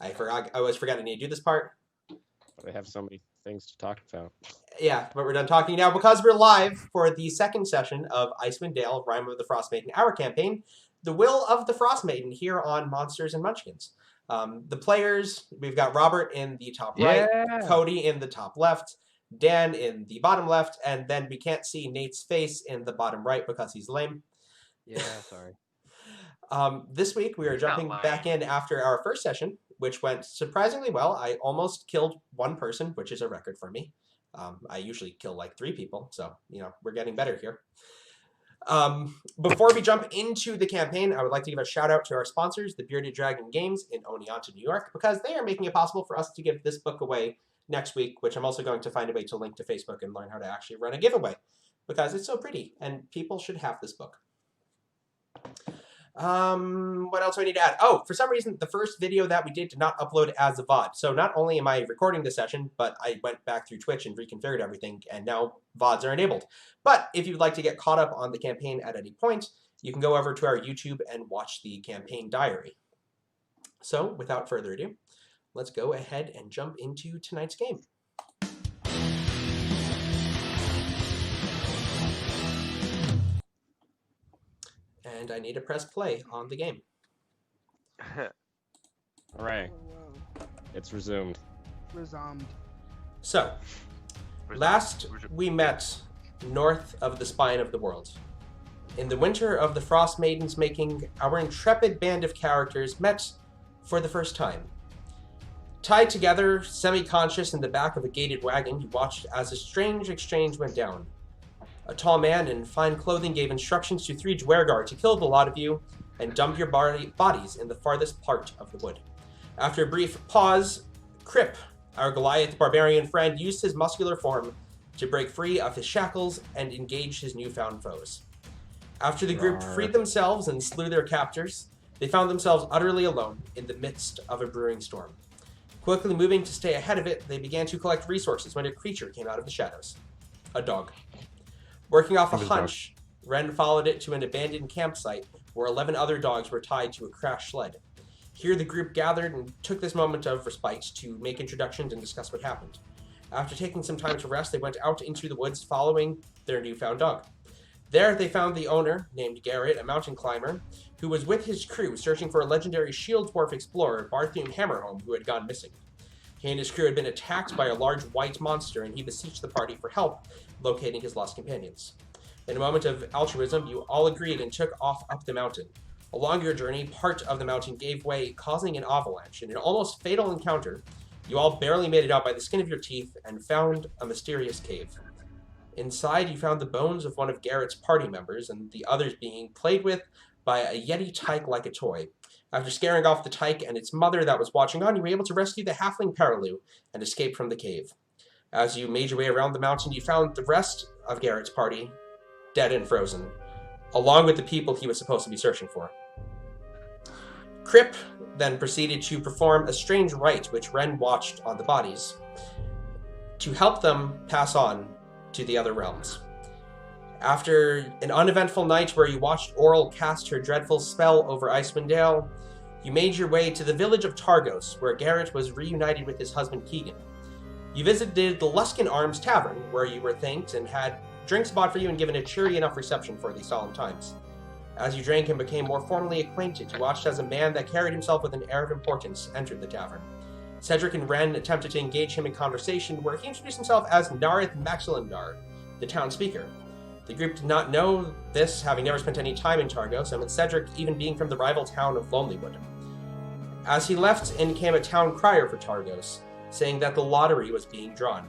I forgot. I always forgot I need to do this part. They have so many things to talk about. Yeah, but we're done talking now because we're live for the second session of Icewind Dale, Rime of the Frost Maiden, our campaign, The Will of the Frost Maiden, here on Monsters and Munchkins. The players, we've got Robert in the top right, Cody in the top left, Dan in the bottom left, and then we can't see Nate's face in the bottom right because he's lame. Yeah, sorry. This week we are jumping back in after our first session, which went surprisingly well. I almost killed one person, which is a record for me. I usually kill like 3 people, so, we're getting better here. Before we jump into the campaign, I would like to give a shout out to our sponsors, the Bearded Dragon Games in Oneonta, New York, because they are making it possible for us to give this book away next week, which I'm also going to find a way to link to Facebook and learn how to actually run a giveaway, because it's so pretty, and people should have this book. What else do I need to add? Oh, for some reason, the first video that we did not upload as a VOD. So not only am I recording this session, but I went back through Twitch and reconfigured everything, and now VODs are enabled. But if you'd like to get caught up on the campaign at any point, you can go over to our YouTube and watch the campaign diary. So, without further ado, let's go ahead and jump into tonight's game. And I need to press play on the game. Hooray. It's resumed. Resumed. So, last we met north of the spine of the world. In the winter of the Frost Maiden's making, our intrepid band of characters met for the first time. Tied together, semi-conscious in the back of a gated wagon, you watched as a strange exchange went down. A tall man in fine clothing gave instructions to 3 Dwergar to kill the lot of you and dump your bodies in the farthest part of the wood. After a brief pause, Crip, our Goliath barbarian friend, used his muscular form to break free of his shackles and engage his newfound foes. After the group freed themselves and slew their captors, they found themselves utterly alone in the midst of a brewing storm. Quickly moving to stay ahead of it, they began to collect resources when a creature came out of the shadows. A dog. Working off a hunch, Ren followed it to an abandoned campsite where 11 other dogs were tied to a crashed sled. Here the group gathered and took this moment of respite to make introductions and discuss what happened. After taking some time to rest, they went out into the woods following their newfound dog. There they found the owner, named Garrett, a mountain climber, who was with his crew searching for a legendary shield dwarf explorer, Barthium Hammerhome, who had gone missing. He and his crew had been attacked by a large white monster, and he beseeched the party for help locating his lost companions. In a moment of altruism, you all agreed and took off up the mountain. Along your journey, part of the mountain gave way, causing an avalanche. In an almost fatal encounter, you all barely made it out by the skin of your teeth and found a mysterious cave. Inside, you found the bones of one of Garrett's party members, and the others being played with by a Yeti tyke like a toy. After scaring off the tyke and its mother that was watching on, you were able to rescue the halfling Paraloo and escape from the cave. As you made your way around the mountain, you found the rest of Garrett's party dead and frozen, along with the people he was supposed to be searching for. Crip then proceeded to perform a strange rite which Ren watched on the bodies to help them pass on to the other realms. After an uneventful night where you watched Oral cast her dreadful spell over Icewind Dale, you made your way to the village of Targos, where Garrett was reunited with his husband Keegan. You visited the Luskin Arms Tavern, where you were thanked and had drinks bought for you and given a cheery enough reception for these solemn times. As you drank and became more formally acquainted, you watched as a man that carried himself with an air of importance entered the tavern. Cedric and Ren attempted to engage him in conversation, where he introduced himself as Nareth Maxilindar, the town speaker. The group did not know this, having never spent any time in Targos, and with Cedric even being from the rival town of Lonelywood. As he left, in came a town crier for Targos, saying that the lottery was being drawn.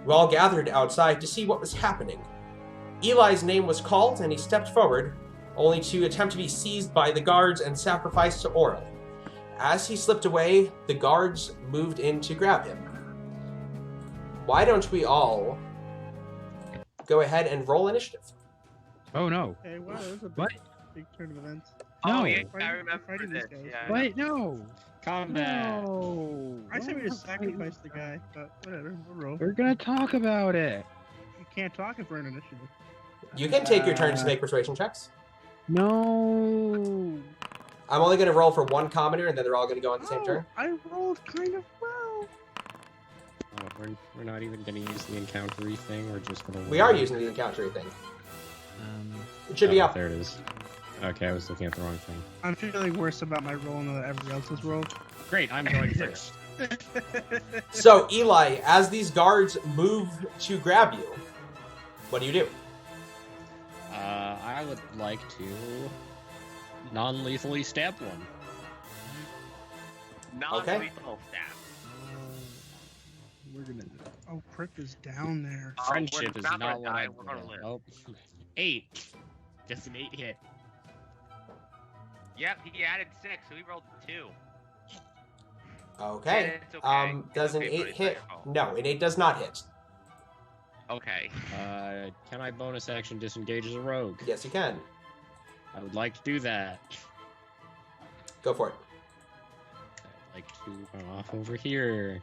We all gathered outside to see what was happening. Eli's name was called, and he stepped forward, only to attempt to be seized by the guards and sacrificed to Oral. As he slipped away, the guards moved in to grab him. Why don't we all go ahead and roll initiative? Oh no. Hey, wow, this is a What? big turn of events. No. Oh, yeah, I Fighting- remember fighting this. these guys. Yeah. Wait, no. Combat. No. I said we just sacrificed the guy, but whatever, we'll roll. We're gonna talk about it. You can't talk it for an initiative. You can take your turns to make persuasion checks. No. I'm only going to roll for one commoner, and then they're all going to go on the same turn. I rolled kind of well. Oh, we're not even going to use the encountery thing. We're just going to. We are using the encounter thing. Um, It should be up. There it is. Okay, I was looking at the wrong thing. I'm feeling worse about my roll than everybody else's roll. Great, I'm going first. So, Eli, as these guards move to grab you, what do you do? I would like to non-lethally stab one. Non-lethal stab. We're gonna. Oh, Prick is down there. Friendship we're is not not gonna what die, I we're gonna live. Oh, 8. Just an 8 hit. Yep, he added 6, so he rolled 2. Okay. Yeah, it's okay. Does an It's 8 okay, buddy, it's hit? not your fault. No, an 8 does not hit. Okay. Can I bonus action disengage as a rogue? Yes, you can. I would like to do that. Go for it. I'd like to run off over here.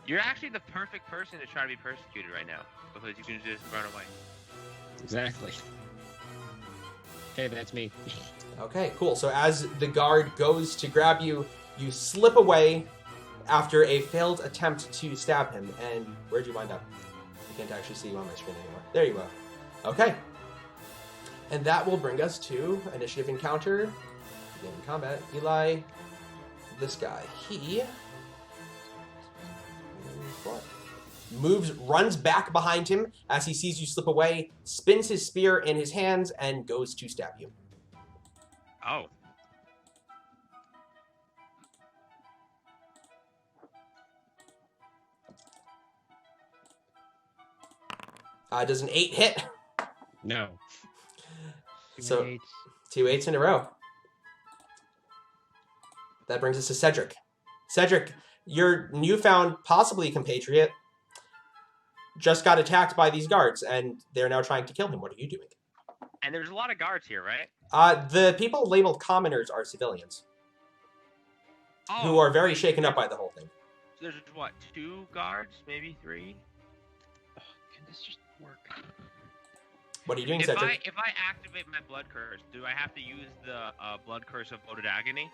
You're actually the perfect person to try to be persecuted right now, because you can just run away. Exactly. Okay, that's me. Okay, cool. So as the guard goes to grab you, you slip away after a failed attempt to stab him. And where'd you wind up? I can't actually see you on my screen anymore. There you are. Okay. And that will bring us to initiative encounter. Beginning combat. Eli, this guy. He moves, runs back behind him as he sees you slip away, spins his spear in his hands, and goes to stab you. Oh. Does an 8 hit? No. So, 2 8s in a row. That brings us to Cedric. Cedric, your newfound, possibly compatriot, just got attacked by these guards, and they're now trying to kill him. What are you doing? And there's a lot of guards here, right? The people labeled commoners are civilians, who are very shaken up by the whole thing. So there's, what, 2 guards? Maybe 3? Can this just work? What are you doing, If Cedric? I activate my blood curse, do I have to use the blood curse of Bloated Agony?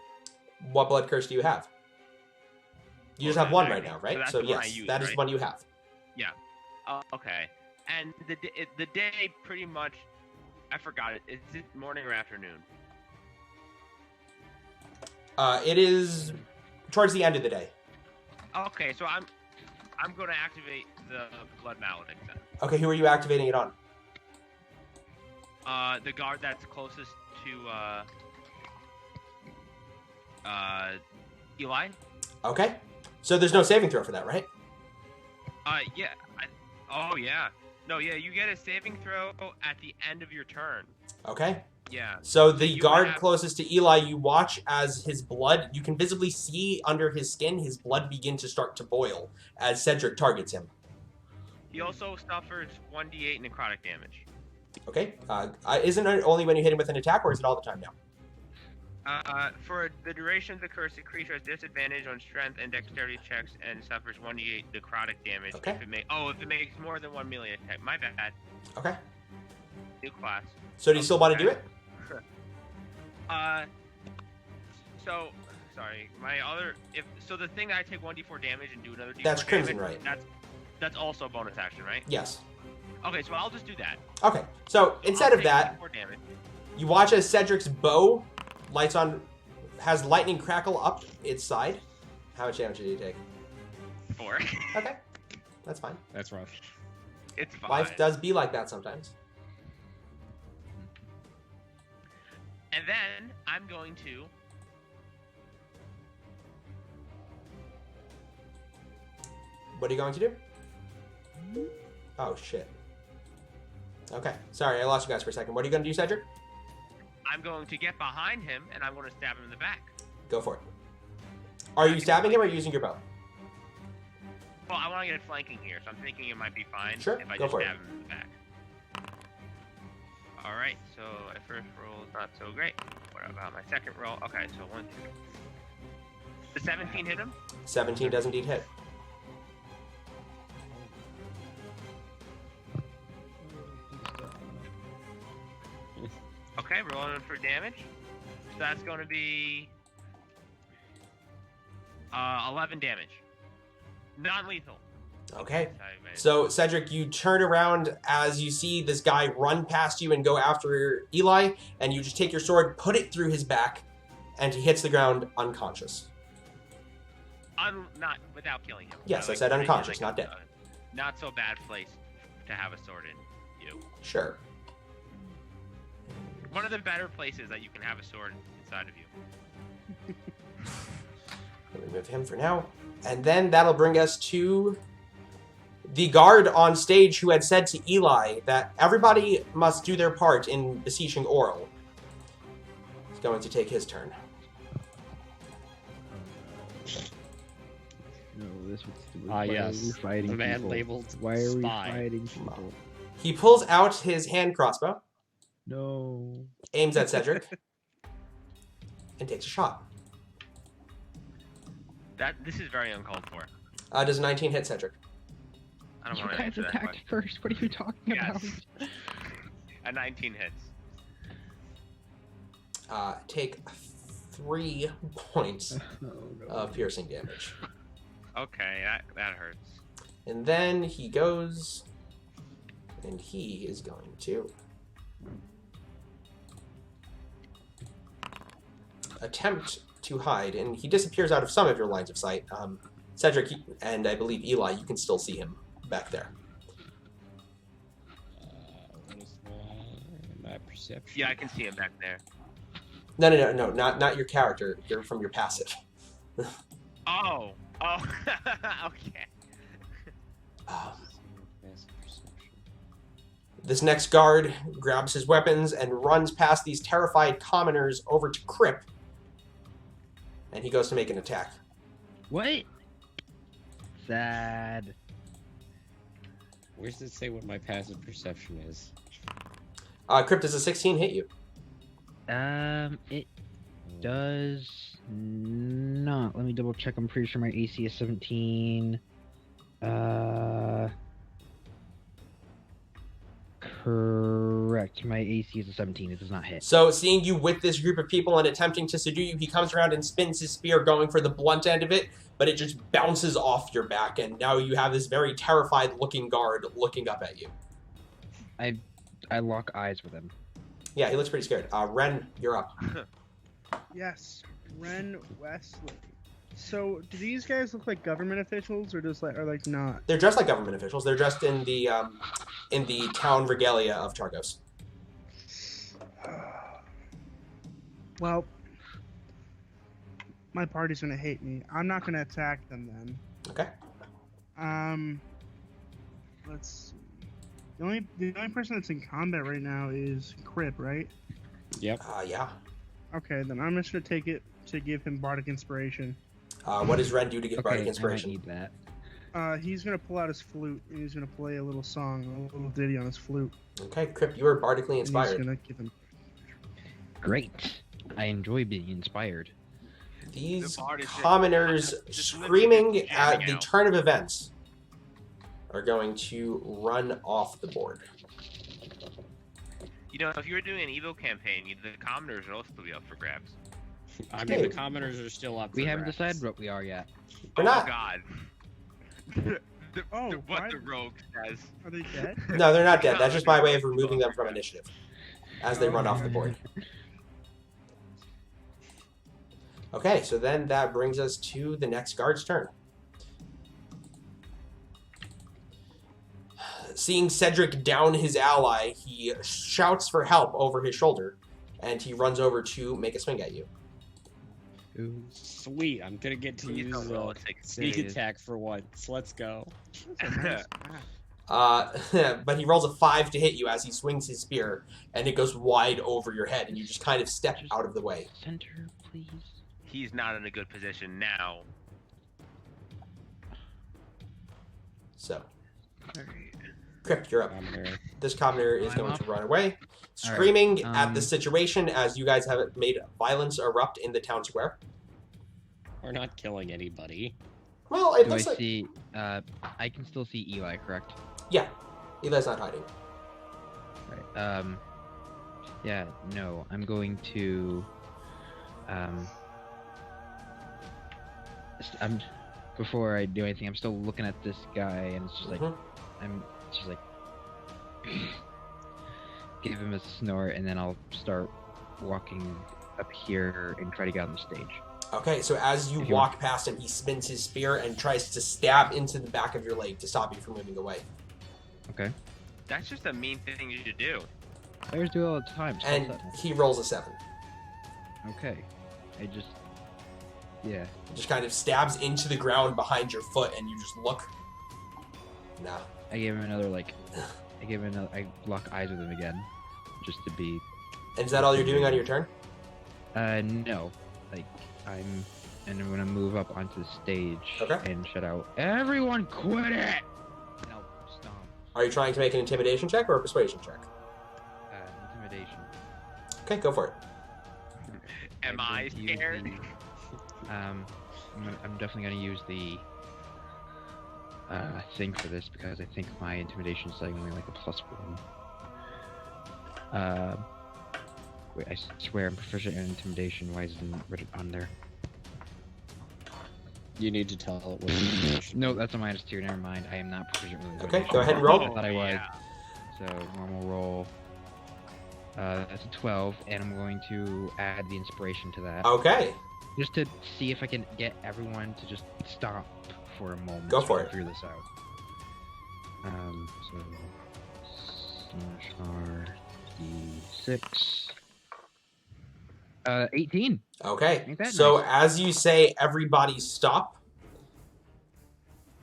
What blood curse do you have? You just have one right now, So right? that's So the one I yes, use, that is right? the one you have. Okay. And the day pretty much, I forgot it. Is it morning or afternoon? It is towards the end of the day. Okay, so I'm going to activate the blood maledict then. Okay, who are you activating it on? The guard that's closest to Eli. Okay. So there's no saving throw for that, right? Yeah. Oh yeah. No, yeah. You get a saving throw at the end of your turn. Okay. Yeah. So the you guard have- closest to Eli, you watch as his blood, you can visibly see under his skin, his blood begin to start to boil as Cedric targets him. He also suffers 1d8 necrotic damage. Okay. Isn't it only when you hit him with an attack, or is it all the time now? For the duration of the curse, the creature has disadvantage on strength and dexterity checks and suffers 1d8 necrotic damage. Okay. If it makes more than 1 melee attack. My bad. Okay. New class. So do you still want to do it? So sorry. So the thing that I take 1d4 damage and do another d4 That's Crimson, damage, right? That's also a bonus action, right? Yes. Okay, so I'll just do that. Okay. So instead I'll of take that, 1d4 damage. you watch as Cedric's bow lights on, has lightning crackle up its side. How much damage did you take? 4. Okay. That's fine. That's rough. It's fine. Life does be like that sometimes. And then I'm going to. What are you going to do? Oh, shit. Okay. Sorry, I lost you guys for a second. What are you going to do, Cedric? I'm going to get behind him and I'm going to stab him in the back. Go for it. Are you stabbing him or using your bow? Well, I want to get it flanking here, so I'm thinking it might be fine Sure, if I go just for it. stab him in the back. Alright, so my first roll is not so great. What about my second roll? Okay, so 1, 2. The 17 hit him? 17 does indeed hit. Okay, rolling for damage. So that's going to be 11 damage. Non-lethal. Okay. Sorry, man. So, Cedric, you turn around as you see this guy run past you and go after Eli, and you just take your sword, put it through his back, and he hits the ground unconscious. Not without killing him. Yes, I Like, said putting him, unconscious, not dead. Not so bad place to have a sword in. You. Sure. One of the better places that you can have a sword inside of you. Remove him for now. And then that'll bring us to the guard on stage who had said to Eli that everybody must do their part in beseeching Oral. He's going to take his turn. No, this was. Ah, yes. Why are we fighting The man people? labeled Why are we spy. fighting people? He pulls out his hand crossbow, No. aims at Cedric, and takes a shot. This is very uncalled for. Does 19 hit Cedric? I don't You want to guys answer that attacked question. first. What are you talking about? Yes. A 19 hits. Take 3 points Oh, no. of piercing damage. Okay, that hurts. And then he goes, and he is going to attempt to hide, and he disappears out of some of your lines of sight. Cedric and I believe Eli, you can still see him back there. What is my perception? Yeah, I can see him back there. No, not your character. You're from your passive. Oh, okay. Best perception. This next guard grabs his weapons and runs past these terrified commoners over to Crip, and he goes to make an attack. What? Sad. Where does it say what my passive perception is? Crip, does a 16 hit you? It does not. Let me double check. I'm pretty sure my AC is 17. Correct. My AC is a 17. It does not hit. So, seeing you with this group of people and attempting to subdue you, he comes around and spins his spear, going for the blunt end of it, but it just bounces off your back, and now you have this very terrified-looking guard looking up at you. I lock eyes with him. Yeah, he looks pretty scared. Ren, you're up. Yes, Ren Wesley. So, do these guys look like government officials, or just like, are like not? They're dressed like government officials. They're dressed in the town regalia of Targos. Well, my party's gonna hate me. I'm not gonna attack them then. Okay. Let's see. The only person that's in combat right now is Crip, right? Yep. Yeah. Okay, then I'm just gonna take it to give him bardic inspiration. What does Ren do to get bardic I might inspiration? need that. He's gonna pull out his flute and he's gonna play a little song, a little ditty on his flute. Okay, Crip, you are bardically And he's inspired. gonna give him. Great. I enjoy being inspired. These The bard is commoners just screaming literally at jamming the out. turn of events are going to run off the board. You know, if you were doing an Evo campaign, the commoners would also be up for grabs. I mean, the commoners are still up. We for haven't grabs. decided what we are yet. We're not. God. Oh, what why- the rogue says. Are they dead? No, they're not dead. That's just my way of removing them from initiative as they run off the board. Okay, so then that brings us to the next guard's turn. Seeing Cedric down his ally, he shouts for help over his shoulder, and he runs over to make a swing at you. Ooh. Sweet, I'm gonna get to Please use don't roll a 16. sneak It is. attack for once. Let's go. That's a nice map. But he rolls a 5 to hit you as he swings his spear, and it goes wide over your head, and you just kind of step out of the way. Center, please. He's not in a good position now. So, Alright. Crypt, you're up. Commoner. This commoner is I'm going up. to run away, screaming at the um, situation as you guys have made violence erupt in the town square. We're not killing anybody. Well, it Do I looks like... see? I can still see Eli, correct? Yeah, Eli's not hiding. Right. Yeah. No, I'm going to I'm before I do anything, I'm still looking at this guy, and it's just like I'm just like give him a snort, and then I'll start walking up here and try to get on the stage. Okay, so as you walk past him, he spins his spear and tries to stab into the back of your leg to stop you from moving away. Okay. That's just a mean thing you should do. Players do it all the time. And he rolls a 7. Okay. Yeah. Just kind of stabs into the ground behind your foot, and you just look. No. I gave him another, I lock eyes with him again. Just to be... And is that all you're doing on your turn? No. And I'm gonna move up onto the stage and shut out, everyone quit it! No, stomp. Are you trying to make an intimidation check or a persuasion check? Intimidation. Okay, go for it. Am I scared? I'm definitely gonna use the thing for this because I think my intimidation is only like a +1. Wait, I swear I'm proficient in intimidation. Why isn't it written on there? You need to tell it what No, that's a -2. Never mind. I am not proficient with intimidation. Okay, go ahead and roll. I thought I was. So normal roll. That's a 12, and I'm going to add the inspiration to that. Okay. Just to see if I can get everyone to just stop for a moment. Go for it. Figure this out. So /R D6. 18. Okay. Ain't that So nice? as you say, everybody stop.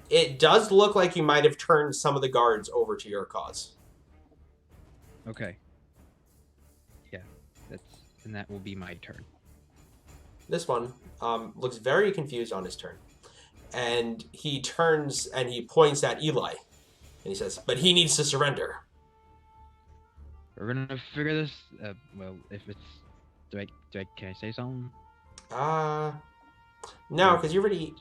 It does look like you might have turned some of the guards over to your cause. Okay. Yeah, and that will be my turn. This one looks very confused on his turn. And he turns and he points at Eli. And he says, but he needs to surrender. We're gonna figure this. Well, if it's, can I say something? No, because you already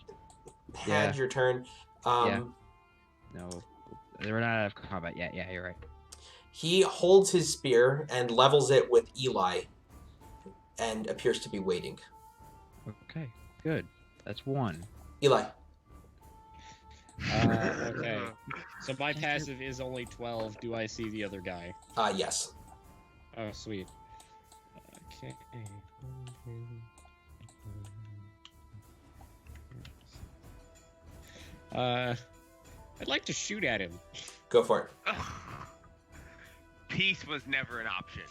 had your turn. Yeah. No, we're not out of combat yet. Yeah, you're right. He holds his spear and levels it with Eli, and appears to be waiting. Okay, good. That's 1. Eli. Okay. So my passive is only 12. Do I see the other guy? Yes. Oh, sweet. Okay. I'd like to shoot at him. Go for it. Peace was never an option.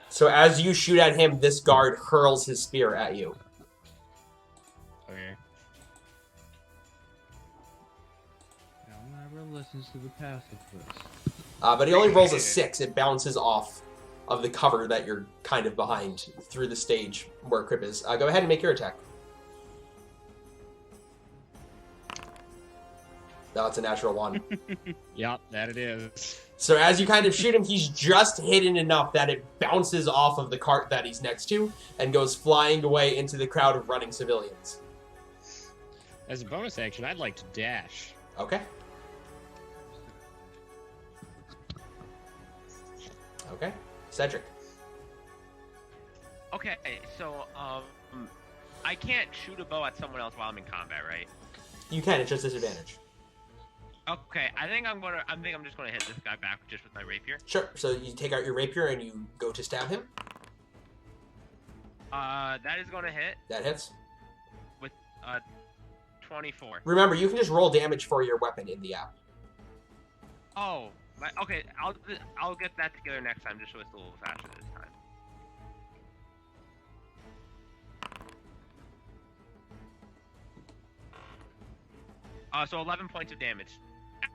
So as you shoot at him, this guard hurls his spear at you. Okay. No one ever listens to the passive list. But he only rolls a 6. It bounces off of the cover that you're kind of behind through the stage where Crip is. Go ahead and make your attack. No, it's a natural 1. Yep, that it is. So as you kind of shoot him, he's just hidden enough that it bounces off of the cart that he's next to and goes flying away into the crowd of running civilians. As a bonus action, I'd like to dash. Okay. Okay. Cedric. Okay, so I can't shoot a bow at someone else while I'm in combat, right? You can, it's just disadvantage. Okay, I think I'm just gonna hit this guy back just with my rapier. Sure. So you take out your rapier and you go to stab him. That is gonna hit That hits. with 24. Remember, you can just roll damage for your weapon in the app. Oh, okay. I'll get that together next time, just so it's a little faster this time. So 11 points of damage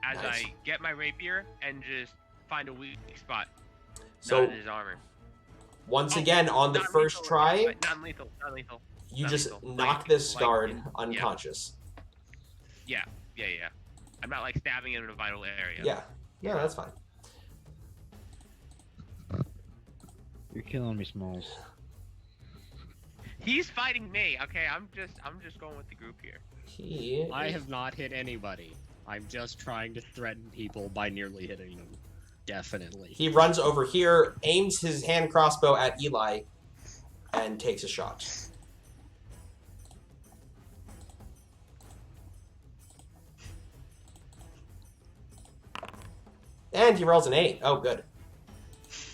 as Nice. I get my rapier and just find a weak spot. So Not in his armor. once again, on the first try, Non-lethal. Non-lethal. you just non-lethal. knock this Like, guard yeah. unconscious. Yeah. I'm not like stabbing him in a vital area. Yeah. Yeah, that's fine. You're killing me, Smalls. He's fighting me. Okay, I'm just going with the group here. I have not hit anybody. I'm just trying to threaten people by nearly hitting them. Definitely. He runs over here, aims his hand crossbow at Eli, and takes a shot. And he rolls an 8. Oh, good.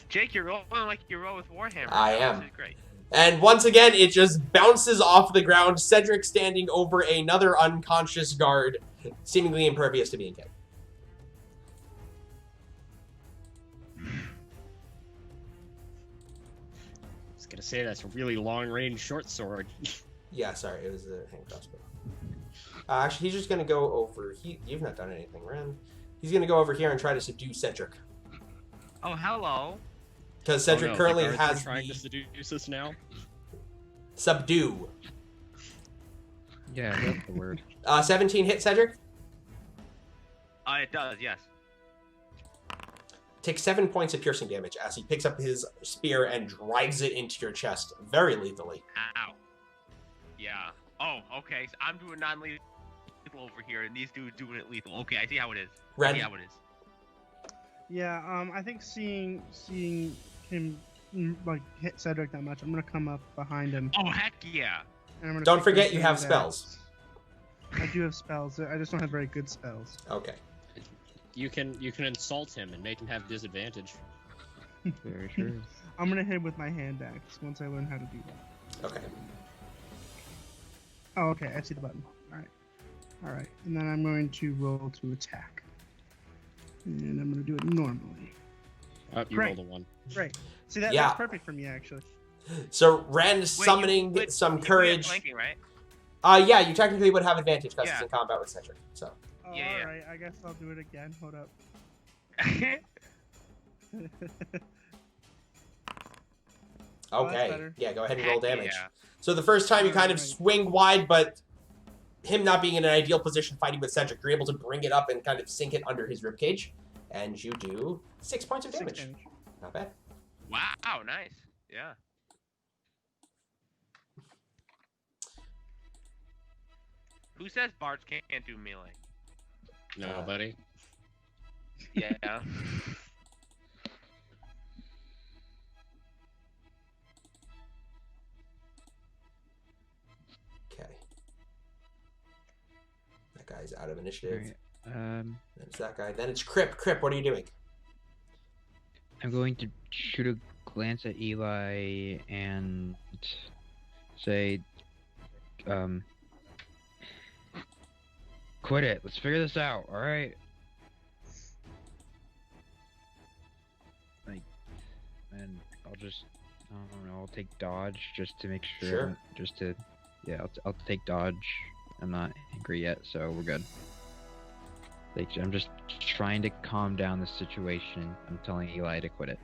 Jake, you're rolling like you roll with Warhammer. I am. This is great. And once again, it just bounces off the ground. Cedric standing over another unconscious guard, seemingly impervious to being hit. I was gonna say that's a really long-range short sword. Yeah, sorry, it was a hand crossbow. Actually, he's just gonna go over. You've not done anything, Ren. He's gonna go over here and try to subdue Cedric. Oh, hello. Because Cedric currently the guards has are trying the to seduce us now. subdue. Yeah, that's the word. 17 hit Cedric. It does, yes. Takes 7 points of piercing damage as he picks up his spear and drives it into your chest very lethally. Ow. Yeah. Oh, okay. So I'm doing non-lethal over here, and these dudes doing it lethal. Okay, I see how it is. Ren. I see how it is. Yeah, I think seeing him like hit Cedric that much, I'm gonna come up behind him. Oh, heck yeah. And I'm gonna Don't pick forget his you have hand spells. axe. I do have spells. I just don't have very good spells. Okay. You can insult him and make him have disadvantage. Very true. I'm gonna hit with my hand axe once I learn how to do that. Okay. Oh, okay. I see the button. All right. And then I'm going to roll to attack, and I'm gonna do it normally. Oh, you Great. rolled a 1. Great. See that? Yeah. That's perfect for me actually. So Ren summoning some courage. Flanking, right? Yeah, you technically would have advantage because he's in combat with Cedric. So. Oh, Yeah, yeah. all right. I guess I'll do it again. Hold up. Oh, that's Okay. better. Yeah, go ahead and roll Heck damage. yeah. So the first time you kind of Alright. swing wide, but him not being in an ideal position fighting with Cedric, you're able to bring it up and kind of sink it under his ribcage. And you do 6 points of 6 damage. damage. Not bad. Wow, nice. Yeah. Who says bards can't do melee? Nobody. Yeah. Okay. That guy's out of initiative. Alright. Then it's that guy. Then it's Crip. Crip, what are you doing? I'm going to shoot a glance at Eli and say, quit it. Let's figure this out. All right. Like, and I'll just, I don't know. I'll take dodge just to make sure. Sure. Just to, yeah. I'll take dodge. I'm not angry yet, so we're good. Like, I'm just trying to calm down the situation. I'm telling Eli to quit it.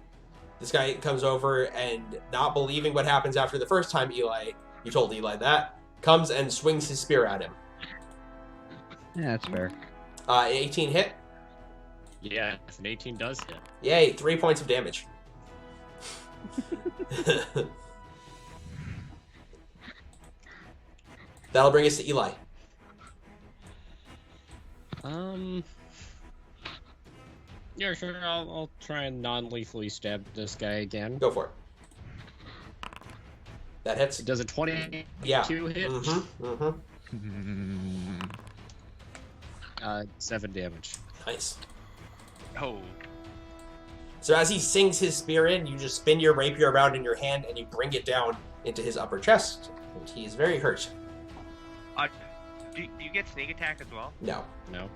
This guy comes over and, not believing what happens after the first time you told Eli that, comes and swings his spear at him. Yeah, that's fair. 18 hit. Yeah, if an 18 does hit. Yay, 3 points of damage. That'll bring us to Eli. Yeah, sure. I'll try and non-lethally stab this guy again. Go for it. That hits. Does a 22 Yeah. hit? Mm-hmm. 7 damage. Nice. Oh. So as he sinks his spear in, you just spin your rapier around in your hand and you bring it down into his upper chest. And he is very hurt. Do you get sneak attack as well? No. No.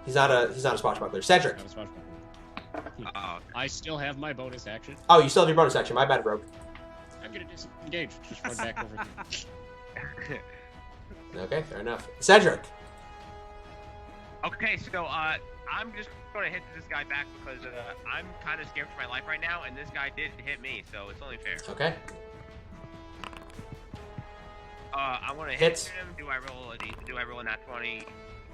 He's not a swashbuckler. Cedric. Not a swashbuckler. Oh. I still have my bonus action. Oh, you still have your bonus action. My bad, Rogue. I'm gonna disengage. Just run back over here. Okay, fair enough. Cedric. Okay, so I'm just going to hit this guy back because I'm kind of scared for my life right now, and this guy did hit me, so it's only fair. Okay. I'm going to Hits. hit him. Do I roll a nat 20?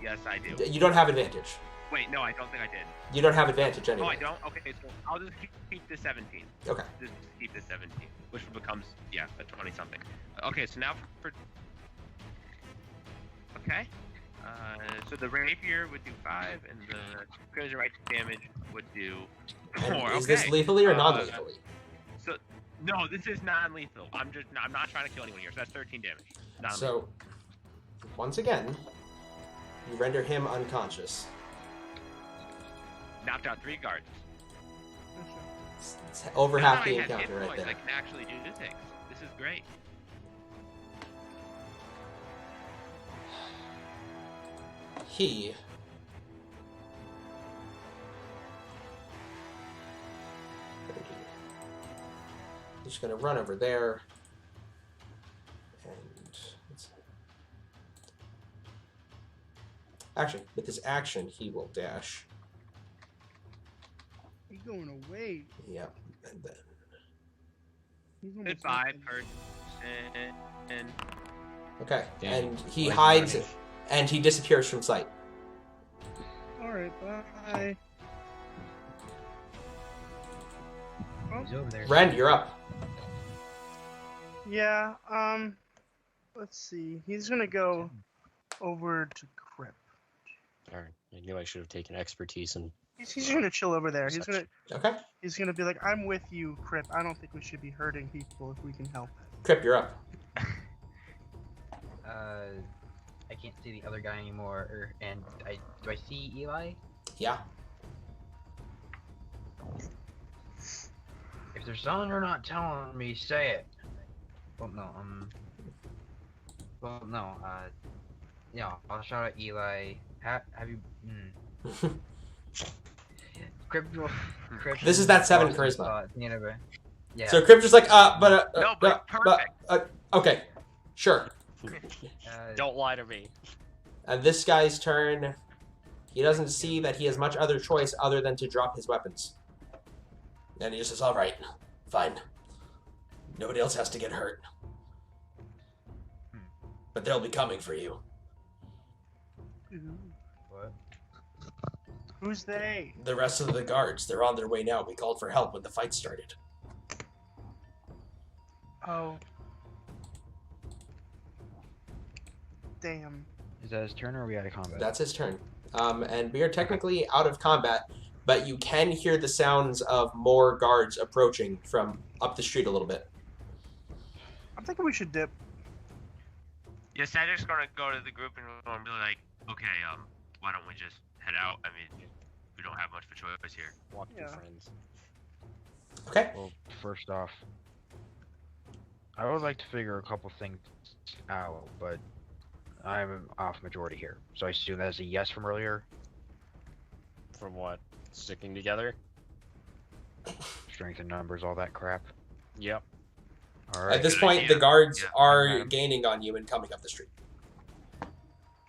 Yes, I do. You don't have advantage. Wait, no, I don't think I did. You don't have advantage Oh, anyway. I don't? Okay, so I'll just keep the 17. Okay. Just keep the 17, which becomes, yeah, a 20-something. Okay, so now for... Okay. So the rapier would do 5, and the crimson right damage would do 4. And is Okay. this lethally or non-lethally? So no, this is non-lethal. I'm not trying to kill anyone here. So that's 13 damage. So, once again, you render him unconscious. knocked out 3 guards. It's over Now half that I the have hit encounter right points, there. I can actually do things. This is great. He he's gonna run over there, and actually, with his action, he will dash. He's going away. Yep, and then He's almost Goodbye, nothing. person. And okay, Damn. and he Like hides, running. and he disappears from sight. Alright, bye. He's over there. Ren, you're up. Yeah, let's see. He's gonna go over to Crip. Darn, I knew I should have taken expertise and He's gonna chill over there. He's gonna be like, I'm with you, Crip. I don't think we should be hurting people if we can help. Crip, you're up. I can't see the other guy anymore, and do I see Eli? Yeah. If there's something you're not telling me, say it. Well, no, yeah, I'll shout at Eli. Have you, This is that 7 charisma. Yeah. So Crip's just like, No, but perfect. okay, sure. don't lie to me. And this guy's turn, he doesn't see that he has much other choice other than to drop his weapons. And he just says, alright, fine. Nobody else has to get hurt. But they'll be coming for you. What? Who's they? The rest of the guards, they're on their way now. We called for help when the fight started. Oh. Damn. Is that his turn, or are we out of combat? That's his turn. And we are technically out of combat, but you can hear the sounds of more guards approaching from up the street a little bit. I'm thinking we should dip. Yeah, Cedric's gonna go to the group and be like, okay, why don't we just head out? I mean, we don't have much of a choice here. Walk Yeah. your friends. Okay? Well, first off, I would like to figure a couple things out, but I'm off majority here. So I assume that's a yes from earlier. From what? Sticking together? Strength in numbers, all that crap. Yep. All At right. this Good point, idea. the guards Yeah. are gaining on you and coming up the street.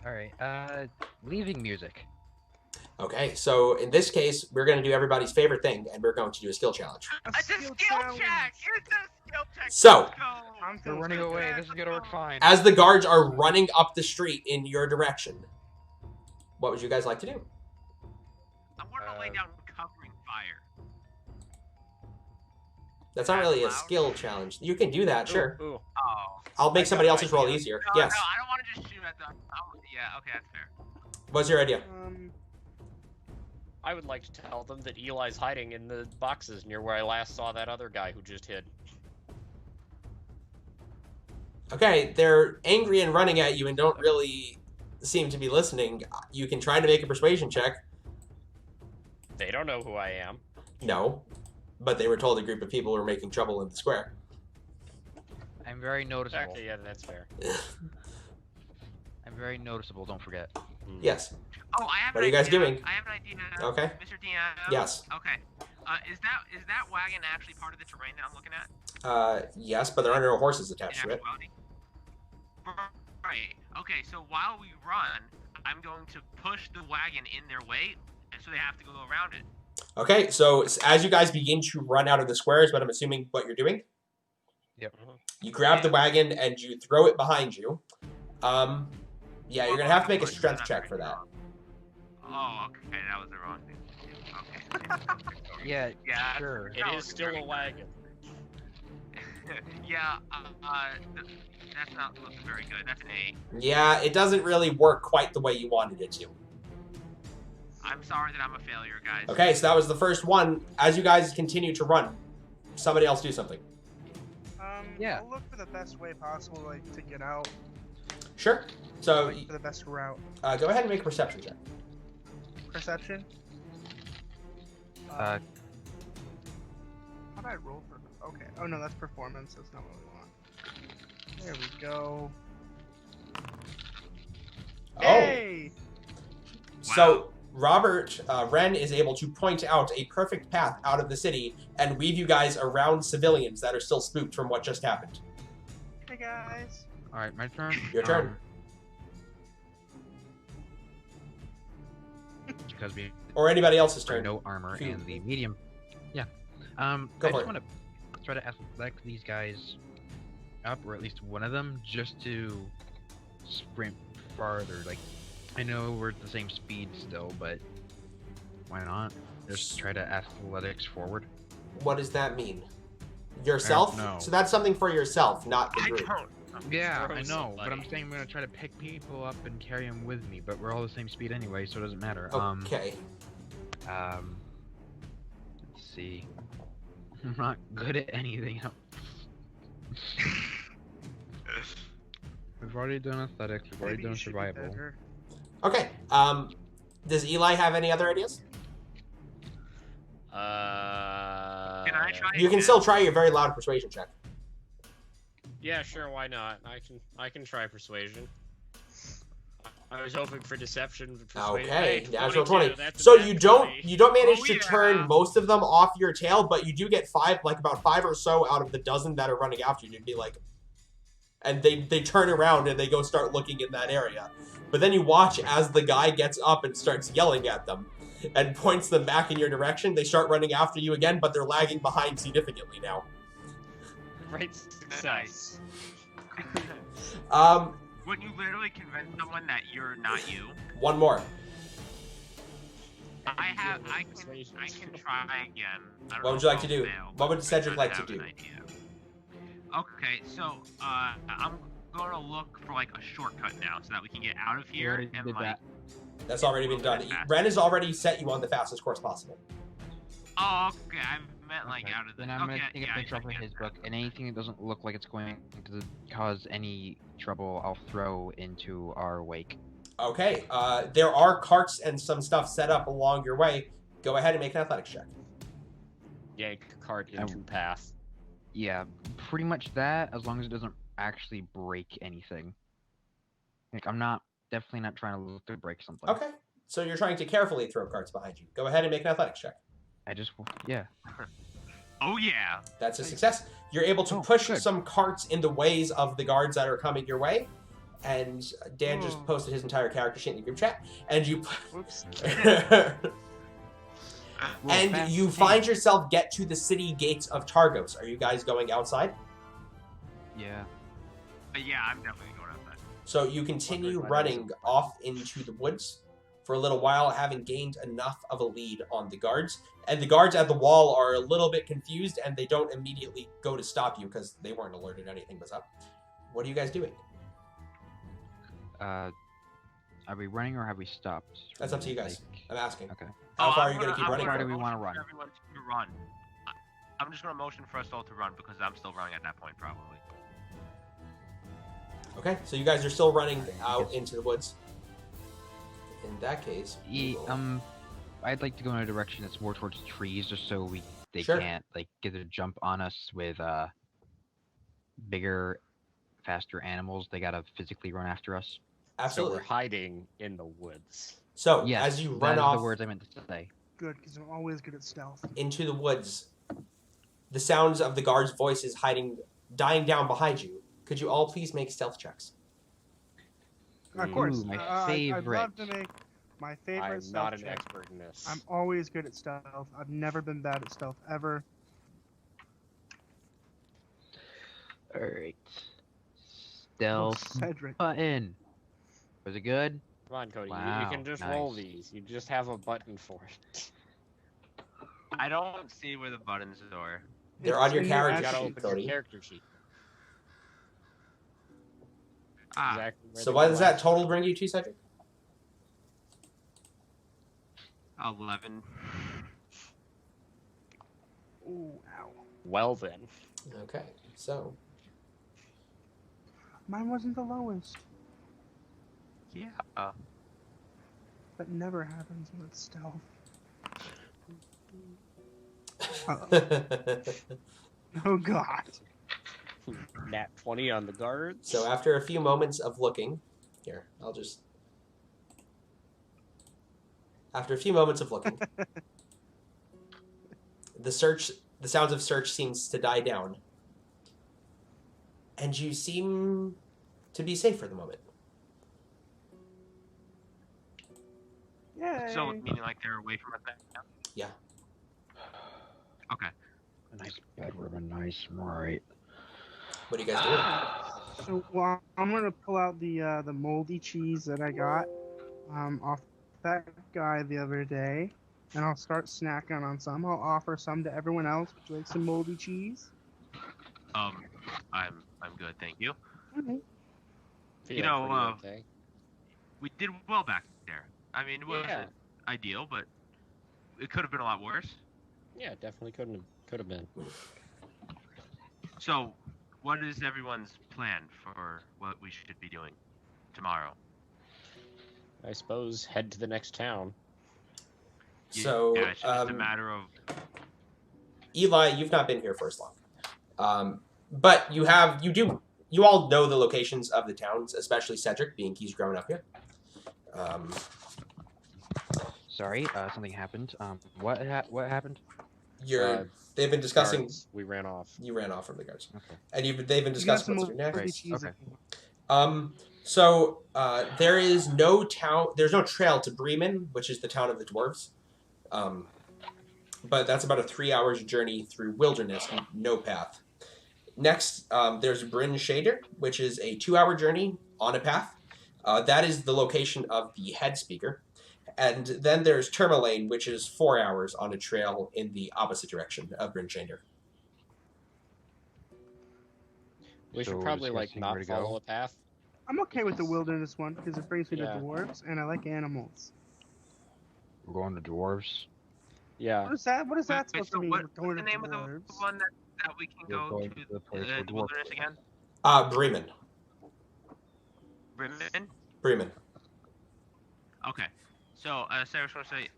All right. Leaving music. Okay, so in this case, we're going to do everybody's favorite thing, and we're going to do a skill challenge. It's a skill check! It's a skill check! So- Let's go! I'm We're feeling running so away. bad. This is gonna work fine. As the guards are running up the street in your direction, what would you guys like to do? I want to lay down covering fire. That's not really a Loud? skill challenge. You can do that, sure. Ooh, ooh. Oh. I'll make I somebody got else's an roll idea. easier. No, Yes. no, I don't want to just shoot at them. Yeah, okay, that's fair. What's your idea? I would like to tell them that Eli's hiding in the boxes near where I last saw that other guy who just hid. Okay, they're angry and running at you and don't really seem to be listening. You can try to make a persuasion check. They don't know who I am. No. But they were told a group of people were making trouble in the square. I'm very noticeable. Actually, yeah, that's fair. I'm very noticeable. Don't forget. Yes. Oh, I have What an are you guys idea. doing? I have an idea. Okay. Mr. Deanna. Yes. Okay. Is that wagon actually part of the terrain that I'm looking at? Yes, but there are no horses attached In to it. actuality? Right. Okay, so while we run, I'm going to push the wagon in their way, and so they have to go around it. Okay, so as you guys begin to run out of the square is what I'm assuming what you're doing. Yep. You grab the wagon and you throw it behind you. Yeah, you're gonna have to make a strength check for that. Oh, okay, that was the wrong thing to do. Okay. Yeah. Yeah. Sure. It is still a wagon. Yeah, that's not looking very good. That's an 8. Yeah, it doesn't really work quite the way you wanted it to. I'm sorry that I'm a failure, guys. Okay, so that was the first one. As you guys continue to run, somebody else do something. Yeah. I'll look for the best way possible, like, to get out. Sure. So, Like, for the best route. go ahead and make a perception check. Perception? How did I roll for? Okay. Oh no, that's performance. That's not what we want. There we go. Oh. Hey! So Ren is able to point out a perfect path out of the city and weave you guys around civilians that are still spooked from what just happened. Hey guys. All right, my turn. Your turn. Because we Or anybody else's are turn. no armor Phew. and the medium. Yeah. Go I for just it. want to try to athletic these guys up, or at least one of them, just to sprint farther. Like, I know we're at the same speed still, but why not? Just try to athletics forward. What does that mean? Yourself? know. So that's something for yourself, not the I group. don't. Yeah, Throw I know, but I'm somebody. saying I'm gonna try to pick people up and carry them with me, but we're all the same speed anyway, so it doesn't matter. Okay. Let's see. I'm not good at anything else. We've already done athletics. We've already Maybe done you should be survival. better. Okay. Does Eli have any other ideas? Can I try? You can again? still try your very loud persuasion check. Yeah, sure, why not? I can try persuasion. I was hoping for deception, but persuasion. Okay, Hey, natural 22, 20. that's a So bad you don't 20. manage Oh, to yeah. turn most of them off your tail, but you do get about five or so out of the dozen that are running after you. You'd be like, and they turn around and they go start looking in that area. But then you watch as the guy gets up and starts yelling at them and points them back in your direction. They start running after you again, but they're lagging behind significantly now. Great success. Would you literally convince someone that you're not you? One more. I can Persuasion. try again. I don't What know would you if like to I'll do? fail, What would but Cedric I like to have do? an idea. Okay, so I'm gonna look for like a shortcut now, so that we can get out of here already and did like. that. That's already been done. Fast. Ren has already set you on the fastest course possible. Oh, okay. I meant like Okay, out of the. Then I'm okay, gonna take yeah, a picture I of get his that. book, and anything that doesn't look like it's going to cause any trouble, I'll throw into our wake. Okay, there are carts and some stuff set up along your way. Go ahead and make an athletics check. Yank cart into path. Yeah, pretty much that, as long as it doesn't actually break anything. Like, I'm definitely not trying to look to break something. Okay, so you're trying to carefully throw carts behind you. Go ahead and make an athletics check. Yeah. Oh yeah. That's a success. You're able to Oh, push good. some carts in the ways of the guards that are coming your way. And Dan just Oh. posted his entire character sheet in the group chat. And you Whoops. and fast you pace. find yourself get to the city gates of Targos. Are you guys going outside? Yeah. But yeah, I'm definitely going outside. So you continue Wondering why running there's off into the woods for a little while, having gained enough of a lead on the guards. And the guards at the wall are a little bit confused, and they don't immediately go to stop you because they weren't alerted anything was up. What are you guys doing? Are we running or have we stopped? That's up to you guys. Like, I'm asking. okay. How far are I'm you going to keep I'm running? How far for? do we wanna motion run? for everyone to run. I'm just gonna motion for us all to run because I'm still running at that point probably. Okay, so you guys are still running out into the woods. In that case, we will- I'd like to go in a direction that's more towards trees, just so they Sure. can't like get a jump on us with bigger, faster animals. They gotta physically run after us. So absolutely. we're hiding in the woods. So Yes, as you that run is off the words I meant to say. Good, because I'm always good at stealth. into the woods, the sounds of the guards' voices dying down behind you. Could you all please make stealth checks? Of course. Ooh, my I'd favorite. love to make my favorite I'm stealth not an check. expert in this. I'm always good at stealth. I've never been bad at stealth ever. All right. Oh, Stealth Cedric. button. Was it good? Come on, Cody. You Wow, can just roll nice. these. You just have a button for it. I don't see where the buttons are. They're It's on your in character You gotta sheet, open Cody. your character sheet. Ah, Exactly where So they what go does that last. total bring you to, Cedric? 11. Ooh, ow. Well then. Okay, so Mine wasn't the lowest. Yeah. That never happens when it's stealth. Oh God. Nat 20 on the guards. So after a few moments of looking, After a few moments of looking, the sounds of search seems to die down, and you seem to be safe for the moment. Yay. So, meaning like they're away from us now? Yeah. Okay. A nice bedroom, a nice, right. What are you guys doing? So, well, I'm gonna pull out the moldy cheese that I got off that guy the other day, and I'll start snacking on some. I'll offer some to everyone else. Would you like some moldy cheese? I'm good, thank you. Okay. Feeling know, pretty okay. We did well back there. I mean, it wasn't ideal, but it could have been a lot worse. Yeah, definitely could have been. So, what is everyone's plan for what we should be doing tomorrow? I suppose head to the next town. So, yeah, it's just a matter of... Eli, you've not been here for as long, but you all know the locations of the towns, especially Cedric, being he's grown up here. Sorry, something happened. What happened? They've been discussing. Guards, we ran off. You ran off from the guards. Okay. And they've been discussing what's your next. Moldy cheese. Okay. So there is no town. There's no trail to Bremen, which is the town of the dwarves. But that's about a 3 hours journey through wilderness, no path. Next, there's Bryn Shader, which is a 2 hour journey on a path. That is the location of the head speaker. And then there's Tourmaline, which is 4 hours on a trail in the opposite direction of Bryn Shader. We So should we're probably discussing not where to go? follow a path. I'm okay with the wilderness one because it brings me to Yeah. dwarves, and I like animals. We're going to dwarves. Yeah. What is that? What is that Wait, supposed so to mean? what's We're going the to name of the dwarves. one that we can We're go going to to the place the where dwarves wilderness are. again? Bremen. Bremen? Bremen. Okay. So, Sarah, just want to say,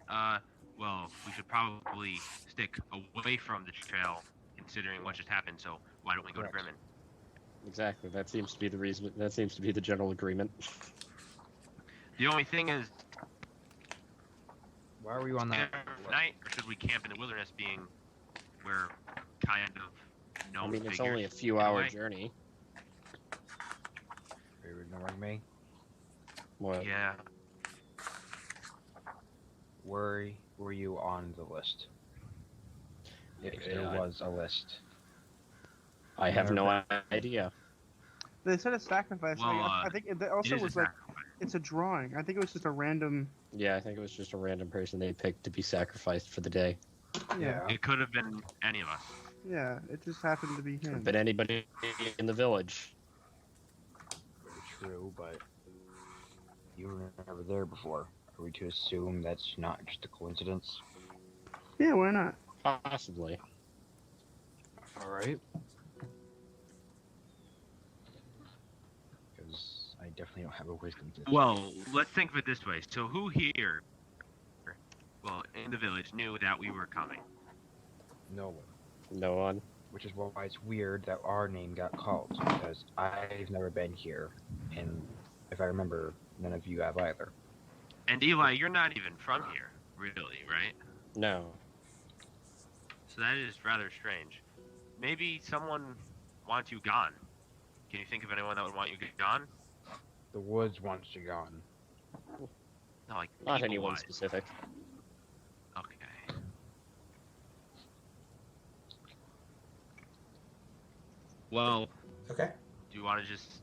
well, we should probably stick away from the trail, considering what just happened. So, why don't we go Correct. to Bremen? Exactly. That seems to be the reason. That seems to be the general agreement. The only thing is, Why are we on that? night, or should we camp in the wilderness, being we're kind of known I mean, it's figures only a few in a hour way? journey. Are you ignoring me? What? Yeah. Were you on the list? If there Yeah. was a list. I have no idea. They said a sacrifice. Well, I think it It also is a was like sacrifice. it's a drawing. I think it was just a random. Yeah, I think it was just a random person they picked to be sacrificed for the day. Yeah, It could have been any of us. yeah. It just happened to be him. But anybody in the village. Very true, but you were never there before. Are we to assume that's not just a coincidence? Yeah, why not? Possibly. Alright. Because I definitely don't have a wisdom system. Well, let's think of it this way. So, who here, well, in the village, knew that we were coming? No one. No one. Which is why it's weird that our name got called, because I've never been here, and if I remember, none of you have either. And Eli, you're not even from here, really, right? No. So that is rather strange. Maybe someone wants you gone. Can you think of anyone that would want you gone? The woods wants you gone. No, like Not anyone people-wise. specific. Okay. Well, Okay. do you want to just?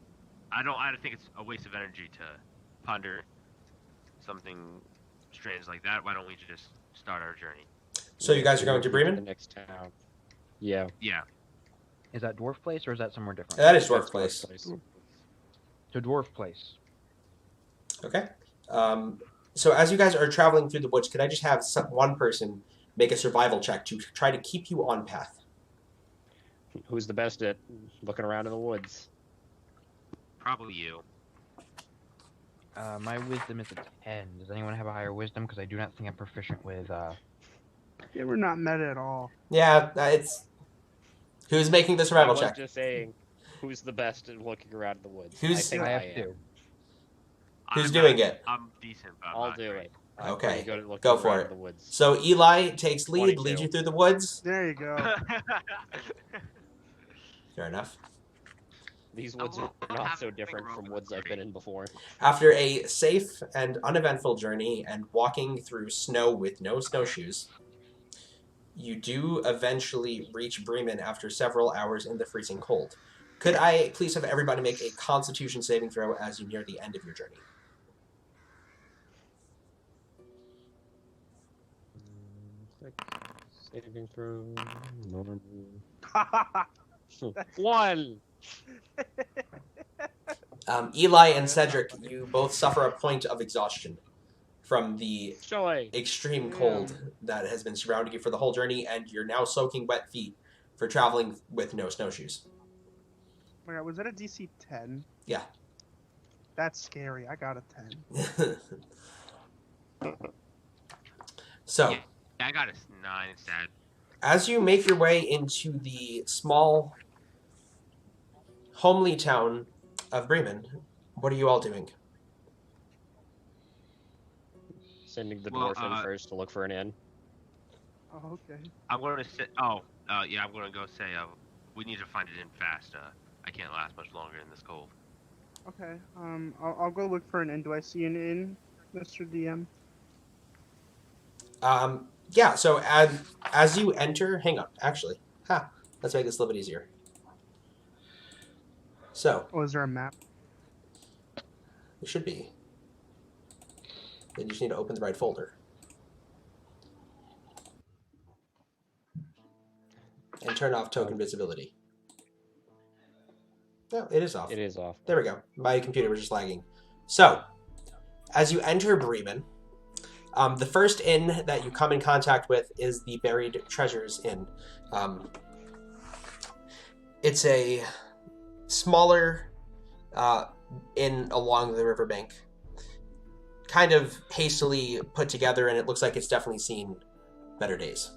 I don't think it's a waste of energy to ponder something strange like that. Why don't we just start our journey? So you guys are going to The Bremen? next town. Yeah. Yeah. Is that Dwarf Place, or is that somewhere different? That is Dwarf That's Place. To Dwarf Place. Okay. So as you guys are traveling through the woods, could I just have one person make a survival check to try to keep you on path? Who's the best at looking around in the woods? Probably you. My wisdom is a 10. Does anyone have a higher wisdom? Because I do not think I'm proficient with Yeah, we're not meta at all. Yeah, it's... Who's making the survival I was check? just saying, who's the best at looking around in the woods? Who's- I think I I have am. to. Who's I'm doing not- it? I'm decent, but I'm I'll not do great. it. I'm Okay, pretty good at looking go for around it. in the woods. So Eli takes lead, 22. leads you through the woods. There you go. Fair enough. These woods are not so different from woods I've been in before. After a safe and uneventful journey and walking through snow with no snowshoes, you do eventually reach Bremen after several hours in the freezing cold. Could I please have everybody make a Constitution saving throw as you near the end of your journey? Saving throw. Normal. 1! Eli and Cedric, you both suffer a point of exhaustion from the Joy! extreme cold that has been surrounding you for the whole journey, and you're now soaking wet feet for traveling with no snowshoes. Oh my God, was that a DC 10? Yeah. That's scary. I got a 10. So, Yeah, I got a 9 instead. as you make your way into the small, homely town of Bremen, what are you all doing? Sending the Well, dwarf in first to look for an inn. Oh, okay. I'm going to say. Yeah, I'm going to go say. We need to find it in fast. I can't last much longer in this cold. Okay. I'll go look for an inn. Do I see an inn, Mr. DM? Yeah, so as you enter, hang on, actually. Let's make this a little bit easier. So, Oh, is there a map? it should be. Then you just need to open the right folder. And turn off token visibility. No, it is off. It is off. There we go. My computer was just lagging. So, as you enter Bremen, the first inn that you come in contact with is the Buried Treasures Inn. It's a smaller inn along the riverbank. Kind of hastily put together, and it looks like it's definitely seen better days.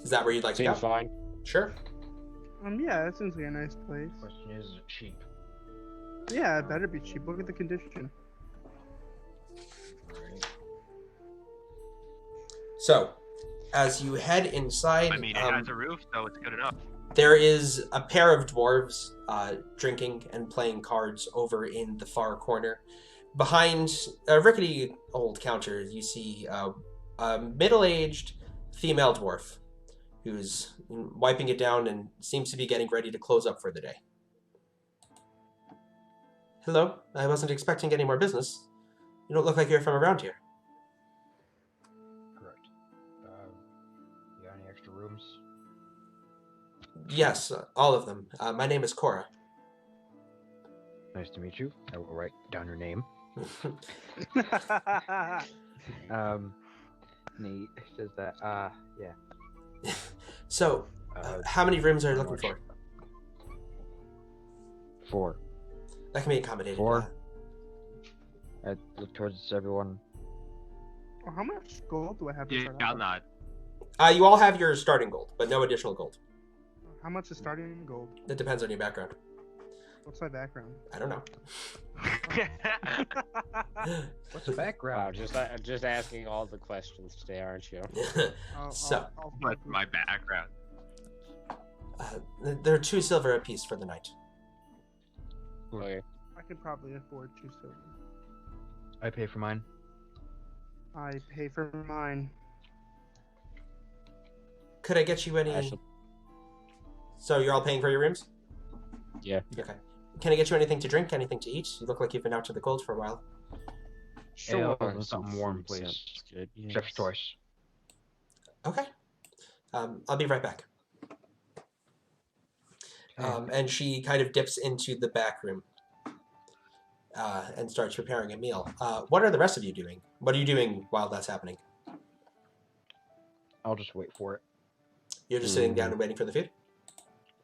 Is that where you'd like to Seems go? fine. Sure. Yeah, that seems like a nice place. Question is it cheap? Yeah, it better be cheap. Look at the condition. Alright. So, as you head inside, I mean, it has a roof, so it's good enough. there is a pair of dwarves drinking and playing cards over in the far corner. Behind a rickety old counter, you see a middle-aged female dwarf who's wiping it down and seems to be getting ready to close up for the day. Hello, I wasn't expecting any more business. You don't look like you're from around here. Correct. You got any extra rooms? Yes, all of them. My name is Cora. Nice to meet you. I will write down your name. Nate says that. Yeah. So, how many rooms are you how looking much? for? 4. That can be accommodated. 4? I look towards everyone. Well, how much gold do I have to Yeah, start I'll out nod. You all have your starting gold, but no additional gold. with? How much is starting gold? That depends on your background. What's my background? I don't know. What's the background? Wow, just asking all the questions today, aren't you? So, What's my background? they're 2 silver apiece for the night. Okay. I could probably afford 2 silver. I pay for mine. I pay for mine. Could I get you any? Actually, So you're all paying for your rooms? yeah. Okay. Can I get you anything to drink? Anything to eat? You look like you've been out to the cold for a while. Sure. and something warm, food please. sounds good. Chef's yes. choice. Okay. I'll be right back. And she kind of dips into the back room and starts preparing a meal. What are the rest of you doing? What are you doing while that's happening? I'll just wait for it. You're just sitting down and waiting for the food?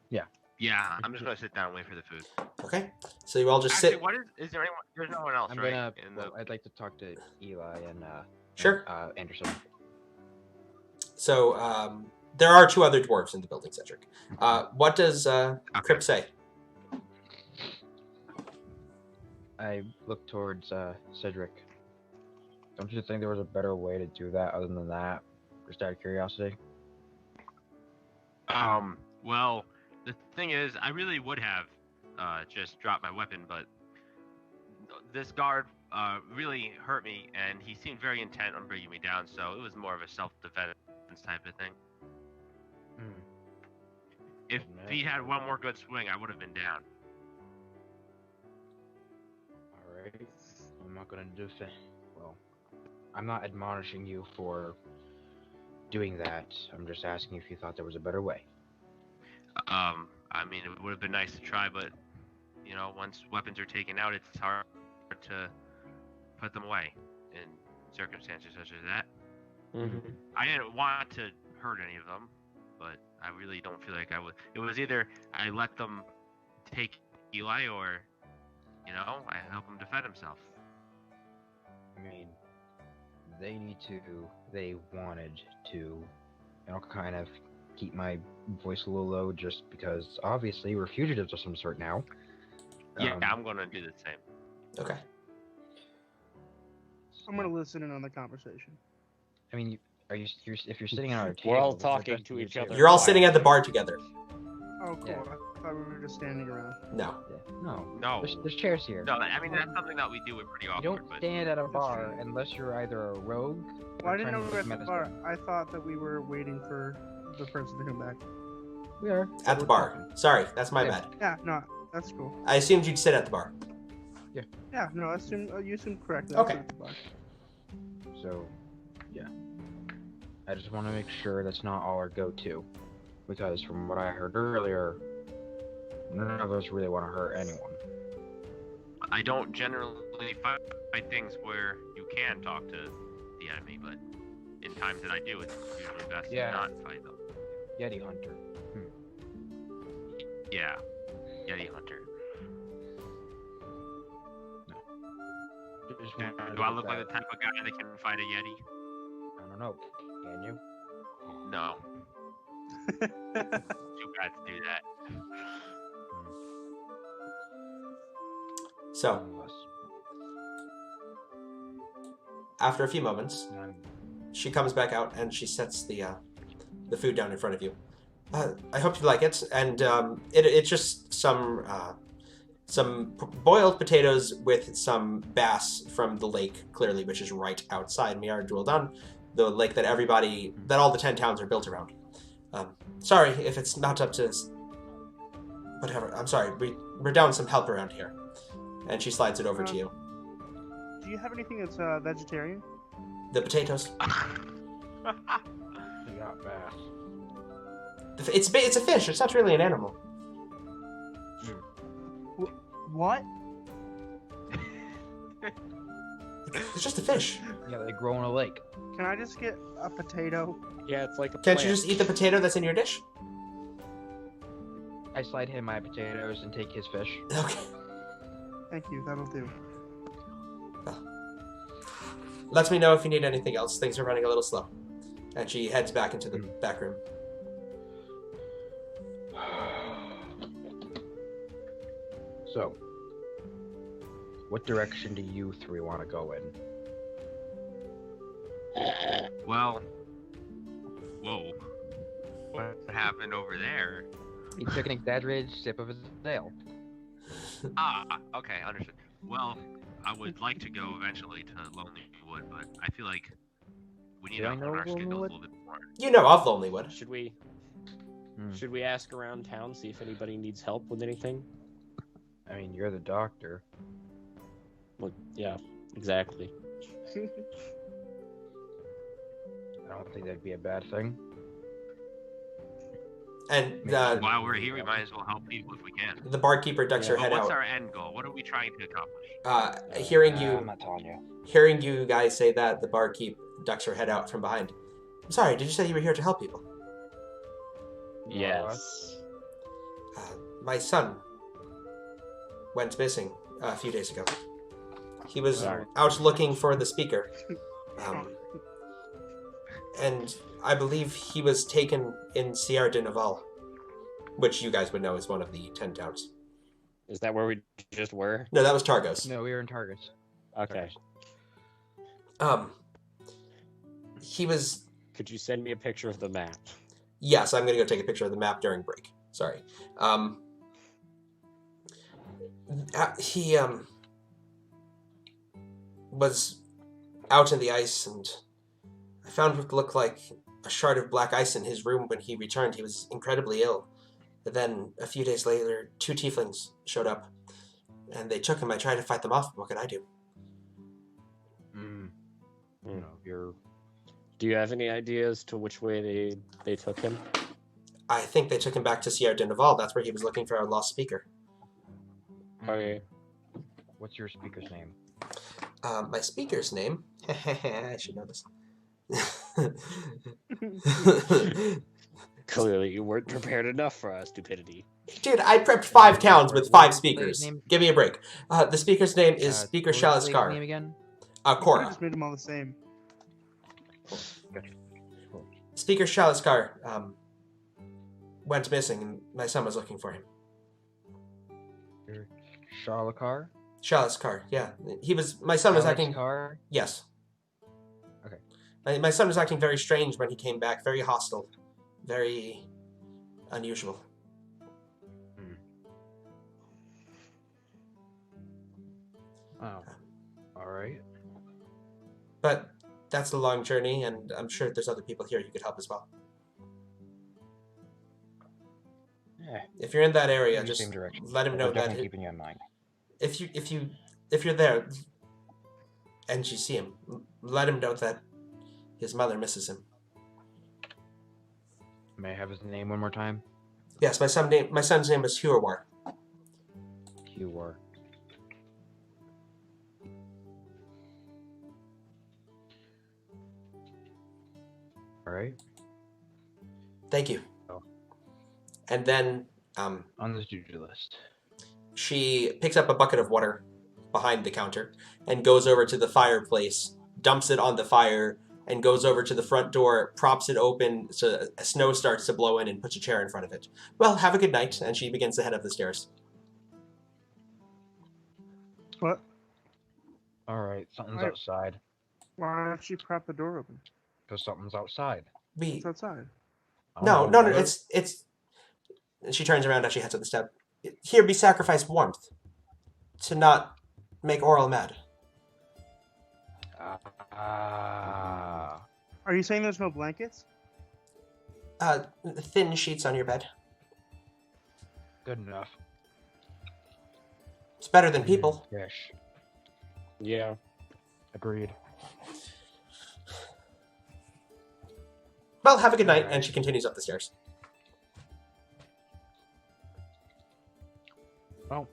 Yeah. Yeah, I'm just gonna sit down and wait for the food. Okay. So you all just Actually, sit. what is there anyone? There's no one else, I'm right? gonna. In Well, I'd like to talk to Eli and Sure. Anderson. So there are 2 other dwarves in the building, Cedric. What does Crip say? I look towards Cedric. Don't you think there was a better way to do that other than that? Just out of curiosity. Well, the thing is, I really would have just dropped my weapon, but this guard really hurt me, and he seemed very intent on bringing me down, so it was more of a self-defense type of thing. If he had one more good swing, I would have been down. Alright. I'm not gonna do that. Well, I'm not admonishing you for doing that. I'm just asking if you thought there was a better way. I mean, it would have been nice to try, but, you know, once weapons are taken out, it's hard to put them away in circumstances such as that. I didn't want to hurt any of them, but I really don't feel like I would. It was either I let them take Eli, or, you know, I help him defend himself. I mean, they wanted to, kind of keep my voice a little low just because obviously we're fugitives of some sort now. Yeah, I'm gonna do the same. Okay. I'm gonna listen in on the conversation. I mean, if you're sitting on a table, We're all what's the talking best to you each can do? other. You're all sitting at the bar together. Oh, cool. Yeah. I thought we were just standing around. No. Yeah. No. No, There's chairs here. no. I mean, that's something that we do. We're pretty You awkward, don't but stand at a bar unless you're either a rogue. Well, or I didn't know trying we to were take at the medicine. bar. I thought that we were waiting for the person to come back. We are At the We're bar. talking. Sorry, that's my Yeah. bad. Yeah, no, that's cool. I assumed you'd sit at the bar. Yeah, no, you assumed correctly. Okay. At the bar. So, yeah. I just want to make sure that's not all our go-to, because from what I heard earlier, none of us really want to hurt anyone. I don't generally fight things where you can talk to the enemy, but in times that I do, it's usually best Yeah. to not fight them. Yeti hunter. Yeah, Yeti Hunter. Just Do, wanted to do I get look like the that- type of guy that can fight a Yeti? I don't know. Can you? No. Too bad to do that. So, None of us. after a few moments, None. she comes back out and she sets the food down in front of you. I hope you like it, and it's just some boiled potatoes with some bass from the lake, clearly, which is right outside Miar Dualdan, the lake that all the 10 towns are built around. Sorry if it's not up to whatever. I'm sorry. We're down some help around here, and she slides it over to you. Do you have anything that's vegetarian? The potatoes. You got bass. It's a fish. It's not really an animal. What? It's just a fish. Yeah, they grow in a lake. Can I just get a potato? Yeah, it's like a Can't plant. you just eat the potato that's in your dish? I slide him my potatoes and take his fish. Okay. Thank you. That'll do. Let me know if you need anything else. Things are running a little slow. And she heads back into the back room. So, what direction do you three want to go in? Well, whoa. What happened over there? He took an exaggerated sip of his ale. Okay, understood. Well, I would like to go eventually to Lonely Wood, but I feel like we need Do to I hone know our skills a Lonelywood? little bit more. You know of Lonelywood. Should we Hmm. should we ask around town, see if anybody needs help with anything? I mean, you're the doctor. Well, yeah, exactly. I don't think that'd be a bad thing. And While we're here, we might as well help people if we can. the barkeeper ducks her Yeah. head But what's out. our end goal? What are we trying to accomplish? Hearing I'm you not telling you. hearing you guys say that, the barkeep ducks her head out from behind. I'm sorry, did you say you were here to help people? Yes. My son went missing a few days ago. He was Sorry. out looking for the speaker. And I believe he was taken in Sierra de Naval, which you guys would know is one of the 10 towns. Is that where we just were? No, that was Targos. No, we were in Targus. Okay. He was... Could you send me a picture of the map? Yes, I'm going to go take a picture of the map during break. Sorry. He was out in the ice, and I found what looked like a shard of black ice in his room when he returned. He was incredibly ill. But then, a few days later, 2 tieflings showed up, and they took him. I tried to fight them off, but what could I do? You know, you're... Do you have any ideas to which way they took him? I think they took him back to Sierra de Naval. That's where he was looking for our lost speaker. Okay. What's your speaker's name? My speaker's name? I should know this. Clearly, you weren't prepared enough for our stupidity. Dude, I prepped 5 towns with 5 speakers. Name? Give me a break. The speaker's name is Speaker What was the lady's Shalaskar. name again? I Cora. just made them all the same. Gotcha. Cool. Speaker Shalaskar went missing, and my son was looking for him. Shalakar? Shalaskar, yeah. My son was acting... Shalakar? Yes. Okay. My son was acting very strange when he came back. Very hostile. Very unusual. Oh. Alright. But that's a long journey, and I'm sure there's other people here who could help as well. Yeah. If you're in that area, In the just same direction. let him know We're that definitely keeping you in mind. if you're there and you see him, let him know that his mother misses him. May I have his name one more time? Yes, my son's name was Huawar. You are. Alright. Thank you. Oh. And then On the to-do list. she picks up a bucket of water behind the counter and goes over to the fireplace, dumps it on the fire, and goes over to the front door, props it open so snow starts to blow in, and puts a chair in front of it. Well, have a good night, and she begins to head up the stairs. What? Alright, something's Alright. outside. Why don't you prop the door open? Because something's outside. It's outside. No, Oh, it's... And she turns around as she heads up the step. Here be sacrificed warmth, to not make Oral mad. Ah. Are you saying there's no blankets? Thin sheets on your bed. Good enough. It's better than people. Fish. Yeah. Agreed. Well, have a good night, and she continues up the stairs. Well,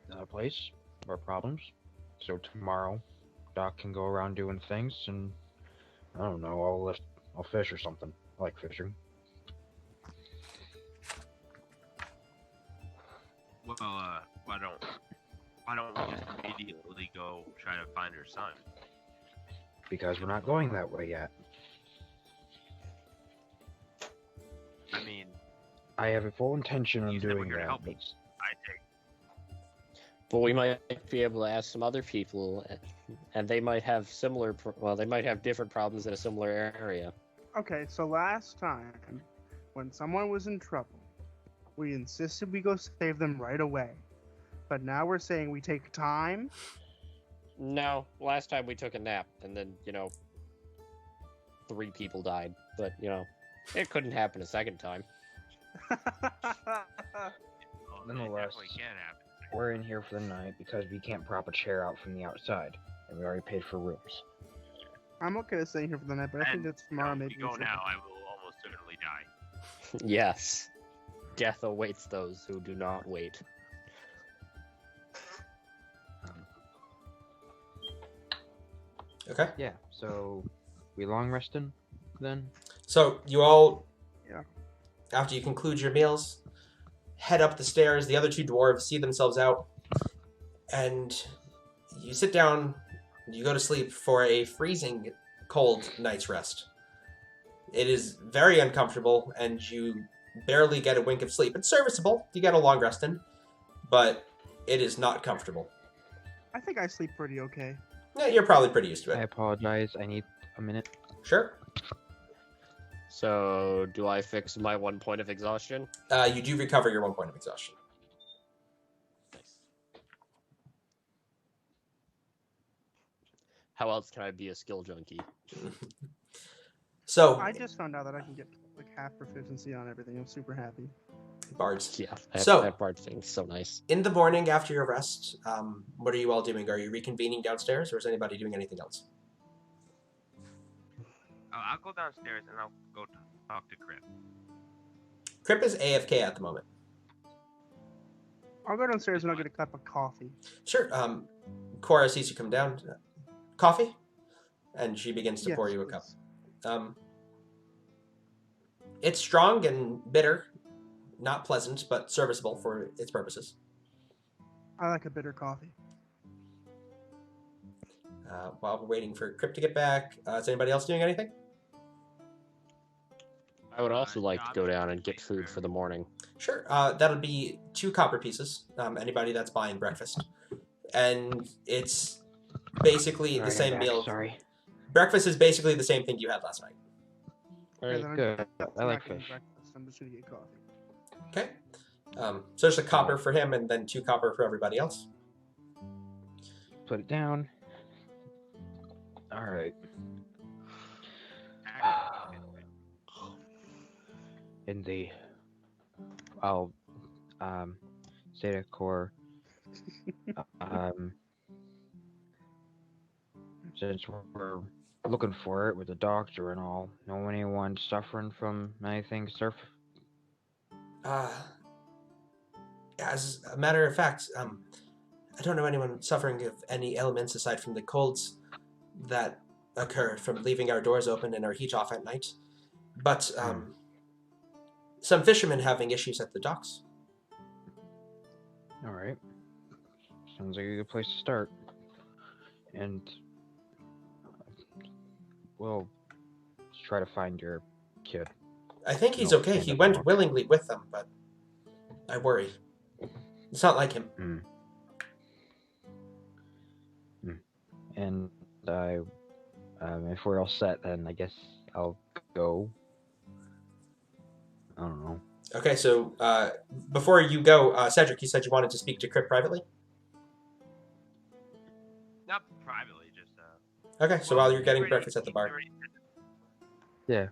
another place, more problems. So tomorrow, Doc can go around doing things, and I don't know, I'll fish or something. I like fishing. Well, why don't we just immediately go try to find her son? Because we're not going that way yet. I mean, I have a full intention on you said we're doing gonna that. help but me. I take. But we might be able to ask some other people, and they might have they might have different problems in a similar area. Okay, so last time, when someone was in trouble, we insisted we go save them right away. But now we're saying we take time? No, last time we took a nap, and then, 3 people died. But, it couldn't happen a second time. Nonetheless, Definitely can happen. we're in here for the night because we can't prop a chair out from the outside, and we already paid for rooms. I'm okay with staying here for the night, but I think that tomorrow If maybe we go should- now, I will almost certainly die. Yes. Death awaits those who do not wait. Okay. Yeah, so we long resting then? So you all, Yeah. after you conclude your meals, head up the stairs. The other two dwarves see themselves out, and you sit down. You go to sleep for a freezing cold night's rest. It is very uncomfortable, and you barely get a wink of sleep. It's serviceable. You get a long rest in, but it is not comfortable. I think I sleep pretty okay. Yeah, you're probably pretty used to I it. apologize. I need a minute. Sure. So, do I fix my 1 point of exhaustion? You do recover your 1 point of exhaustion. Nice. How else can I be a skill junkie? So, I just found out that I can get like half proficiency on everything. I'm super happy. bards. Yeah, So- that part thing's so nice. In the morning after your rest, what are you all doing? Are you reconvening downstairs, or is anybody doing anything else? I'll go downstairs and I'll go talk to Crip. Crip is AFK at the moment. I'll go downstairs and I'll get a cup of coffee. Sure. Cora sees you come down. Coffee? And she begins to Yes, pour you a cup. please. It's strong and bitter. Not pleasant, but serviceable for its purposes. I like a bitter coffee. While we're waiting for Crip to get back, is anybody else doing anything? I would also like to go down and get food for the morning. Sure. That'll be 2 copper pieces. Anybody that's buying breakfast. And it's basically the same meal. Sorry. Breakfast is basically the same thing you had last night. Okay, then Good. I'm I like not getting fish. breakfast. I'm just gonna get coffee. Okay. So there's a copper for him and then 2 copper for everybody else. Put it down. All right. In the, I'll say to Core, since we're looking for it with the doctor and all, know anyone suffering from anything, surf? As a matter of fact, I don't know anyone suffering of any ailments aside from the colds that occur from leaving our doors open and our heat off at night. But some fishermen having issues at the docks. All right. Sounds like a good place to start. And we'll try to find your kid. I think he's No, okay. stand He up went more. willingly with them, but I worry. It's not like him. And if we're all set, then I guess I'll go. I don't know. Okay, so before you go, Cedric, you said you wanted to speak to Crip privately? Not privately, just Okay, so while you're getting breakfast at the bar. Yeah.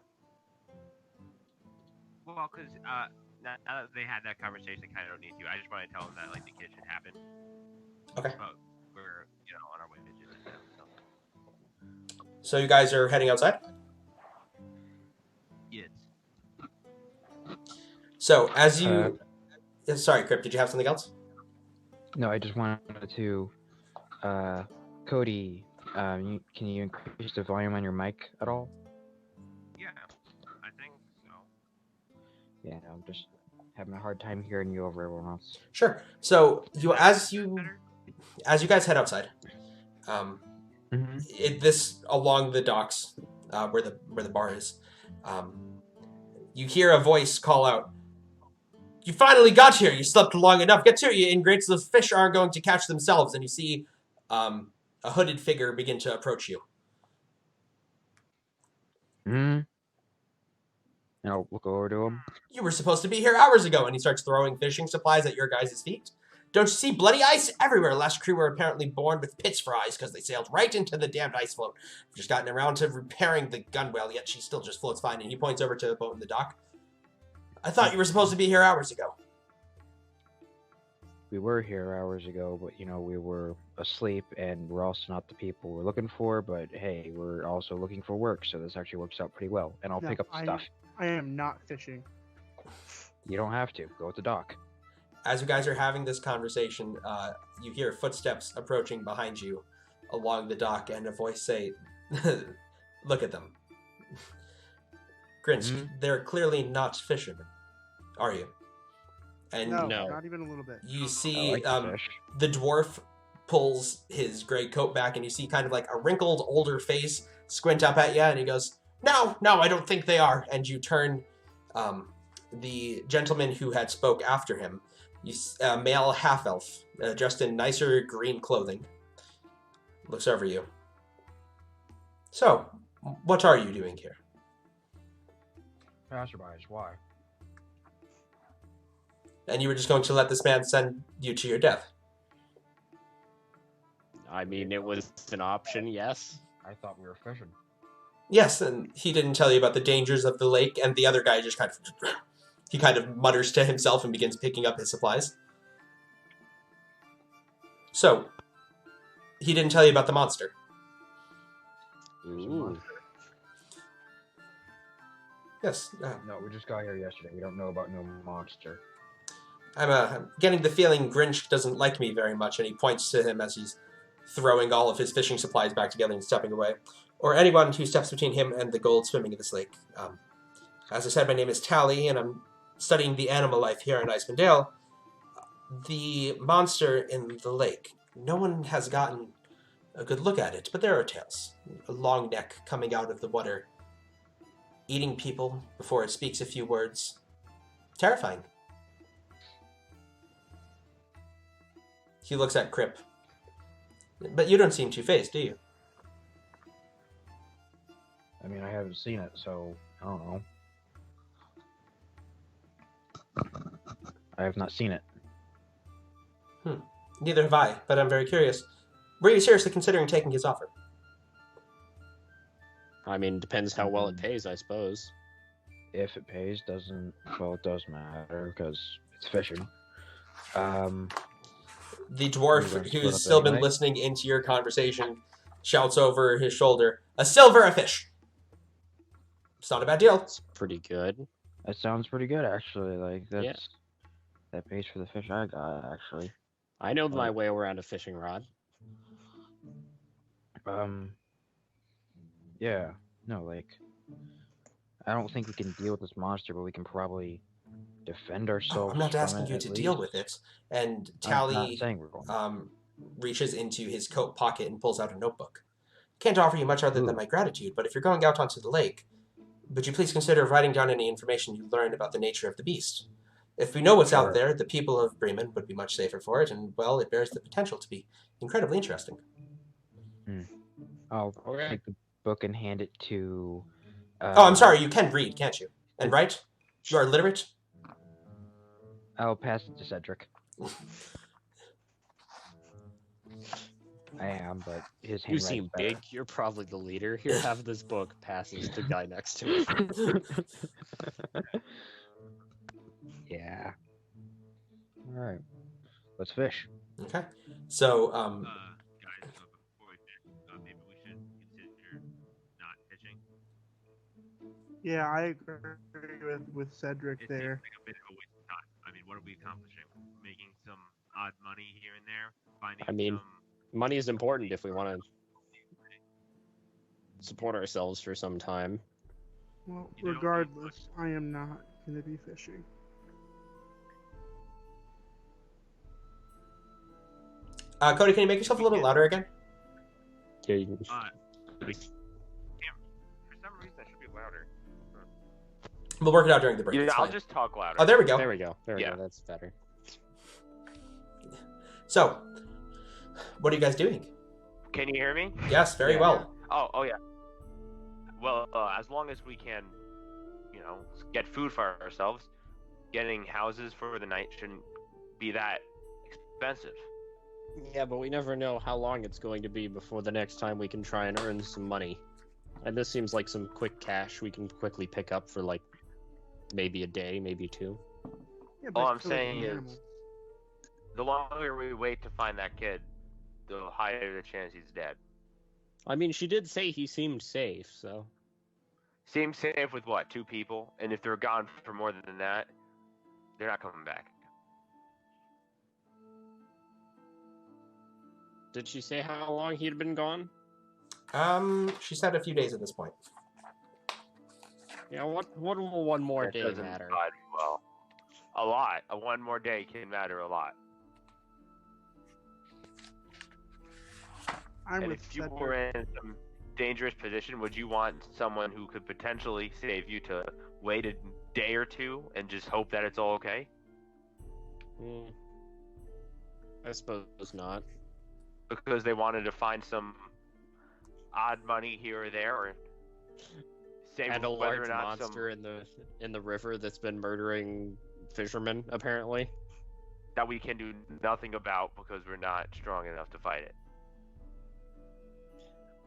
Well, because now that they had that conversation, they kind of don't need to. I just want to tell them that like the kid should happen. Okay. But we're on our way to do this now. So. So you guys are heading outside? Yes. So as you... sorry, Crip, did you have something else? No, I just wanted to. Cody, can you increase the volume on your mic at all? Yeah, I think so. Yeah, I'm just having a hard time hearing you over everyone else. Sure. So as Better? you guys head outside, Mm-hmm. this along the docks, where the bar is, you hear a voice call out, "You finally got here! You slept long enough. Get to it, you ingrates. Those fish aren't going to catch themselves." And you see a hooded figure begin to approach you. Hmm. And I'll look over to him. "You were supposed to be here hours ago." And he starts throwing fishing supplies at your guys' feet. "Don't you see bloody ice everywhere? Last crew were apparently born with pits for eyes because they sailed right into the damned ice float. I've just gotten around to repairing the gunwale, yet she still just floats fine." And he points over to the boat in the dock. "I thought you were supposed to be here hours ago." We were here hours ago, but we were asleep, and we're also not the people we're looking for. But hey, we're also looking for work, so this actually works out pretty well. And I'll No, pick up the stuff. I am not fishing. You don't have to go at the dock. As you guys are having this conversation, you hear footsteps approaching behind you along the dock, and a voice say, "Look at them." Grinch, Mhm. they're clearly not fishermen, are you? And No, No. not even a little bit. you I see like the fish. the dwarf pulls his gray coat back, and you see kind of like a wrinkled, older face squint up at you, and he goes, "No, I don't think they are." And you turn the gentleman who had spoke after him, a male half-elf, dressed in nicer green clothing, looks over you. "So, what are you doing here?" Passerbys, why? "And you were just going to let this man send you to your death?" I mean, it was an option, yes. I thought we were fishing. "Yes, and he didn't tell you about the dangers of the lake," and the other guy just kind of mutters to himself and begins picking up his supplies. "So, he didn't tell you about the monster?" Ooh. "Yes, No, we just got here yesterday. We don't know about no monster. I'm getting the feeling Grinch doesn't like me very much," and he points to him as he's throwing all of his fishing supplies back together and stepping away. "Or anyone who steps between him and the gold swimming in this lake. As I said, my name is Tally, and I'm studying the animal life here in Icewind Dale. The monster in the lake, no one has gotten a good look at it, but there are tales. A long neck coming out of the water, eating people before it speaks a few words. Terrifying." He looks at Crip. "But you don't seem too phased, do you?" I mean, I haven't seen it, so I don't know. I have not seen it. "Neither have I, but I'm very curious. Were you seriously considering taking his offer?" I mean, depends how well it pays, I suppose. If it pays, well, it does matter because it's fishing. The dwarf, We're gonna split who's up still been anyway. listening into your conversation, shouts over his shoulder, "A silver a fish!" It's not a bad deal. It's pretty good. That sounds pretty good, actually. Like Yeah. that pays for the fish I got, actually. I know my way around a fishing rod. Yeah. No, like, I don't think we can deal with this monster, but we can probably defend Oh, ourselves. I'm not from asking it, you at to deal least. with it. And I'm not Tally saying we're going. reaches into his coat pocket and pulls out a notebook. "Can't offer you much other than my gratitude, but if you're going out onto the lake, would you please consider writing down any information you learn about the nature of the beast? If we know what's out Sure. there, the people of Bremen would be much safer for it, and, well, it bears the potential to be incredibly interesting." I'll Okay. take the book and hand it to. Oh, I'm sorry, you can read, can't you? And write? You are literate? I'll pass it to Cedric. I am, but his You handwriting's seem better. big. You're probably the leader. Here, have this book. Passes to guy next to it. Yeah. All right. Let's fish. Okay. So, Guys, before we finish, maybe we should consider not pitching. Yeah, I agree with Cedric It there. seems like a bit of a waste of time. I mean, what are we accomplishing? Making some odd money here and there, finding I mean, some. money is important if we want to support ourselves for some time. Well, You know, regardless, I am not going to be fishing. Cody, can you make yourself a little bit louder again? Yeah, you can- For some reason, I should be louder. We'll work it out during the break. Yeah, it's I'll fine. just talk louder. Oh, there we go. There we go. There we Yeah. go. That's better. So, what are you guys doing? Can you hear me? Yes, very Yeah. well. Oh yeah. Well, as long as we can, get food for ourselves, getting houses for the night shouldn't be that expensive. Yeah, but we never know how long it's going to be before the next time we can try and earn some money. And this seems like some quick cash we can quickly pick up for, like, maybe a day, maybe two. Yeah, All but I'm kill the saying animal. is, the longer we wait to find that kid, the higher the chance he's dead. I mean, she did say he seemed safe, so... Seems safe with what, 2 people? And if they're gone for more than that, they're not coming back. Did she say how long he'd been gone? She said a few days at this point. Yeah, what will one more That day doesn't matter? bode well. a lot. One more day can matter a lot. I'm And with if you Cedric. were in some dangerous position, would you want someone who could potentially save you to wait a day or two and just hope that it's all okay? I suppose not. Because they wanted to find some odd money here or there, or save And a whether large or not monster in the river that's been murdering fishermen, apparently. that we can do nothing about because we're not strong enough to fight it.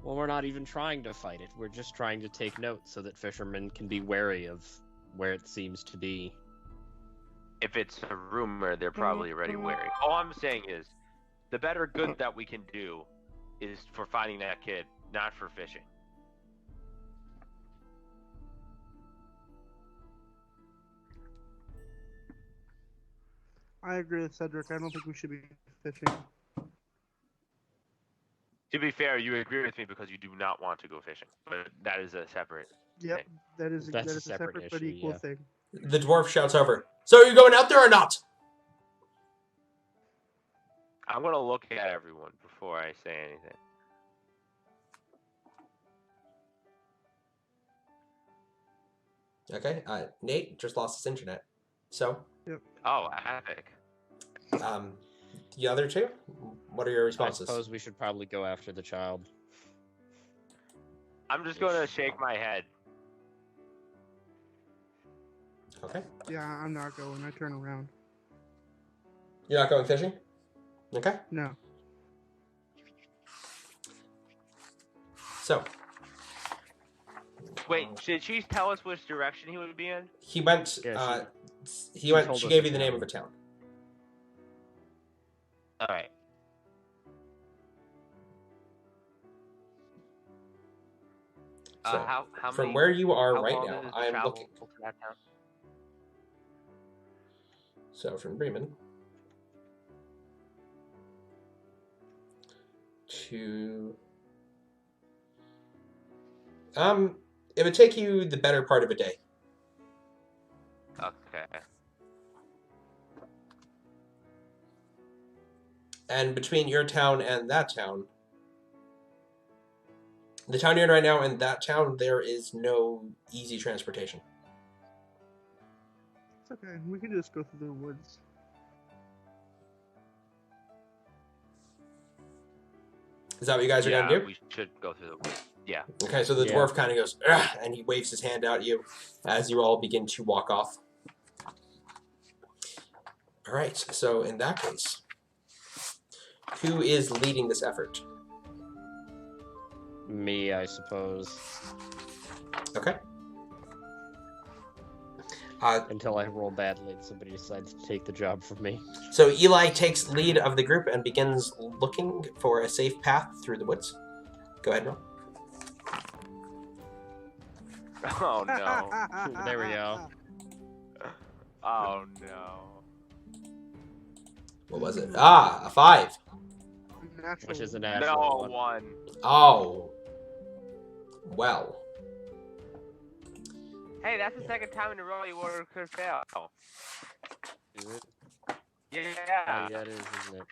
Well, we're not even trying to fight it. We're just trying to take notes so that fishermen can be wary of where it seems to be. If it's a rumor, they're probably already wary. All I'm saying is, the better good that we can do is for finding that kid, not for fishing. I agree with Cedric. I don't think we should be fishing. To be fair, you agree with me because you do not want to go fishing, but that is a separate Yep, thing. that is That's that a is a separate separate but issue, equal yeah. thing. The dwarf shouts over. So are you going out there or not? I'm gonna look at everyone before I say anything. Okay. Nate just lost his internet. So, Oh, epic. the other two, what are your I responses? suppose we should probably go after the child. I'm just gonna shake my head. Okay. Yeah, I'm not going. I turn around. You're not going fishing? Okay. No. So, Wait, did she tell us which direction he would be in? he went. Yeah, He went. told She us gave the you the name town. of a town. All right. So, How from many? where you are how right long now, is the I'm travel looking. to that town? So from Bremen to it would take you the better part of a day. Okay. And between your town and that town, the town you're in right now and that town, there is no easy transportation. It's okay. We can just go through the woods. Is that what you guys are Yeah, going to do? we should go through the woods. Yeah. Okay, so the Yeah. dwarf kind of goes, "Ugh," and he waves his hand at you as you all begin to walk off. All right, so in that case, who is leading this effort? Me, I suppose. Okay. Until I roll badly and somebody decides to take the job from me. So Eli takes lead of the group and begins looking for a safe path through the woods. Go ahead, Noel. Oh no. There we go. Oh no. What was it? Ah, a 5. Natural. Which is a No, natural one. one. Oh. Well. Hey, that's the second time in a row you ordered could fail. Is it? Yeah. Oh, yeah, it is, isn't it?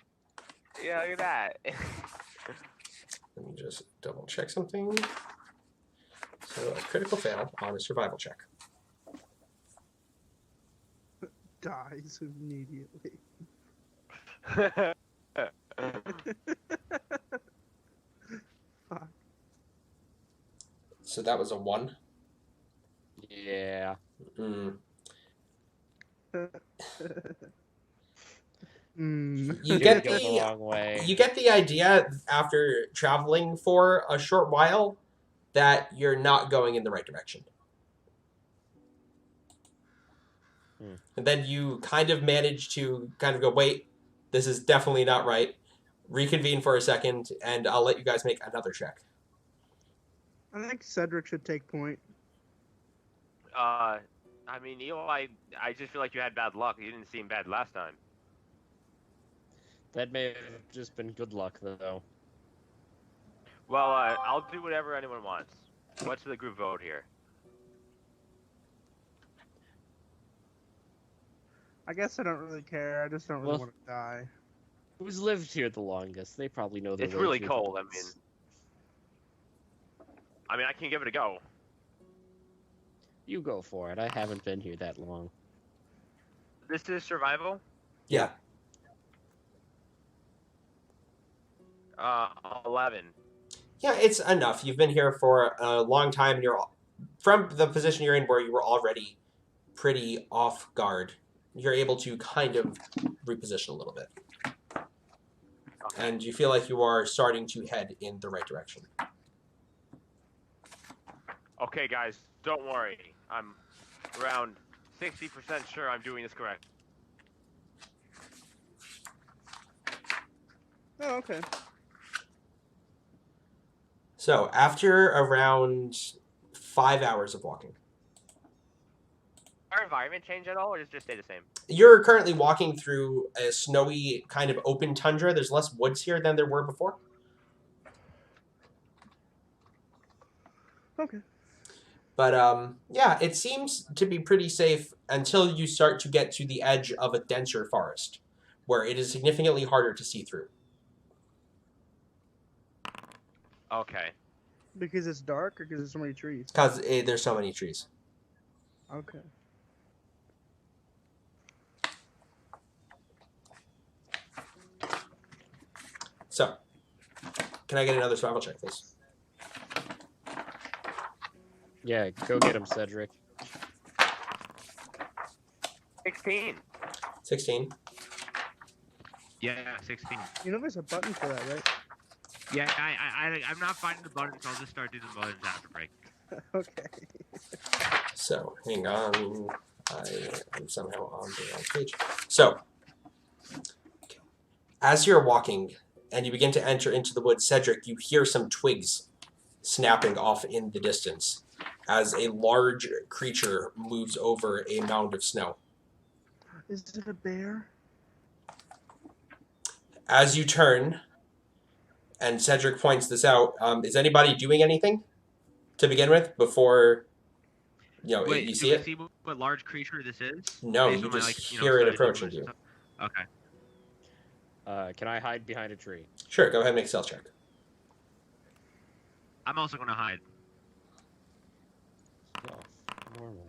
Yeah, look at that. Let me just double check something. So a critical fail on a survival check. Dies immediately. Fuck. So that was a 1. Yeah. Mm. Mm. You It get goes a the long way. you get the idea after traveling for a short while that you're not going in the right direction. And then you kind of manage to kind of go, wait, this is definitely not right. Reconvene for a second, and I'll let you guys make another check. I think Cedric should take point. I mean, Eli, I just feel like you had bad luck. You didn't seem bad last time. That may have just been good luck, though. Well, I'll do whatever anyone wants. What's the group vote here? I guess I don't really care. I just don't really Well- want to die. Who's lived here the longest? They probably know their It's way really through cold. things. I mean, I can give it a go. You go for it. I haven't been here that long. This is survival. Yeah. 11. Yeah, it's enough. You've been here for a long time, and you're from the position you're in where you were already pretty off guard. You're able to kind of reposition a little bit. And you feel like you are starting to head in the right direction. Okay, guys, don't worry. I'm around 60% sure I'm doing this correct. Oh, okay. So, after around 5 hours of walking, Our environment change at all, or does it just stay the same? you're currently walking through a snowy kind of open tundra. There's less woods here than there were before. Okay. But, yeah, it seems to be pretty safe until you start to get to the edge of a denser forest, where it is significantly harder to see through. Okay. Because it's dark or because there's so many trees? Because there's so many trees. Okay. So, can I get another survival check, please? Yeah, go get him, Cedric. 16. 16. Yeah, 16. You know there's a button for that, right? Yeah, I'm not finding the buttons, so I'll just start doing the buttons after break. Okay. So, hang on. I am somehow on the wrong page. So, as you're walking and you begin to enter into the woods, Cedric, you hear some twigs snapping off in the distance as a large creature moves over a mound of snow. Is it a bear? As you turn, and Cedric points this out, is anybody doing anything to begin with before Wait, you do see we it? see what large creature this is? No, Based you on my, just like, hear it studies approaching and you. stuff? Okay. Can I hide behind a tree? Sure, go ahead and make a stealth check. I'm also gonna hide. Oh, normal.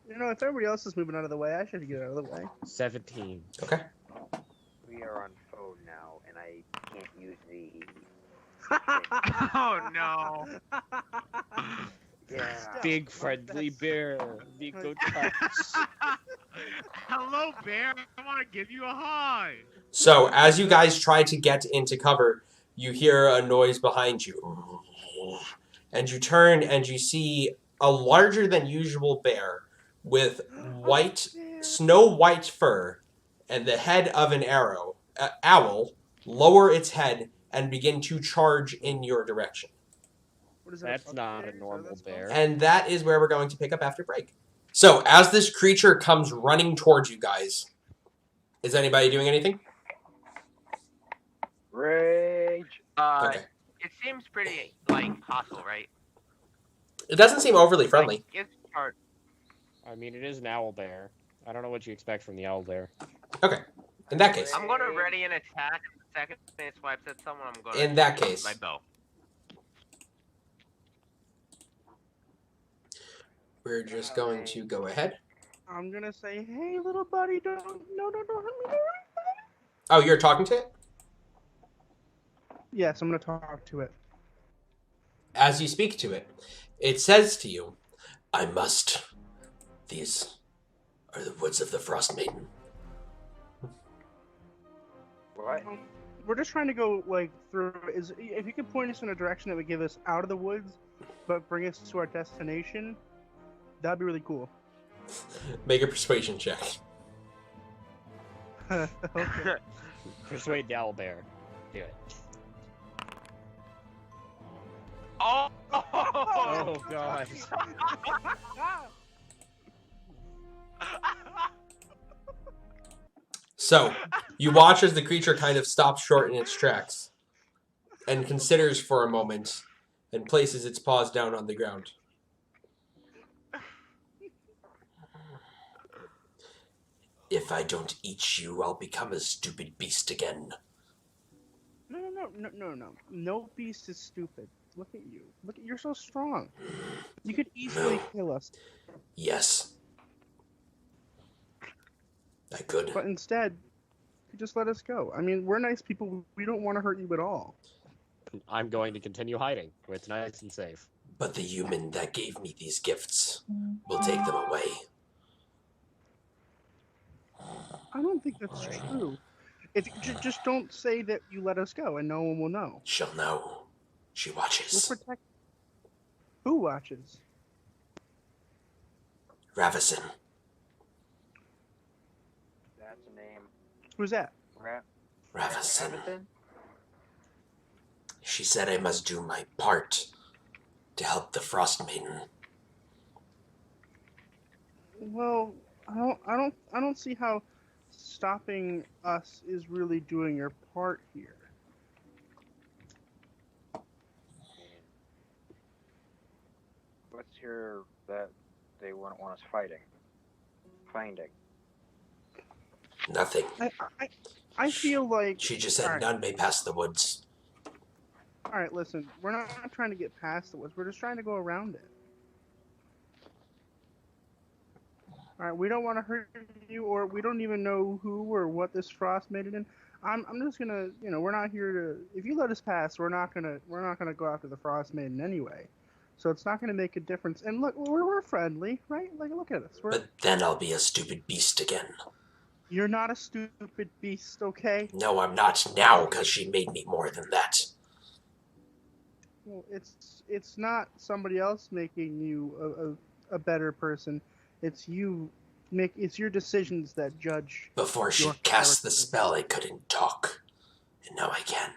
You know, if everybody else is moving out of the way, I should get out of the way. 17. Okay. We are on phone now, and I can't use the. Oh no! Yeah. Big friendly bear. Nico touch. Hello, bear. I want to give you a hug. So, as you guys try to get into cover, you hear a noise behind you. And you turn and you see a larger than usual bear with white, snow white fur and the head of an owl lower its head and begin to charge in your direction. What is that, That's buck not bear? a Is normal that what bear. And that is where we're going to pick up after break. So, as this creature comes running towards you guys, is anybody doing anything? Rage. Okay. It seems pretty, like, hostile, right? It doesn't seem overly friendly. Like, it's hard. I mean, it is an owl bear. I don't know what you expect from the owl bear. Okay. In that case. I'm gonna ready an attack. The second it swipes at someone, I'm gonna. In that use case. my bow. We're just going to go ahead. I'm gonna say, hey, little buddy, don't hurt me. Oh, you're talking to it? Yes, I'm gonna talk to it. As you speak to it, it says to you, I must. These are the woods of the Frost Maiden. What? We're just trying to go like through. If you could point us in a direction that would get us out of the woods, but bring us to our destination, that'd be really cool. Make a persuasion check. Okay. Persuade the owl bear. Do it. Oh! Oh, God. So, you watch as the creature kind of stops short in its tracks and considers for a moment and places its paws down on the ground. If If I don't eat you, I'll become a stupid beast again. No. No beast is stupid. Look at you. You're so strong. You could easily kill us. Yes. I could. But instead, you just let us go. I mean, we're nice people. We don't want to hurt you at all. I'm going to continue hiding. It's nice and safe. But the human that gave me these gifts will take them away. I don't think that's true. Just don't say that you let us go, and no one will know. She'll know. She watches. We'll protect. Who watches? Ravison. That's a name. Who's that? Ravison. Ravison? She said I must do my part to help the Frost Maiden. Well, I don't see how stopping us is really doing your part here. What's your that they wouldn't want us fighting? Finding. Nothing. I feel like She just said Alright. none may pass the woods. All right, listen. We're not trying to get past the woods. We're just trying to go around it. All right, we don't want to hurt you, or we don't even know who or what this Frost Maiden is. I'm just gonna, we're not here to. If you let us pass, we're not gonna go after the Frost Maiden anyway. So it's not gonna make a difference. And look, we're friendly, right? Like, look at us. But then I'll be a stupid beast again. You're not a stupid beast, okay? No, I'm not now, because she made me more than that. Well, it's not somebody else making you a better person. It's you it's your decisions that judge. Before she your cast the character. spell, I couldn't talk. And now I can.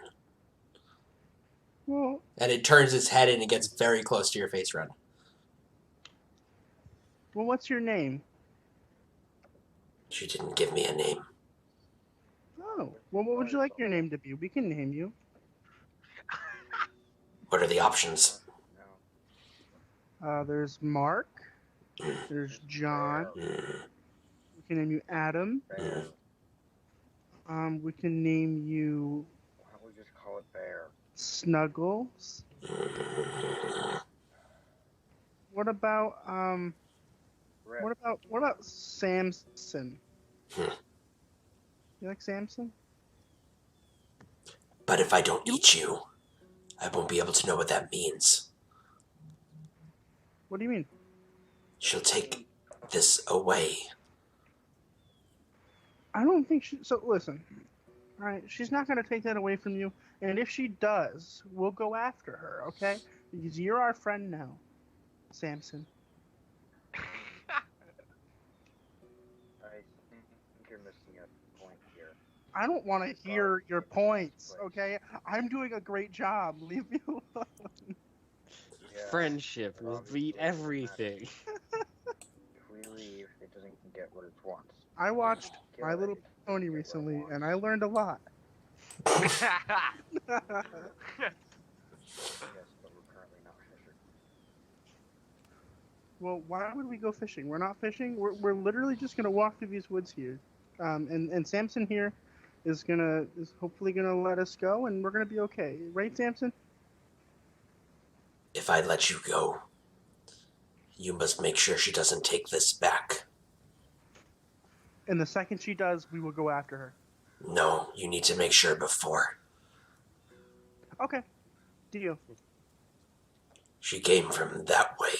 Well, And it turns its head and it gets very close to your face, Ren. what's your name? She didn't give me a name. Oh, well, what would you like your name to be? We can name you. What are the options? No. There's Mark. There's John. We can name you Adam. Bear. We can name you Why don't we just call it Bear? Snuggles. What about Rip. what about Samson? You like Samson? But if I don't eat you, I won't be able to know what that means. What do you mean? She'll take this away. I don't think she. So listen, all right. She's not gonna take that away from you, and if she does, we'll go after her. Okay? Because you're our friend now, Samson. I think you're missing a point here. I don't want to hear your points. Okay? I'm doing a great job. Leave me alone. Yeah, Friendship will obviously beat it doesn't everything. If we leave, it doesn't get what it wants. I watched Kill My it, Little it doesn't Pony get what it recently, wants. and I learned a lot. Yes, but we're currently not fishing. Well, why would we go fishing? We're not fishing. We're literally just gonna walk through these woods here, and Samson here is hopefully gonna let us go, and we're gonna be okay, right, Samson? If I let you go, you must make sure she doesn't take this back. And the second she does, we will go after her. No, you need to make sure before. Okay, deal. She came from that way.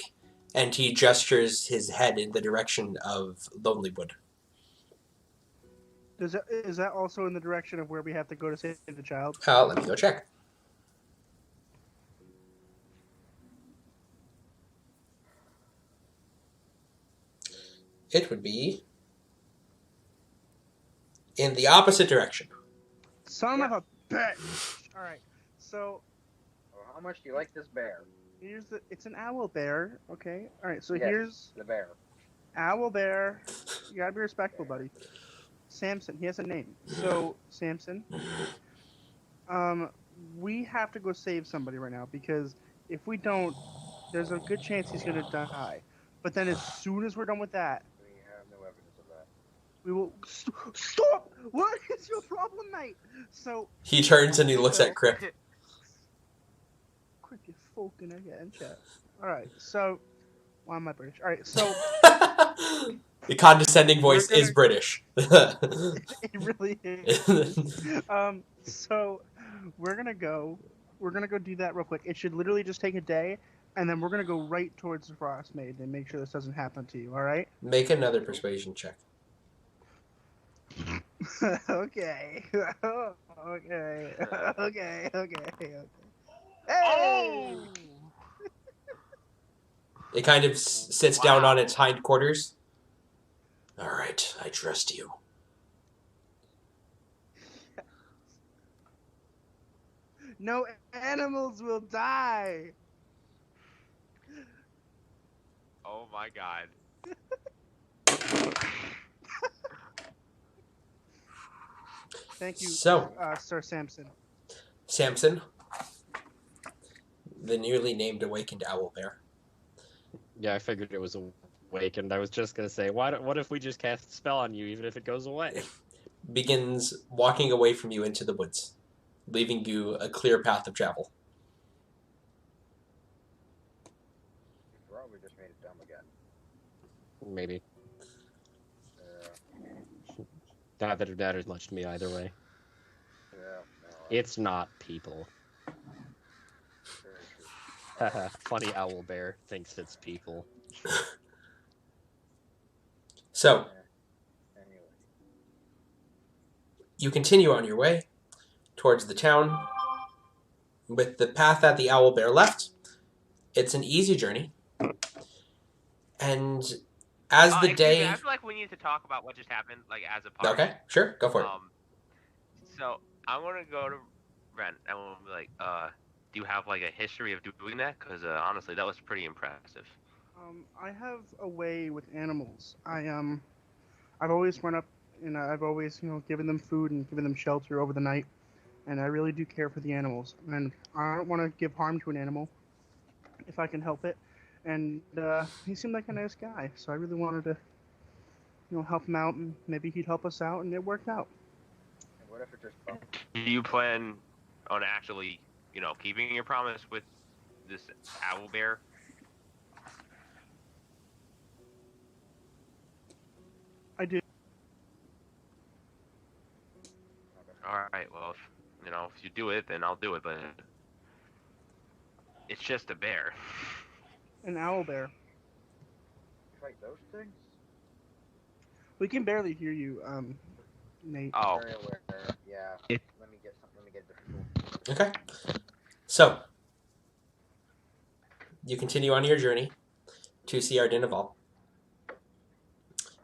And he gestures his head in the direction of Lonelywood. Is that also in the direction of where we have to go to save the child? Let me go check. It would be in the opposite direction. Son of a bitch! All right, so Well, how much do you like this bear? it's an owl bear. Okay, all right. So Yes, here's the bear. owl bear. You gotta be respectful, buddy. Samson. He has a name. So Samson. We have to go save somebody right now because if we don't, there's a good chance he's gonna die. But then as soon as we're done with that, We have no evidence of that. We will stop. What is your problem, mate? So He turns and he looks at Crip. Crip, you're fucking again, chat. All right. So why am I British? All right. So The condescending voice We're gonna- is British. it really is. So we're gonna go do that real quick. It should literally just take a day, and then we're gonna go right towards the Frost Maiden and make sure this doesn't happen to you. All right? Make another persuasion check. Okay. Okay. Okay. Oh! It kind of sits down on its hindquarters. All right, I trust you. No animals will die. Oh my god. Thank you, So, Sir Samson. Samson, the newly named awakened owlbear, Yeah, I figured it was awakened. I was just gonna say, what if we just cast a spell on you, even if it goes away? begins walking away from you into the woods, leaving you a clear path of travel. Probably just made it dumb again. Maybe. Not that it matters much to me either way. Yeah. No, It's not people. very true. Haha, funny owl bear thinks it's people. So, Anyway. you continue on your way towards the town with the path that the owlbear left. It's an easy journey. And as the Excuse day... me, I feel like we need to talk about what just happened, like as a party. Okay, sure, go for it. So I want to go to Ren and we'll be like, do you have like a history of doing that? Because honestly, that was pretty impressive. I have a way with animals. I've always run up and I've always, given them food and given them shelter over the night, and I really do care for the animals. And I don't want to give harm to an animal if I can help it. And he seemed like a nice guy, so I really wanted to, help him out, and maybe he'd help us out, and it worked out. And what if it just bumped? Do you plan on actually, keeping your promise with this owl bear? I do. All right. Well, if you do it, then I'll do it. But it's just a bear. An owl bear. Fight those things? We can barely hear you, Nate. Oh. Very aware. Yeah. It- Let me get a different tool. Okay. So, you continue on your journey to Sierra de Naval.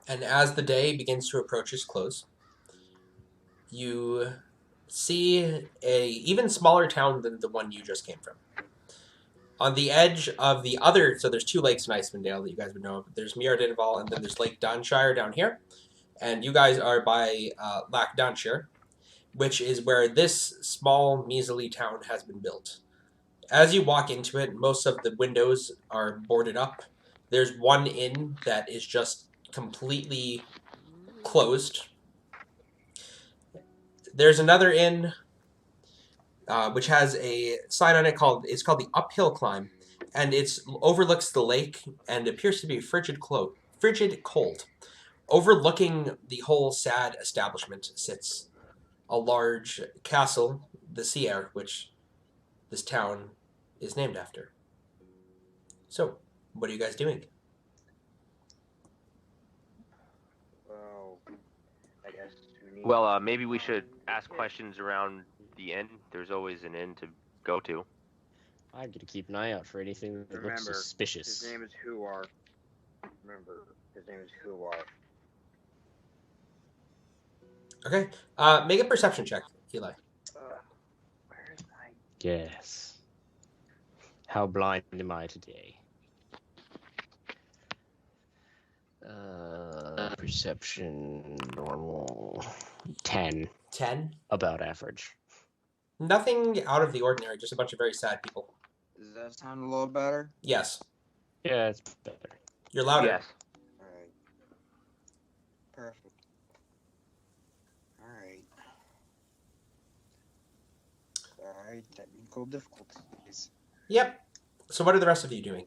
And as the day begins to approach its close, you see a even smaller town than the one you just came from. On the edge of the other, so there's two lakes in Icewind Dale that you guys would know. There's Muir de Naval, and then there's Lake Donshire down here. And you guys are by Lac Donshire, which is where this small, measly town has been built. As you walk into it, most of the windows are boarded up. There's one inn that is just completely closed. There's another inn which has a sign on it called the Uphill Climb, and it overlooks the lake and appears to be frigid cold. Overlooking the whole sad establishment sits a large castle, the Sierra, which this town is named after. So, what are you guys doing? Well, I guess we need. Well, maybe we should ask questions around the inn. There's always an inn to go to. I'm gonna keep an eye out for anything that looks Remember, suspicious. His name is Huar. Remember, his name is Huar. Okay, make a perception check, Eli. Where is my? Yes. How blind am I today? Perception normal 10, 10. about average. Nothing out of the ordinary, just a bunch of very sad people. Does that sound a little better? Yes, Yeah, it's better. you're louder. Yes. Alright. Perfect. Alright, technical difficulties. Yep. So what are the rest of you doing?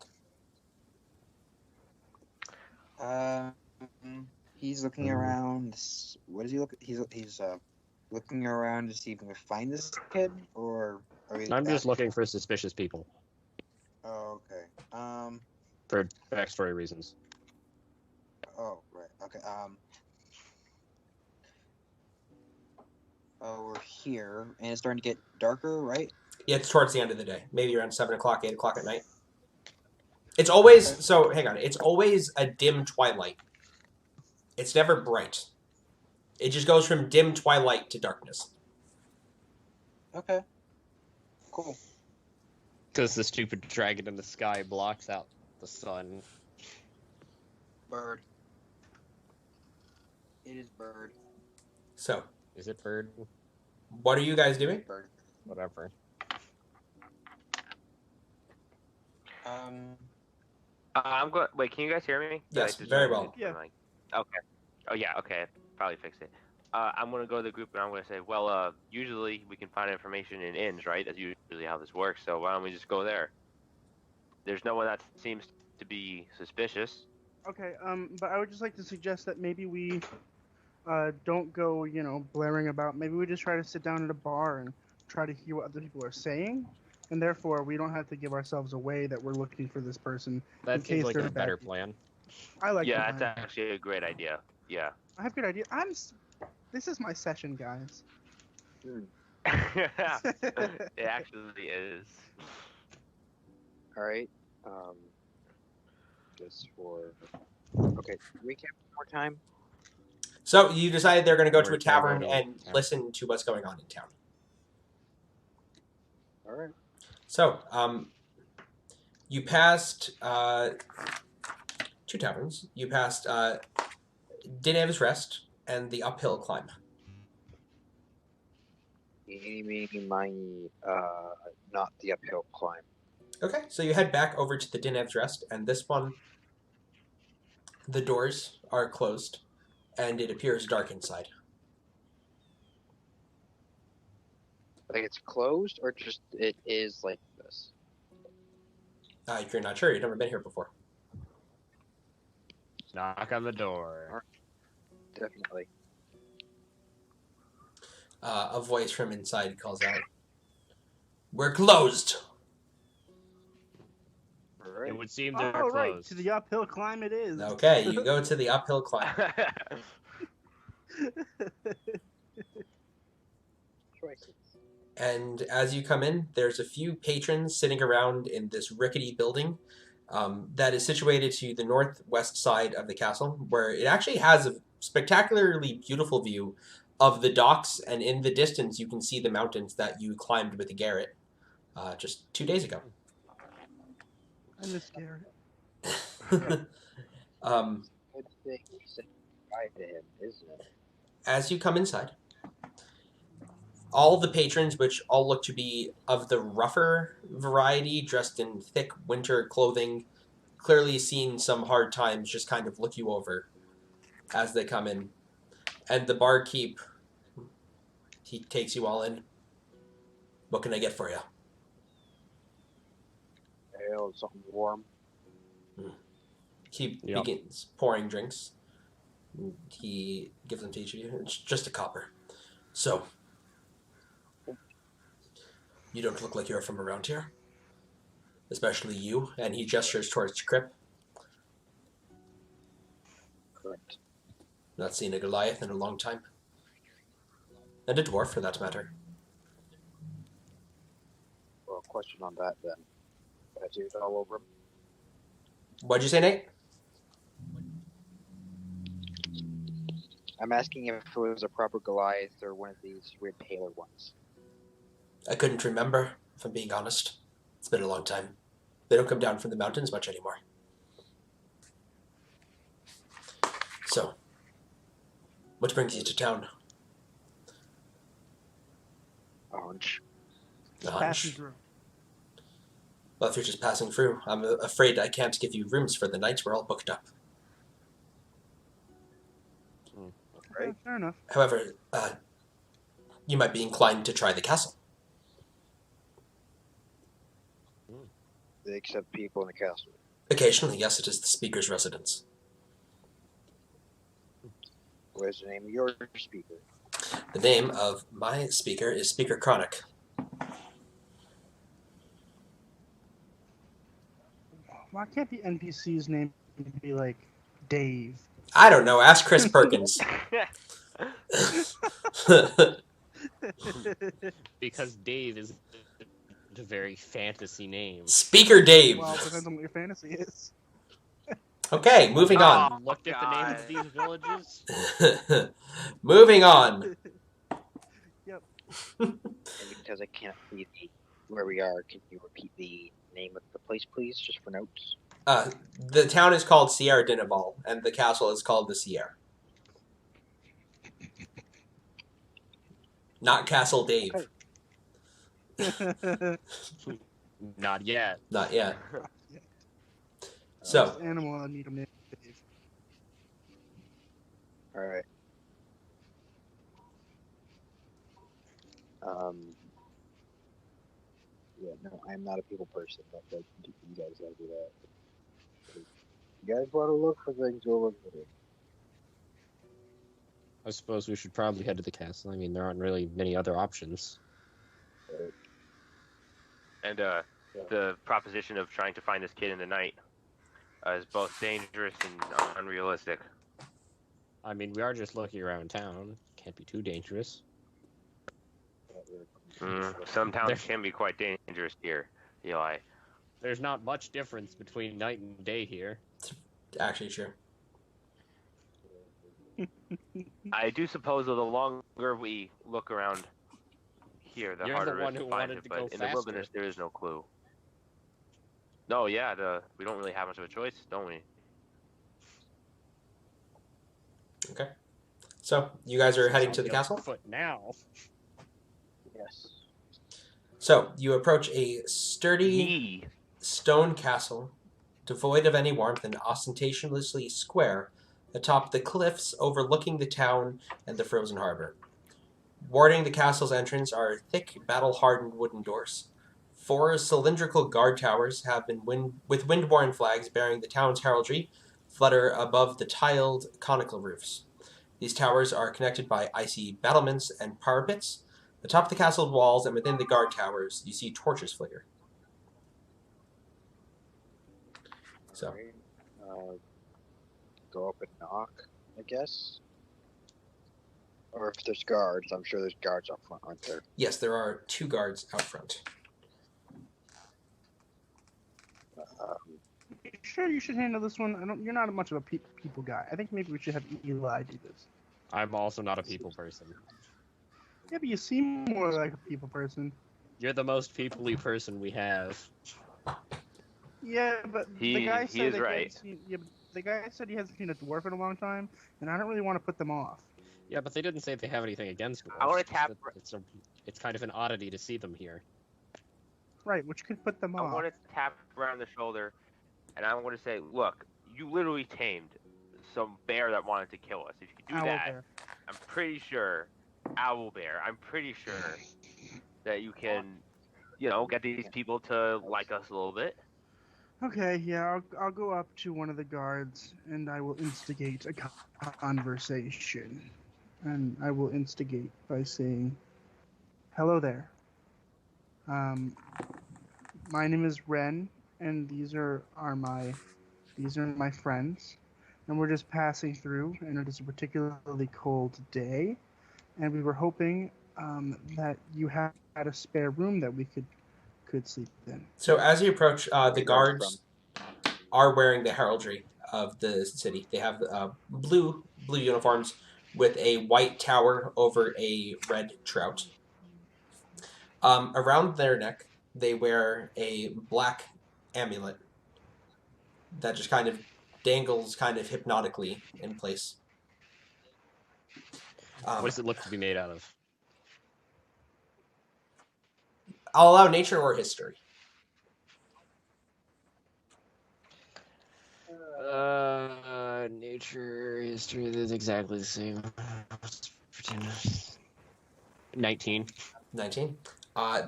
Um, he's looking around. What is he looking? He's looking around to see if he can find this kid, or are we? I'm just looking for suspicious people Oh, okay. for backstory reasons. Oh, right. Okay. Oh, we're here, and it's starting to get darker, right? Yeah, it's towards the end of the day. Maybe around 7 o'clock, 8 o'clock at night. It's always, Okay. so hang on, it's always a dim twilight. It's never bright. It just goes from dim twilight to darkness. Okay. Cool. Because the stupid dragon in the sky blocks out the sun. Bird. It is bird. So, Is it bird? what are you guys doing? Bird. Whatever. I'm going. Wait, can you guys hear me? Yes, Did I very just- well. Yeah. Okay. Oh yeah. Okay. Probably fixed it. I'm gonna go to the group and I'm gonna say, well, usually we can find information in inns, right? That's usually how this works. So why don't we just go there? There's no one that seems to be suspicious. Okay, but I would just like to suggest that maybe we don't go, blaring about. Maybe we just try to sit down at a bar and try to hear what other people are saying, and therefore we don't have to give ourselves away that we're looking for this person. That In seems case like they're a better bad. plan. I like Yeah, the that's plan. actually a great idea. Yeah. I have good idea. This is my session, guys. It actually is. All right. Just for. Okay. Recap one more time. So, you decided they're going to go to We're a tavern gonna go to and a tavern. listen to what's going on in town. All right. So, you passed two taverns. You passed Dinev's Rest and the Uphill Climb. Eeny, meeny, miny, not the uphill climb. Okay, so you head back over to the Dinev's Rest, and this one, the doors are closed, and it appears dark inside. Like it's closed, or just it is like this? If you're not sure, you've never been here before. Knock on the door. Definitely. A voice from inside calls out, "We're closed!" All right. It would seem they're Oh, right. closed. To the uphill climb it is. Okay, you go to the Uphill Climb. Choices. And as you come in, there's a few patrons sitting around in this rickety building that is situated to the northwest side of the castle, where it actually has a spectacularly beautiful view of the docks, and in the distance you can see the mountains that you climbed with Garrett just 2 days ago. I miss Garrett. Good thing we said goodbye to him, isn't it? As you come inside, all the patrons, which all look to be of the rougher variety, dressed in thick winter clothing, clearly seen some hard times, just kind of look you over as they come in. And the barkeep, he takes you all in. "What can I get for you?" Ale, something warm. He Yep. begins pouring drinks. He gives them to each of you. "It's just a copper." "So, you don't look like you're from around here. Especially you." And he gestures towards Crip. Correct. "Not seen a Goliath in a long time. And a dwarf, for that matter." Well, question on that then. Tattoos all over him. What'd you say, Nate? I'm asking if it was a proper Goliath or one of these weird paler ones. I couldn't remember, if I'm being honest. It's been a long time. They don't come down from the mountains much anymore. So, what brings you to town? A hunch. A Passing hunch. through. Well, if you're just passing through, I'm afraid I can't give you rooms for the night. We're all booked up. Right. Yeah, fair enough. However, you might be inclined to try the castle. They accept people in the castle. Occasionally, yes, it is the speaker's residence. What is the name of your speaker? The name of my speaker is Speaker Chronic. Why can't the NPC's name be like Dave? I don't know. Ask Chris Perkins. Because Dave is a very fantasy name. Speaker Dave. Well, it depends on what your fantasy is. Okay, moving on. Looked at the names of these villages. Moving on. Yep. And because I can't read where we are, can you repeat the name of the place, please, just for notes? The town is called Sierra Dinaval, and the castle is called the Sierra. Not Castle Dave. Okay. Not yet. Not yet. So, This animal I need a name. Dave. All right. Yeah, no, I'm not a people person. But like, you guys gotta do that. If you guys want to look for things, go look for it. I suppose we should probably head to the castle. I mean, there aren't really many other options. And the proposition of trying to find this kid in the night is both dangerous and unrealistic. I mean, we are just looking around town. Can't be too dangerous. Some towns can be quite dangerous here, Eli. There's not much difference between night and day here. actually, sure. I do suppose that the longer we look around here, the You're harder the one it is who to find wanted it. to But go in the faster. wilderness, there is no clue. No, yeah, we don't really have much of a choice, don't we? Okay. So, you guys are heading to the Be on castle? foot now. Yes. So, you approach a sturdy Yee. stone castle, devoid of any warmth and ostentatiously square, atop the cliffs overlooking the town and the frozen harbor. Warding the castle's entrance are thick, battle-hardened wooden doors. 4 cylindrical guard towers have been with wind-borne flags bearing the town's heraldry flutter above the tiled conical roofs. These towers are connected by icy battlements and parapets. Atop the castle walls and within the guard towers, you see torches flicker. So, Alright. Go up and knock, I guess. Or if there's guards, I'm sure there's guards up front, aren't there? yes, there are 2 guards out front. Sure, you should handle this one. You're not much of a people guy. I think maybe we should have Eli do this. I'm also not a people person. Yeah, but you seem more like a people person. You're the most people-y person we have. Yeah, but the He guy is said that he right. hadn't seen, yeah, but the guy said he hasn't seen a dwarf in a long time, and I don't really want to put them off. Yeah, but they didn't say they have anything against dwarves. I wanna It's tap- just that it's kind of an oddity to see them here. Right, which could put them I off. want to tap around the shoulder, and I want to say, look, you literally tamed some bear that wanted to kill us. If you could do Owl that, bear. I'm pretty sure, owl bear, I'm pretty sure that you can, get these people to like us a little bit. Okay, yeah, I'll go up to one of the guards and I will instigate a conversation. And I will instigate by saying, "Hello there. My name is Ren, and these are my friends, and we're just passing through, and it is a particularly cold day, and we were hoping that you had a spare room that we could sleep in." So, as you approach, the guards are wearing the heraldry of the city. They have blue uniforms with a white tower over a red trout. Around their neck, they wear a black amulet that just kind of dangles kind of hypnotically in place. What does it look to be made out of? I'll allow nature or history. Nature, history, is exactly the same. 19. 19.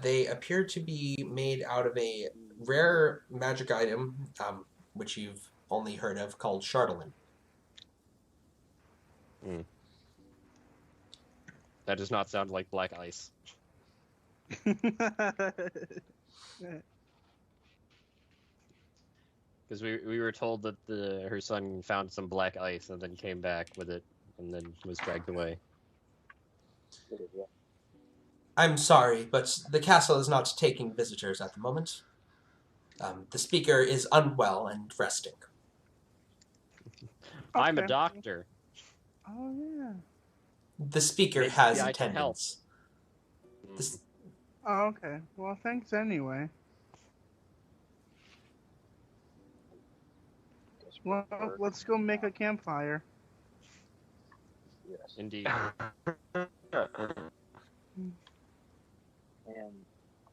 They appear to be made out of a rare magic item, which you've only heard of, called Chardolin. That does not sound like black ice. Because we were told that her son found some black ice and then came back with it and then was dragged away. I'm sorry, but the castle is not taking visitors at the moment. The speaker is unwell and resting. I'm a Okay. doctor. Oh yeah. The speaker Maybe has I can help. attendance. This, Oh, okay. Well, thanks anyway. Well, let's go make a campfire. Yes. Indeed. And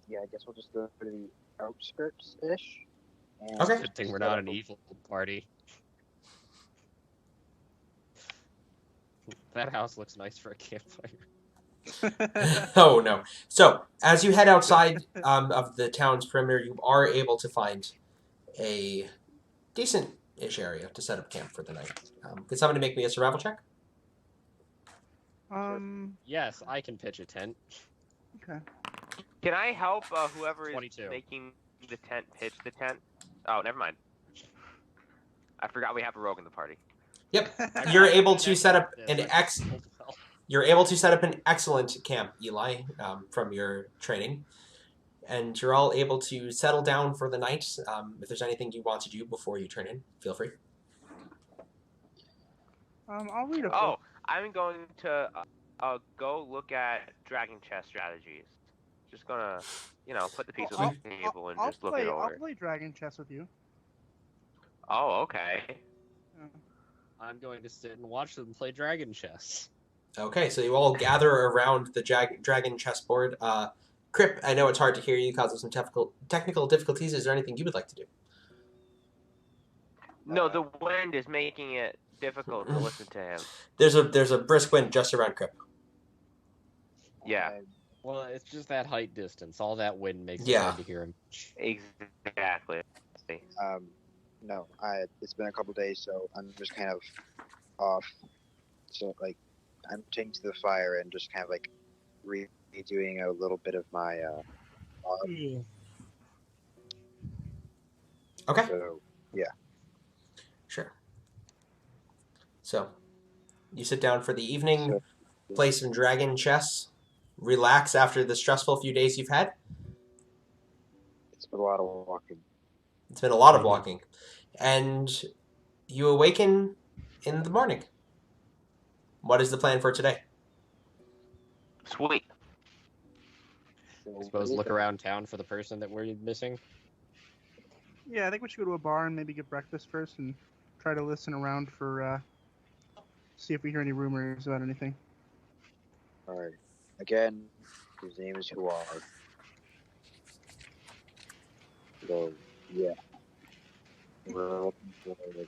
yeah, I guess we'll just go to the outskirts ish. Okay. Good thing we're not an evil party. That house looks nice for a campfire. oh no! So as you head outside of the town's perimeter, you are able to find a decent-ish area to set up camp for the night. Could somebody make me a survival check? Yes, I can pitch a tent. Okay. Can I help whoever is 22. making the tent pitch the tent? Oh, never mind. I forgot we have a rogue in the party. Yep, you're able to set up This, an You're able to set up an excellent camp, Eli, from your training, and you're all able to settle down for the night. If there's anything you want to do before you turn in, feel free. I'll read a book. Oh, I'm going to go look at dragon chess strategies. Just gonna, put the pieces on the table and just look it I'll over. play Dragon Chess with you. Oh, okay. I'm going to sit and watch them play dragon chess. Okay, so you all gather around the dragon chessboard. Crip, I know it's hard to hear you because of some technical difficulties. Is there anything you would like to do? No, the wind is making it difficult to listen to him. There's a brisk wind just around Crip. Yeah. Well, it's just that height distance. All that wind makes it Yeah. hard to hear him. Exactly. No, it's been a couple days, so I'm just kind of off. So like, I'm taking to the fire and just kind of like redoing a little bit of my. Okay. So yeah. Sure. So, you sit down for the evening, play some dragon chess, relax after the stressful few days you've had. It's been a lot of walking. It's been a lot of walking. And you awaken in the morning. What is the plan for today? Sweet. I suppose look around town for the person that we're missing. Yeah, I think we should go to a bar and maybe get breakfast first and try to listen around for, see if we hear any rumors about anything. Alright. Again, his name is Huar. So, yeah. We're looking for him.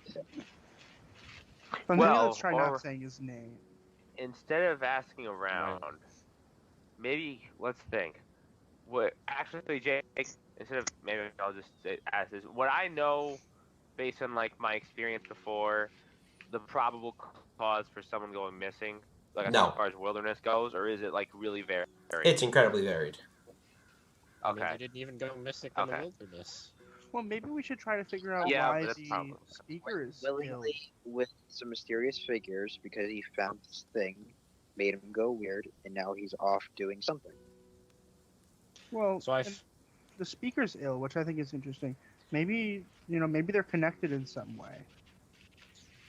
But maybe Well, let's try or- not saying his name. Instead of asking around, maybe let's think. What actually, Jake? Instead of maybe I'll just ask this: what I know, based on like my experience before, the probable cause for someone going missing, like No. as far as wilderness goes, or is it like really very? It's incredibly varied. I mean, Okay. they didn't even go missing in the Okay. wilderness. Well, maybe we should try to figure out Yeah, why but that's the probably- speaker is ill. Willingly, with some mysterious figures, because he found this thing, made him go weird, and now he's off doing something. Well, So I, and the speaker's ill, which I think is interesting. Maybe, maybe they're connected in some way.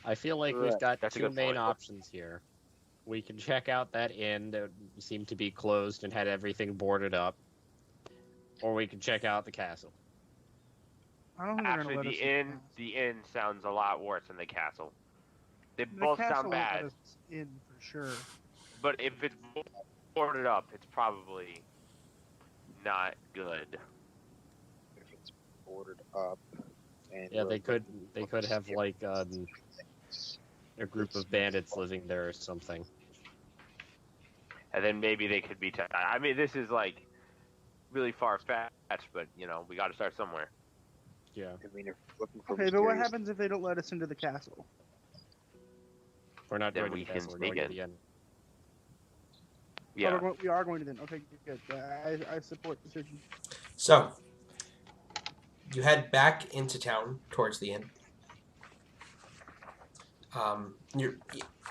I feel like we've Right. got That's a two good main point. options here. We can check out that inn that seemed to be closed and had everything boarded up, or we can check out the castle. I don't think they're Actually, gonna let us in. the inn sounds a lot worse than the castle. They The both castle sound won't let bad, us in for sure. but if it's boarded up, it's probably not good. If it's boarded up, and Yeah, we're they could looking for have like things. a group of bandits living there or something. And then maybe they could be. I mean, this is like really far fetched, but we got to start somewhere. Yeah. I mean, if we're looking for Okay, but what mysterious- happens if they don't let us into the castle? We're not Then going to we the can castle. We're sneak going to in. the end. Yeah. Oh, we are going to then. Okay, good. I support the decision. So, you head back into town towards the inn. You're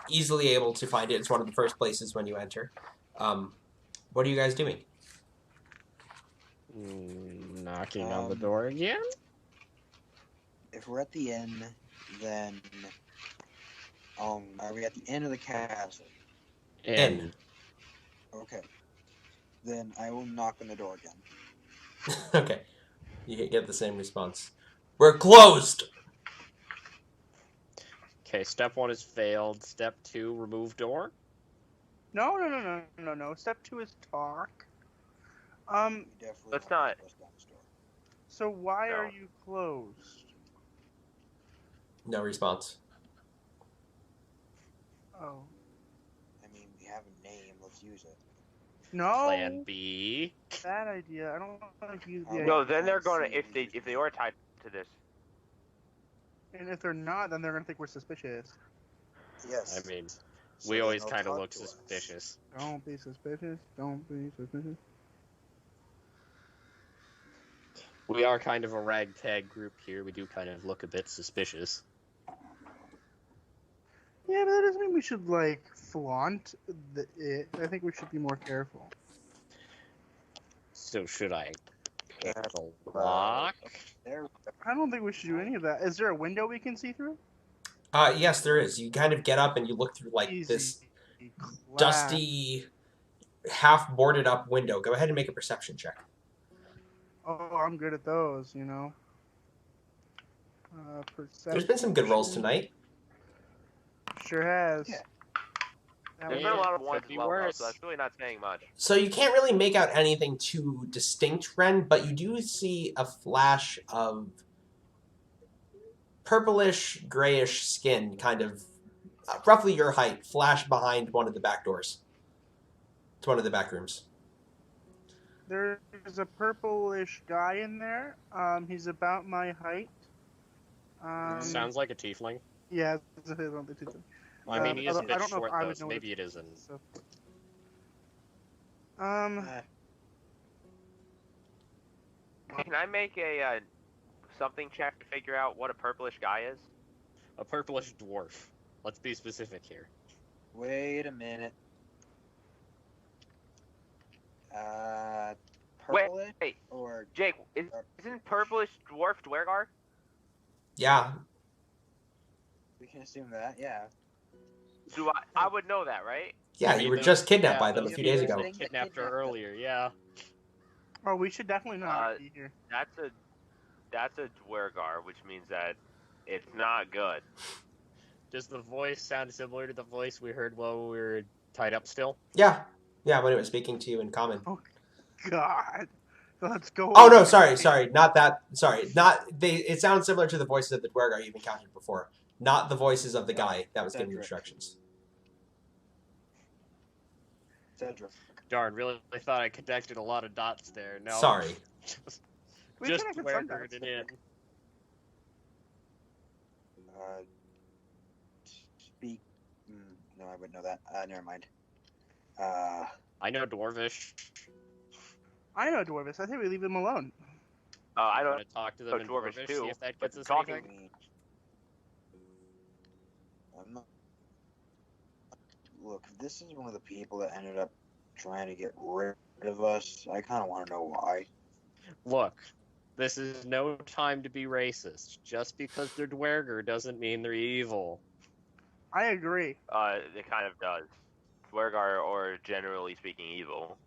easily able to find it. It's one of the first places when you enter. What are you guys doing? Knocking on the Um, door again? If we're at the inn, then are we at the end of the castle? Inn. Okay. Then I will knock on the door again. Okay. You get the same response. We're closed! Okay, step 1 is failed. Step 2, remove door. No. Step 2 is talk. We definitely Let's want not- to close down this door. So why No. are you closed? No response. Oh. I mean, we have a name. Let's use it. No. Plan B. Bad idea. I don't like you. Oh, No, then they're Let's gonna see. if they are tied to this. And if they're not, then they're gonna think we're suspicious. Yes. I mean, So we then always they'll kind of talk look to us. suspicious. Don't be suspicious. Don't be suspicious. We are kind of a ragtag group here. We do kind of look a bit suspicious. Yeah, but that doesn't mean we should like flaunt it. I think we should be more careful. So should I pick the Uh, lock? There. I don't think we should do any of that. Is there a window we can see through? Yes, there is. You kind of get up and you look through, like, this Class. dusty, half-boarded up window. Go ahead and make a perception check. Oh, I'm good at those, you know. Perception. There's been some good rolls tonight. Sure has. Yeah. That There's was- been a lot of Could ones be as well, though, worse. so that's really not saying much. So you can't really make out anything too distinct, Ren, but you do see a flash of purplish, grayish skin, kind of roughly your height, flash behind one of the back doors. It's one of the back rooms. There's a purplish guy in there. He's about my height. Sounds like a tiefling. Yeah, it's a little too. I mean, he is a I bit don't know if short, I though, would so know maybe it isn't. So. Can I make a something check to figure out what a purplish guy is? A purplish dwarf. Let's be specific here. Wait a minute. Wait, Purplish wait. or Jake, isn't purplish dwarf Dwergar? Yeah. we can assume that, yeah. Do I would know that, right? Yeah, I mean, you were those- just kidnapped by yeah, them a those few days people ago. that Kidnapped her earlier, yeah. Oh, we should definitely not be here. That's a Dwergar, which means that it's not good. Does the voice sound similar to the voice we heard while we were tied up still? Yeah. Yeah, when it was speaking to you in common. God. Let's go. Oh no, sorry, not that. Sorry, not they. It sounds similar to the voices of the Dwergar you've encountered before, not the voices of the guy that was giving you Cedric. instructions. Cedric. Darn, really thought I connected a lot of dots there. No. Sorry. We Just connected some Dwergered dots. it in. Speak. No, I wouldn't know that. Never mind. I know Dwarvish. I know Dwarvis. I think we leave him alone. I I'm don't. gonna talk to them in Dwarvish Dwarvish, too, see if that but gets us talking- anything. I'm not. Look, this is one of the people that ended up trying to get rid of us. I kind of want to know why. Look, this is no time to be racist. Just because they're Dwerger doesn't mean they're evil. I agree. It kind of does. Dwergar, or generally speaking, evil.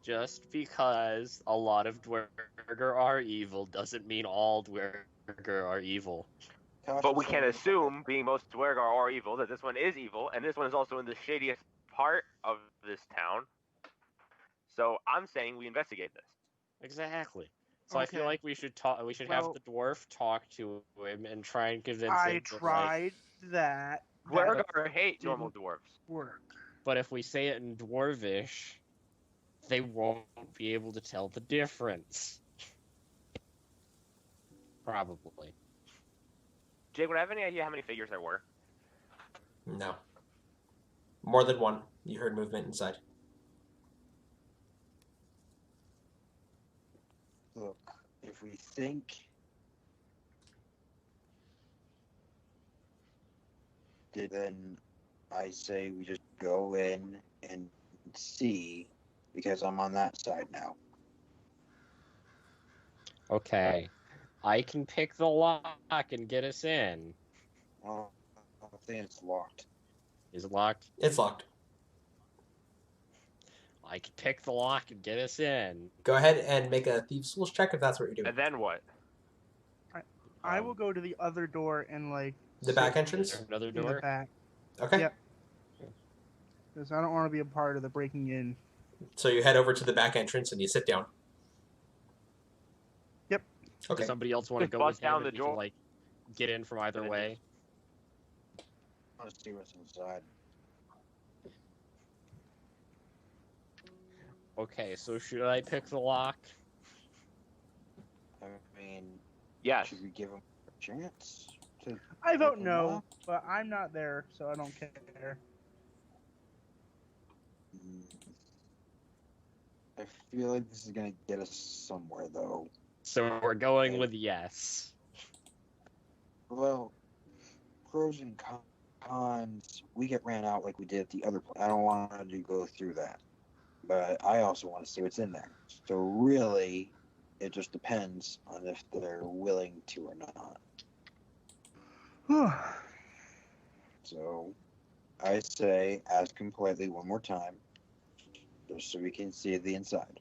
Just because a lot of Dwerger are evil doesn't mean all Dwerger are evil. But we can assume, being most Dwergar are evil, that this one is evil, and this one is also in the shadiest part of this town. So I'm saying we investigate this. Exactly. So I feel Okay. like we should talk. We should Well- have the dwarf talk to him and try and convince I him. that, like, tried that. That Dwergar hate didn't normal dwarves. work. but if we say it in Dwarvish, they won't be able to tell the difference. Probably. Jake, would I have any idea how many figures there were? No. More than one. You heard movement inside. Look, if we think then I say we just go in and see, because I'm on that side now. Okay. I can pick the lock and get us in. Well, I think it's locked. Is it locked? It's locked. I can pick the lock and get us in. Go ahead and make a Thieves' Tools check if that's what you're doing. And then what? I will go to the other door and The back entrance? Another in the door? back, Okay. Yep. because I don't want to be a part of the breaking in. So you head over to the back entrance and you sit down. Yep. Okay. Does somebody else want to Just go bust with him down and the we can, door. like, get in from either way? I want to see what's inside. Okay, so should I pick the lock? I mean, Yes. should we give him a chance? I vote Open no, lock? but I'm not there, so I don't care. I feel like this is gonna get us somewhere, though. So we're going with yes. Well, pros and cons. We get ran out like we did at the other place. I don't want to go through that, but I also want to see what's in there. So really, it just depends on if they're willing to or not. So, I say ask him politely one more time, just so we can see the inside.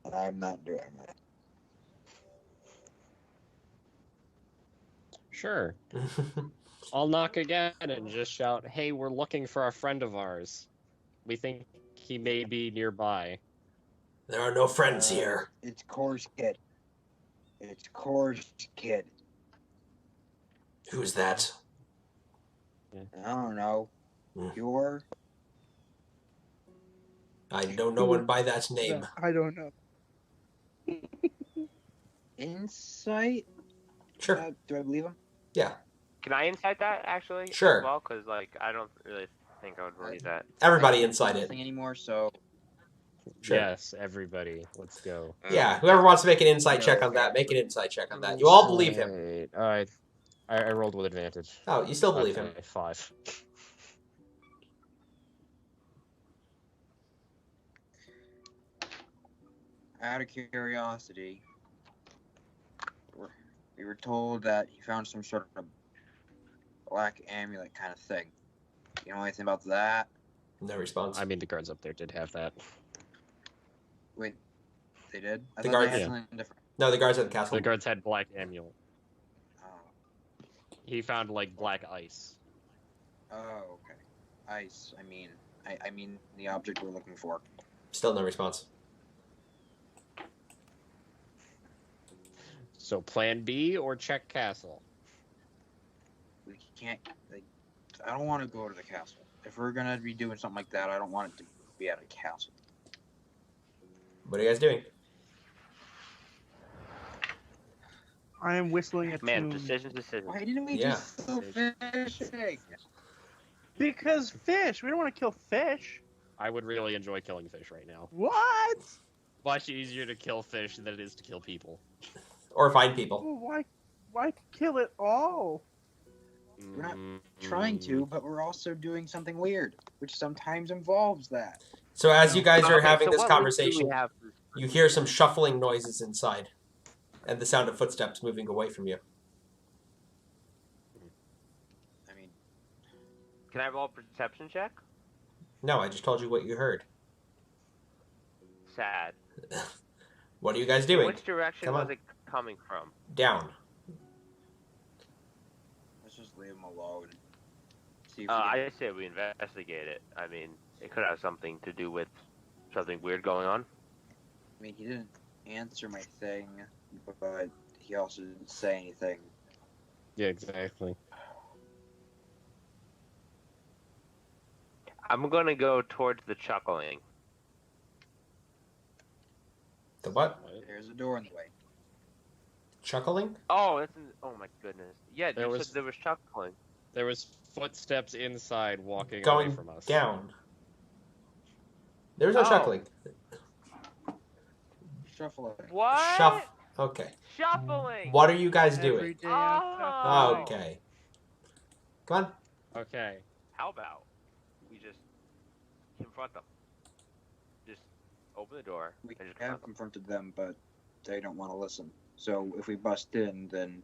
And I'm not doing that. Sure. I'll knock again and just shout, "Hey, we're looking for a friend of ours. We think he may be nearby." There are no friends here. It's Core's kid. It's Core's kid. Who's that? I don't know. Hmm. Your I know no one by that name. I don't know. insight? Sure. Do I believe him? Yeah. Can I insight that actually? Sure. As well, because I don't really think I would believe that. Everybody inside it. Nothing anymore, so Sure. Yes, everybody. Let's go. Yeah. Whoever wants to make an insight check on that, make an insight check on that. You all believe him. Alright. I rolled with advantage. Oh, you still believe him. Okay, 5. out of curiosity, we were told that he found some sort of black amulet kind of thing. You know anything about that? No response. I mean, the guards up there did have that. Wait, they did? I The thought guards- they had Yeah. something different. No, the guards at the castle. The guards had black amulet. Oh. He found, like, black ice. Oh, okay. Ice. I mean the object we're looking for. Still no response. So plan B or check castle? We can't. I don't want to go to the castle. If we're gonna be doing something like that, I don't want it to be at a castle. What are you guys doing? I am whistling a Man, tune. decisions. Why didn't we Yeah. just go fishing? Because fish. We don't want to kill fish. I would really enjoy killing fish right now. What? Much easier to kill fish than it is to kill people. Or find people. Well, why kill it all? We're not trying to, but we're also doing something weird, which sometimes involves that. So as you guys are Okay, having so this what route do we conversation, have? you hear some shuffling noises inside. And the sound of footsteps moving away from you. I mean, Can I roll a perception check? No, I just told you what you heard. Sad. What are you guys doing? Which direction Come was on. it coming from? Down. let's just leave him alone. See if I say we investigate it. I mean, it could have something to do with something weird going on. I mean, he didn't answer my thing, but he also didn't say anything. Yeah, exactly. I'm gonna go towards the chuckling. The what? There's a door in the way. Chuckling? Oh, oh my goodness. Yeah, There was- there was chuckling. There was footsteps inside walking Going away from us. down. There's no Oh. chuckling. Shuffle it. What? Okay. Shuffling. What are you guys Every doing? day I'm Oh. shuffling. Okay. Come on. Okay. How about we just confront them? Just open the door We and just have confront confronted them, but they don't want to listen. So if we bust in, then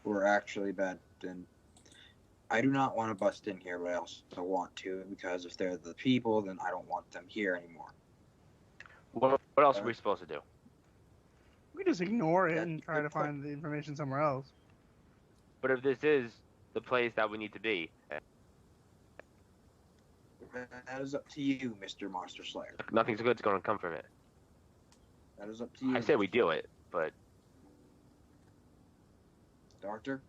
we're actually bad. And I do not want to bust in here, but I also want to, because if they're the people, then I don't want them here anymore. them. What else are we supposed to do? We just ignore it That's and a try good to point. find the information somewhere else. But if this is the place that we need to be, That is up to you, Mr. Monster Slayer. nothing's good's going to come from it. That is up to you. I say we do it, but Doctor?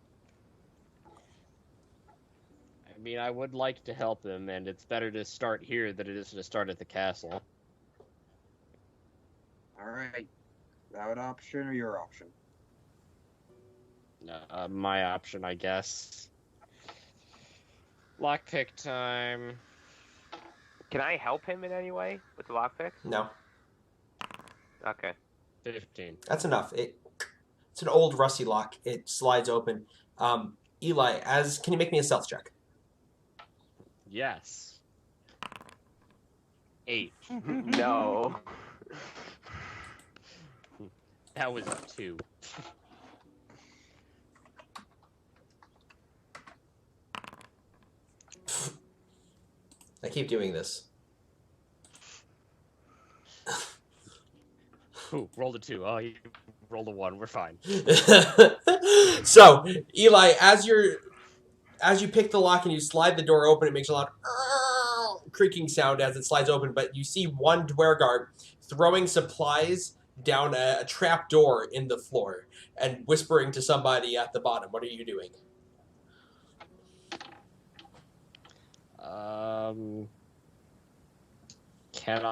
I mean, I would like to help him, and it's better to start here than it is to start at the castle. Alright. That option or your option? My option, I guess. Lockpick time. can I help him in any way with the lockpicks? No. Okay. 15. That's enough. It's an old rusty lock. It slides open. Eli, can you make me a stealth check? Yes. 8. No. That was 2. I keep doing this. Ooh, rolled a 2. Oh, you rolled a 1. We're fine. So, Eli, as you pick the lock and you slide the door open, it makes a loud creaking sound as it slides open, but you see one Dwergar throwing supplies down a trap door in the floor and whispering to somebody at the bottom. What are you doing? Can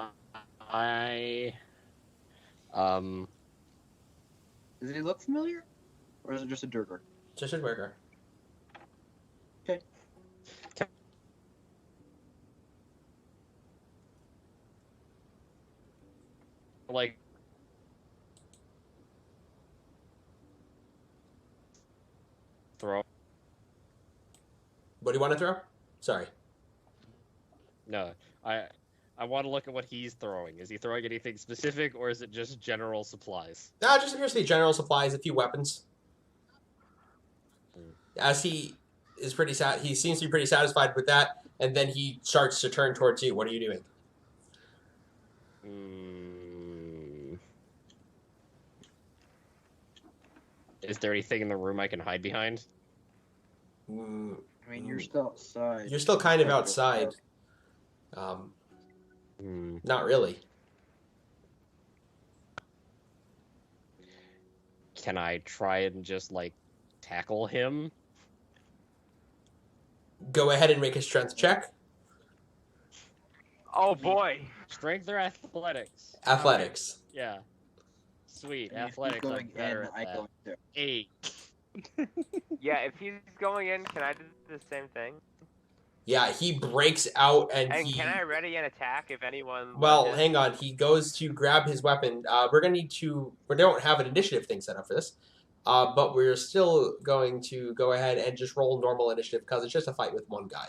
I... Does he look familiar? Or is it just a Durgar? Just a Dwergar. like... Throw... What do you want to throw? Sorry. No, I want to look at what he's throwing. Is he throwing anything specific, or is it just general supplies? No, it just appears to be general supplies, a few weapons. As he is pretty he seems to be pretty satisfied with that, and then he starts to turn towards you. What are you doing? Is there anything in the room I can hide behind? I mean, you're still outside. You're still kind of outside. Not really. Can I try and just, like, tackle him? Go ahead and make a strength check. Oh boy. Strength or athletics? Athletics. Yeah. Sweet. And if he's Athletics, I'm going better in, at I that. go in too. 8. Yeah, if he's going in, can I do the same thing? Yeah, he breaks out and And he... can I ready an attack if anyone... Well, lunges? hang on. He goes to grab his weapon. We're going to need to... We don't have an initiative thing set up for this. But we're still going to go ahead and just roll normal initiative because it's just a fight with one guy.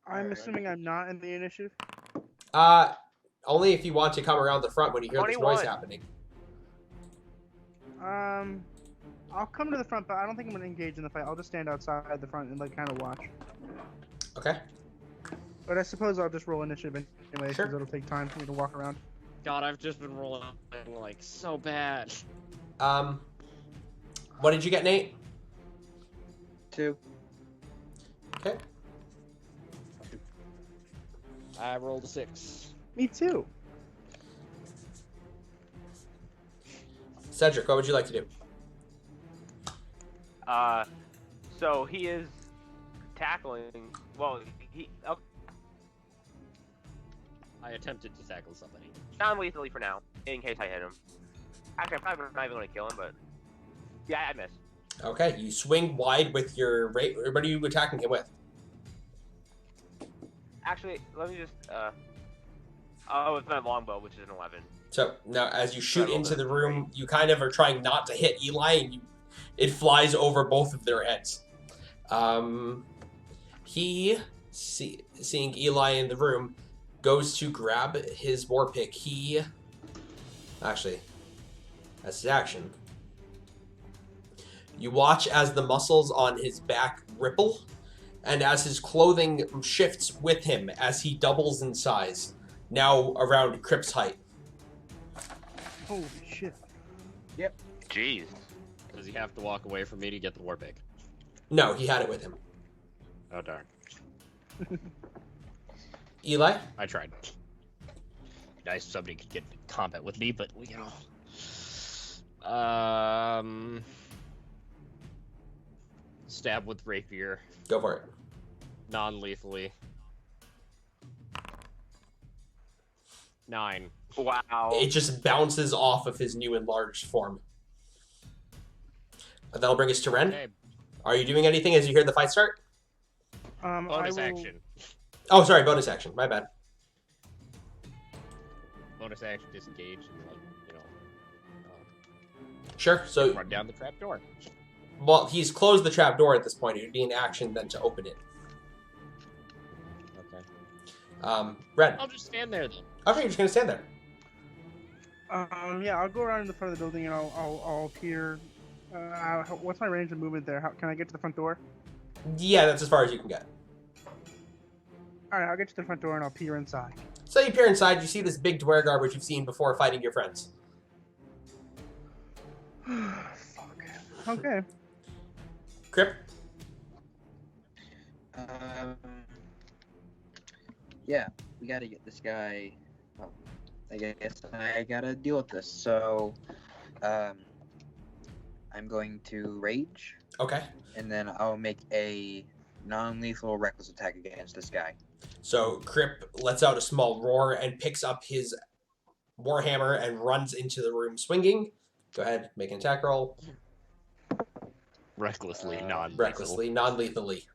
I'm assuming I'm not in the initiative. Only if you want to come around the front when you hear this noise 21. happening. I'll come to the front, but I don't think I'm gonna engage in the fight. I'll just stand outside the front and like kind of watch. Okay. But I suppose I'll just roll initiative anyway, because Sure. it'll take time for me to walk around. God, I've just been rolling, like, so bad. What did you get, Nate? 2. Okay. I rolled a 6. Me too. Cedric, what would you like to do? So he is tackling... Well, Okay, I attempted to tackle somebody. non-lethally for now, in case I hit him. Actually, I'm probably not even going to kill him, but yeah, I missed. Okay, you swing wide with your rate. What are you attacking him with? Actually, let me just. Oh, it's my longbow, which is an 11. So now, as you shoot Roll into this the room, you kind of are trying not to hit Eli, and it flies over both of their heads. Seeing Eli in the room, goes to grab his war pick. That's his action. You watch as the muscles on his back ripple, and as his clothing shifts with him as he doubles in size, now around Crip's height. Holy shit. Jeez. Does he have to walk away from me to get the war pick? No, he had it with him. Oh darn. Eli? I tried. Nice, somebody could get in combat with me, but you know. Stab with rapier, Go for it. non-lethally. 9. Wow. It just bounces off of his new enlarged form. And that'll bring us to Ren. Okay, Are you doing anything as you hear the fight start? bonus I will, action. Oh, sorry, bonus action. My bad. Bonus action, disengage, and Sure. So, run down the trap door. well, he's closed the trap door at this point. It would be an action then to open it. Okay. Ren. I'll just stand there then. Okay, you're just gonna stand there. yeah, I'll go around in the front of the building and I'll appear. What's my range of movement there? Can I get to the front door? Yeah, that's as far as you can get. Alright, I'll get to the front door and I'll peer inside. So you peer inside, you see this big dwergar which you've seen before fighting your friends. Fuck. Okay. Crip? Yeah, we gotta get this guy. Well, I guess I gotta deal with this. So, I'm going to rage, Okay. and then I'll make a non-lethal reckless attack against this guy. So Crip lets out a small roar and picks up his warhammer and runs into the room swinging. Go ahead, make an attack roll. Recklessly, non-lethal. Recklessly, non-lethally.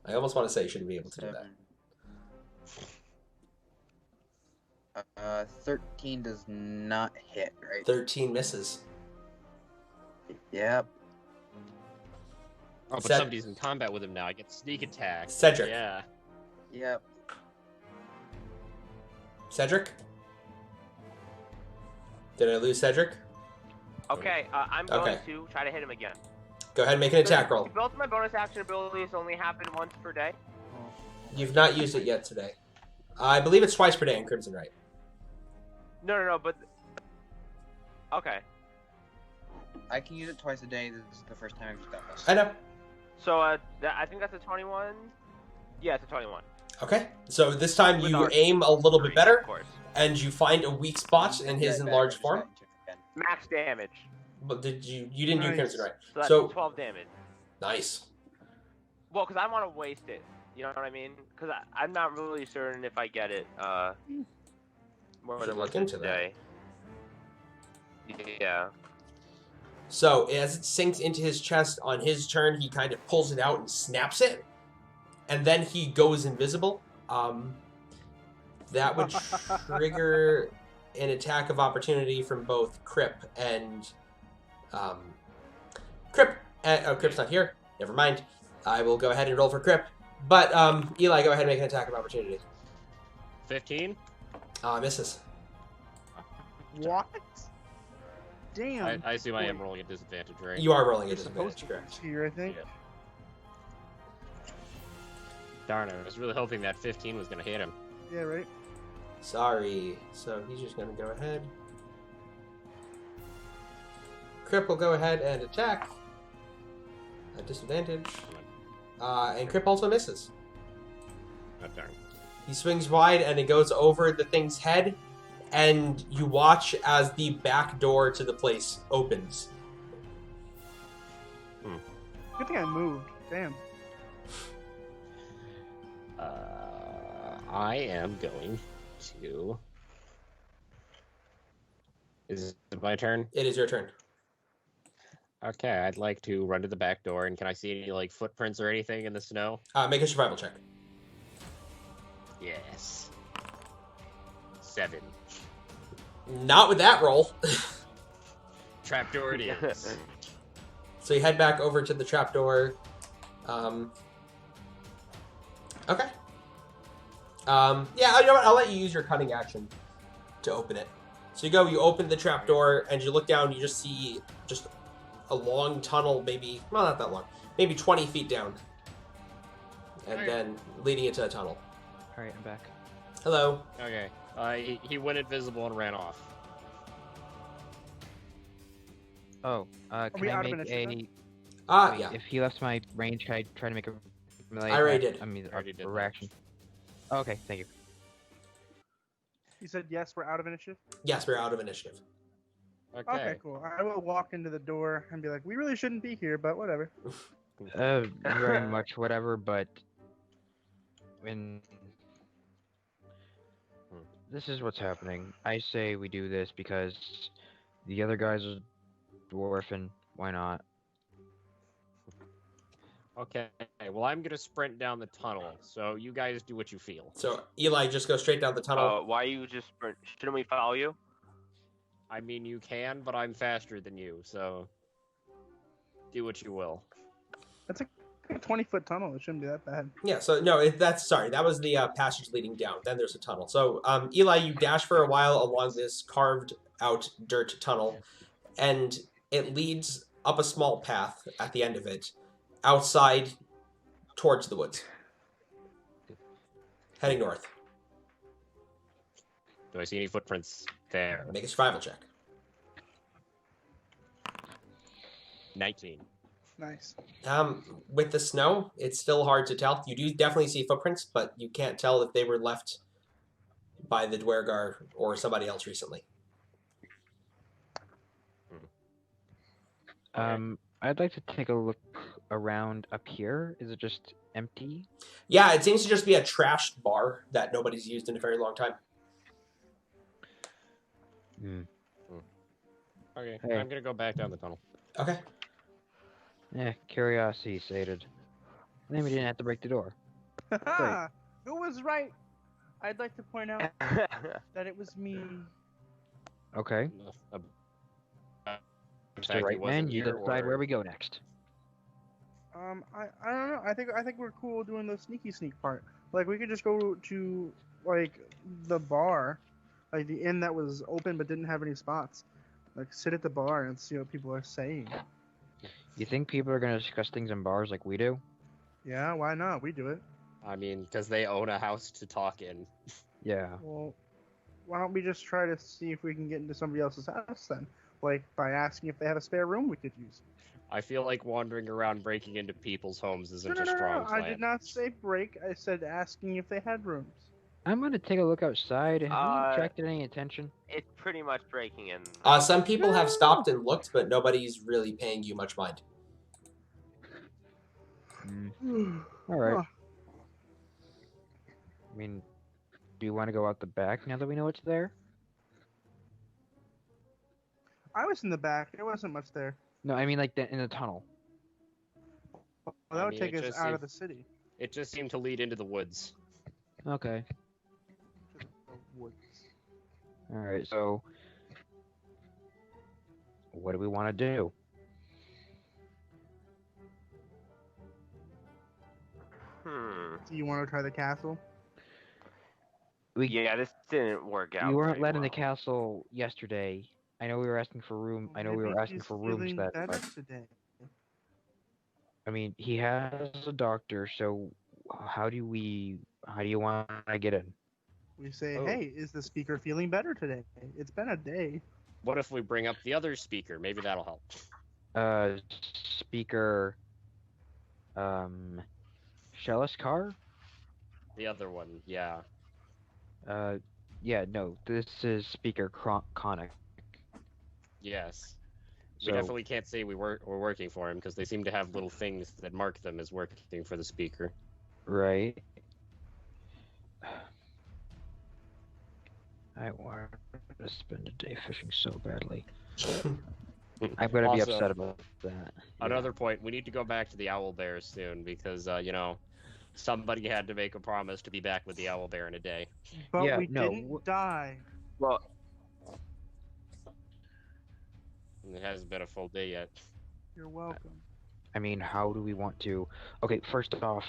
I almost want to say you shouldn't be able to do that. 13 does not hit, right? 13 misses. Yep. Oh, but Ced- somebody's in combat with him now. I get sneak attack. Cedric. Yeah. Yep. Cedric? Did I lose Cedric? Okay, I'm going Okay. to try to hit him again. Go ahead and make an attack roll. Both my bonus action abilities only happen once per day. You've not used it yet today. I believe it's twice per day in Crimson Right. No, but... Okay. I can use it twice a day. This is the first time I've done this. I know. So, I think that's a 21. Yeah, it's a 21. Okay. So this time With you our aim a little bit Of better, course. and you find a weak spot in his Yeah, enlarged I form. just got it. Max damage. But did you didn't do Nice. Crimson Right. So that's So 12 damage. nice. Well, because I want to waste it. You know what I mean? Because I'm not really certain if I get it more Should than look once into a that. day. Yeah. So as it sinks into his chest on his turn, he kind of pulls it out and snaps it, and then he goes invisible. That would trigger an attack of opportunity from both Crip and Crip. Oh, Crip's not here. Never mind. I will go ahead and roll for Crip. But Eli, go ahead and make an attack of opportunity. 15? Misses. What? Damn. I assume I am rolling at disadvantage, right? You are rolling a You're supposed disadvantage, to correct? here, I think. Yeah. Darn it, I was really hoping that 15 was going to hit him. Yeah, right. Sorry. So he's just going to go ahead. Crip will go ahead and attack at disadvantage. And Crip also misses. Oh, darn. He swings wide and it goes over the thing's head, and you watch as the back door to the place opens. Good thing I moved. Damn. I am going to. Is it my turn? It is your turn. Okay, I'd like to run to the back door, and can I see any like footprints or anything in the snow? Make a survival check. Yes. 7. Not with that roll. Trapdoor it is. So you head back over to the trapdoor. Okay. Yeah, you know what? I'll let you use your cunning action to open it. So you open the trapdoor, and you look down, you just see just a long tunnel, maybe, well, not that long, maybe 20 feet down. And then leading into a tunnel. Alright, I'm back. Hello. Okay. He went invisible and ran off. Oh, can we I out of make initiative? a... Yeah. If he left my range, can I try to make a... melee I already attack? did. I mean, Already did a that. reaction. Okay, thank you. You said yes, we're out of initiative? Yes, we're out of initiative. Okay, cool. I will walk into the door and be like, we really shouldn't be here, but whatever. Very much whatever, but... When... This is what's happening. I say we do this because the other guys are dwarfing. Why not? Okay. Well, I'm gonna sprint down the tunnel, so you guys do what you feel. So Eli just goes straight down the tunnel. Why you just sprint? Shouldn't we follow you? I mean, you can, but I'm faster than you, so do what you will. That's a 20-foot tunnel. It shouldn't be that bad. Yeah, so no, that was the passage leading down. Then there's a tunnel. So Eli, you dash for a while along this carved out dirt tunnel, and it leads up a small path at the end of it, outside towards the woods. Heading north. Do I see any footprints there? Make a survival check. 19. Nice. With the snow, it's still hard to tell. You do definitely see footprints, but you can't tell if they were left by the Dwergar or somebody else recently. I'd like to take a look around up here. Is it just empty? Yeah, it seems to just be a trashed bar that nobody's used in a very long time. Okay, Hey. I'm gonna go back down the tunnel. Okay. Yeah, curiosity sated. Then we didn't have to break the door. Who was right? I'd like to point out that it was me. Okay. Mr. Right Man, you decide where we go next. I don't know. I think we're cool doing the sneaky sneak part. Like we could just go to like the bar, like the inn that was open but didn't have any spots. Like sit at the bar and see what people are saying. You think people are gonna discuss things in bars like we do? Yeah, why not? We do it. I mean, because they own a house to talk in. Yeah. Well, why don't we just try to see if we can get into somebody else's house then? Like by asking if they have a spare room we could use. I feel like wandering around breaking into people's homes isn't No, a strong plan. I did not say break. I said asking if they had rooms. I'm gonna take a look outside. Have you attracted any attention? It's pretty much breaking in. Some people have stopped and looked, but nobody's really paying you much mind. Alright. Huh. I mean, do you want to go out the back now that we know it's there? I was in the back. There wasn't much there. No, I mean like in the tunnel. Well, that would mean, take it us just out seemed- of the city. It just seemed to lead into the woods. Okay. The woods. Alright, so... What do we want to do? Do you want to try the castle? Yeah, this didn't work out. We weren't very let in the well. castle yesterday. I know we were asking for room. I know we Maybe were asking he's for rooms feeling that. better But, today. I mean, he has a doctor. So, how do you want to get in? We say, Oh. hey, is the speaker feeling better today? It's been a day. What if we bring up the other speaker? Maybe that'll help. Speaker. Shellis Carr. The other one, yeah. Yeah, no. This is Speaker Conic. Yes. So- We definitely can't say we're working for him because they seem to have little things that mark them as working for the speaker. Right. I want to spend a day fishing so badly. I'm gonna be Also, upset about that. Another point, we need to go back to the owl bears soon because, somebody had to make a promise to be back with the owl bear in a day. But Yeah, we no, didn't die. Well, And it hasn't been a full day yet. You're welcome. I mean, how do we want to? Okay, first off,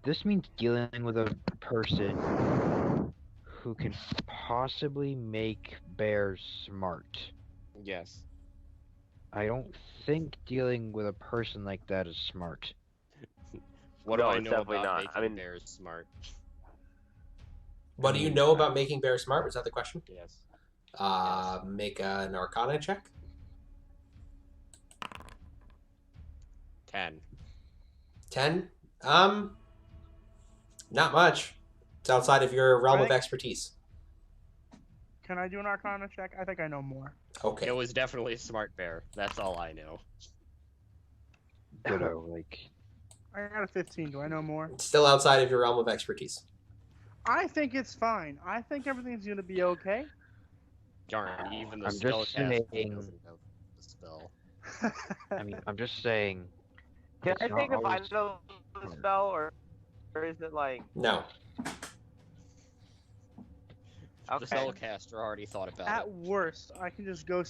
this means dealing with a person who can possibly make bears smart. Yes. I don't think dealing with a person like that is smart. What No, do I it's know definitely about not. making I mean- bears smart? What do you know about making bears smart? Was that the question? Yes. Make an Arcana check. 10. 10. Not much. It's outside of your realm of Right. expertise. Can I do an Arcana check? I think I know more. Okay. It was definitely a smart bear. That's all I know. Ditto, like, I got a 15. Do I know more? It's still outside of your realm of expertise. I think it's fine. I think everything's gonna be okay. Darn, even the I'm just spellcaster saying- doesn't have the spell. I mean, I'm just saying. can it's I not take a always final smart. spell, or is it like No. The okay? spellcaster already thought about At it. worst, I can just go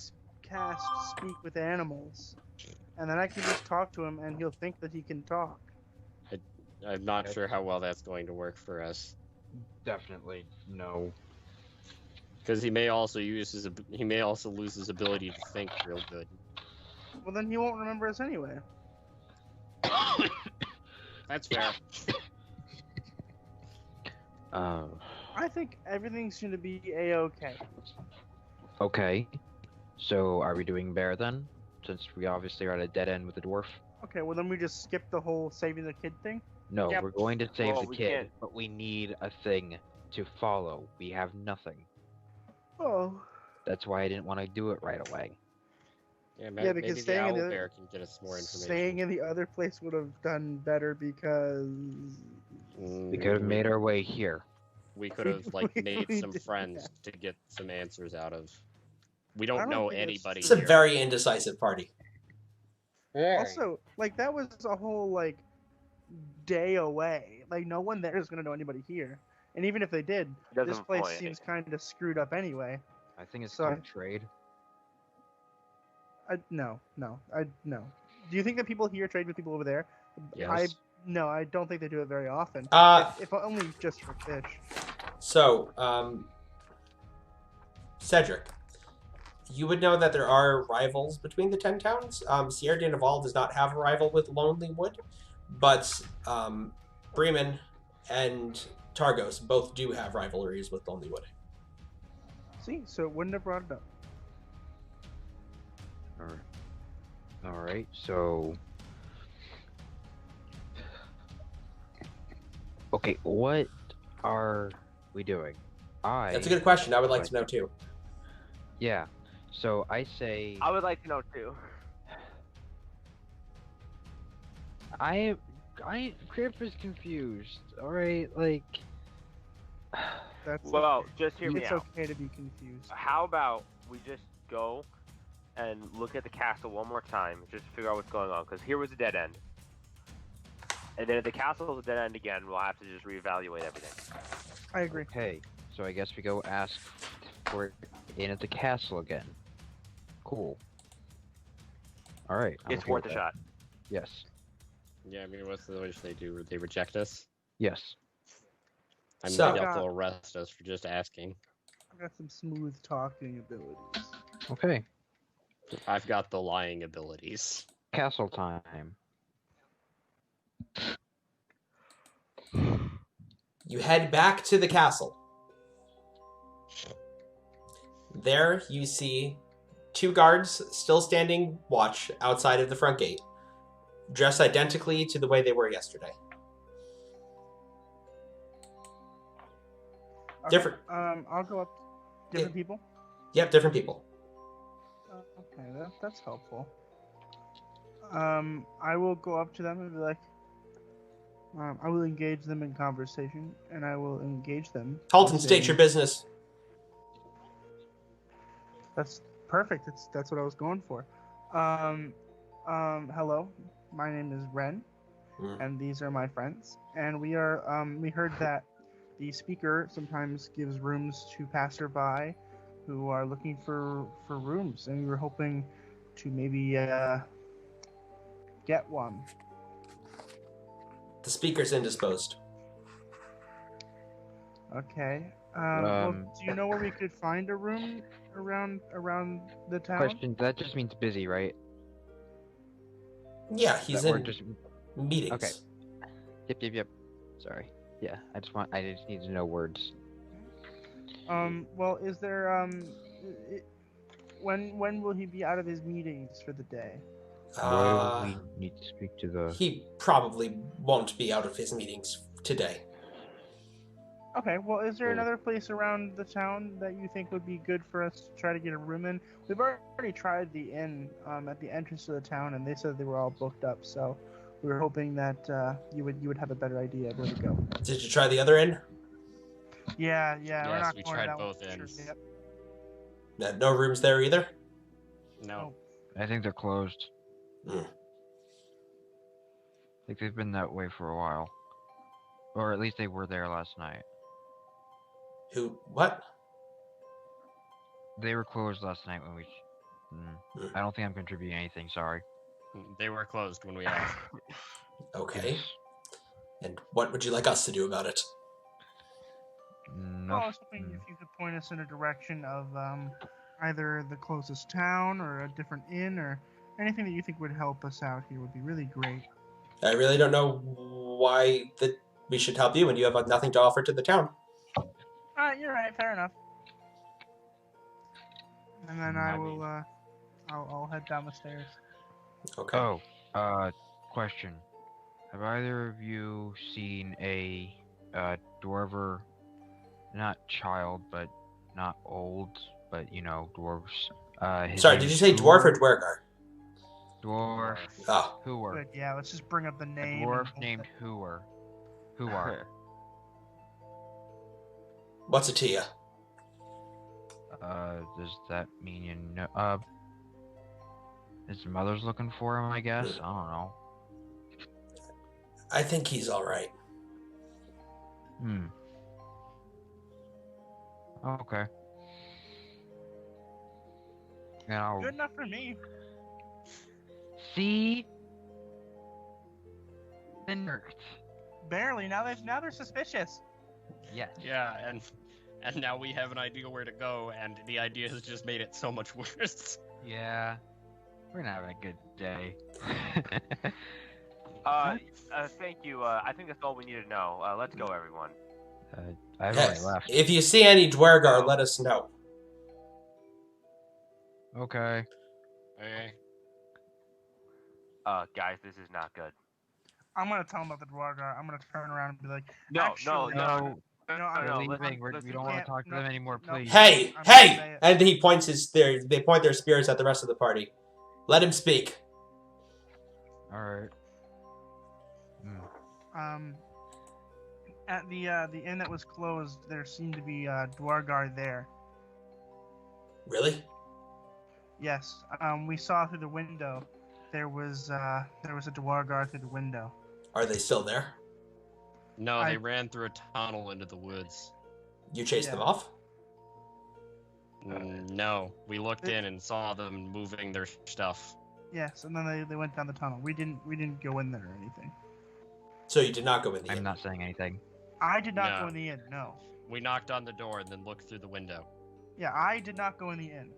cast Speak with Animals, and then I can just talk to him, and he'll think that he can talk. I'm not sure how well that's going to work for us. Definitely no. Because he may also lose his ability to think real good. Well, then he won't remember us anyway. That's fair. I think everything's gonna be a-okay. Okay. So, are we doing bear then? Since we obviously are at a dead end with the dwarf? Okay, well then we just skip the whole saving the kid thing. No, Yep. we're going to save Well, the we kid, can't- but we need a thing to follow. We have nothing. Oh. That's why I didn't want to do it right away. Yeah, Yeah, because maybe the staying in the owl other- bear can get us more information. Staying in the other place would have done better because We could have made our way here. We could have like we made some did, friends to get some answers out of. We I don't don't know think it's anybody It's a here. very indecisive party. also like that was a whole like day away. Like no one there is gonna know anybody here, and even if they did, Doesn't this place point. seems kind of screwed up anyway. I think it's So- called trade. No. Do you think that people here trade with people over there? Yes. No, I don't think they do it very often. Uh, if only just for fish. So, Cedric, you would know that there are rivals between the 10 towns. Sierra de Naval does not have a rival with Lonely Wood, but Bremen and Targos both do have rivalries with Lonely Wood. See, so it wouldn't have brought it up. Alright, so... Okay, what are we doing? That's a good question. I would like to know too. Yeah, so I say... I would like to know too. Crip is confused, alright, like... That's Well, just hear me it's out. okay to be confused. How about we just go and look at the castle one more time, just to figure out what's going on? Because here was a dead end, and then if the castle is a dead end again, we'll have to just reevaluate everything. I agree. Okay, so I guess we go ask for it in at the castle again. Cool. Alright. It's worth a shot. Yes. Yeah, I mean, what's the wish they do? They reject us? Yes. I mean, So- they'll arrest us for just asking. I've got some smooth talking abilities. Okay. I've got the lying abilities. Castle time. You head back to the castle. There you see two guards still standing watch outside of the front gate, dressed identically to the way they were yesterday. Okay, Different. I'll go up. Different people. Yep, different people. Okay, that's helpful. I will go up to them and be like, I will engage them in conversation, and I will engage them. Halton, by state saying- your business. That's perfect. That's what I was going for. Hello. My name is Ren, and these are my friends. And we heard that the speaker sometimes gives rooms to passerby who are looking for rooms, and we were hoping to maybe get one. The speaker's indisposed. Okay. Well, do you know where we could find a room around the town? Question, that just means busy, right? Yeah, he's That in word just... meetings. Okay. Yep. Sorry. Yeah, I just need to know words. Well, is there when will he be out of his meetings for the day? Why do we need to speak to the... He probably won't be out of his meetings today. Okay, well, is there another place around the town that you think would be good for us to try to get a room in? We've already tried the inn at the entrance to the town, and they said they were all booked up. So we were hoping that you would have a better idea of where to go. Did you try the other inn? Yeah. Yes, we're not we going tried that both one. ends. Sure, yep. No rooms there either? No. I think they're closed. Hmm. I think they've been that way for a while. Or at least they were there last night. What? They were closed last night when we... I don't think I'm contributing anything, sorry. They were closed when we asked. Okay. Yes. And what would you like us to do about it? Well, I was hoping if you could point us in a direction of either the closest town or a different inn or anything that you think would help us out here would be really great. I really don't know why we should help you when you have nothing to offer to the town. Alright, you're right, fair enough. And then I'll head down the stairs. Okay. Oh, question. Have either of you seen a dwarver, not child, but not old, but dwarves? Sorry, did you say dwarf or dwergar? Dwarf. Oh. Hooer. Good, yeah, let's just bring up the A name. dwarf named Hooer. Hooar. What's a Tia? Does that mean you know? His mother's looking for him, I guess? I don't know. I think he's alright. Okay. Now, Good enough for me. see? The nerds. Barely. Now they're suspicious. Yes. Yeah, and now we have an idea where to go, and the idea has just made it so much worse. Yeah. We're not having a good day. Thank you. I think that's all we need to know. Let's go, everyone. I've Yes. already left. If you see any dwergar, let us know. Okay. Okay. Guys, this is not good. I'm gonna tell them about the Dwargar. I'm gonna turn around and be like, No, actually, No, I'm we're leaving. We don't want to talk to them anymore, please. Hey! I'm gonna say Hey! it. And he points they point their spears at the rest of the party. Let him speak. Alright. At the inn that was closed, there seemed to be a Dwargar there. Really? Yes. We saw through the window. There was a Dwargar through the window. Are they still there? No, they ran through a tunnel into the woods. You chased them off? No, we looked in and saw them moving their stuff. Yes, and then they went down the tunnel. We didn't go in there or anything. So you did not go in the I'm inn? not saying anything. I did not No. go in the inn. No. We knocked on the door and then looked through the window. Yeah, I did not go in the inn.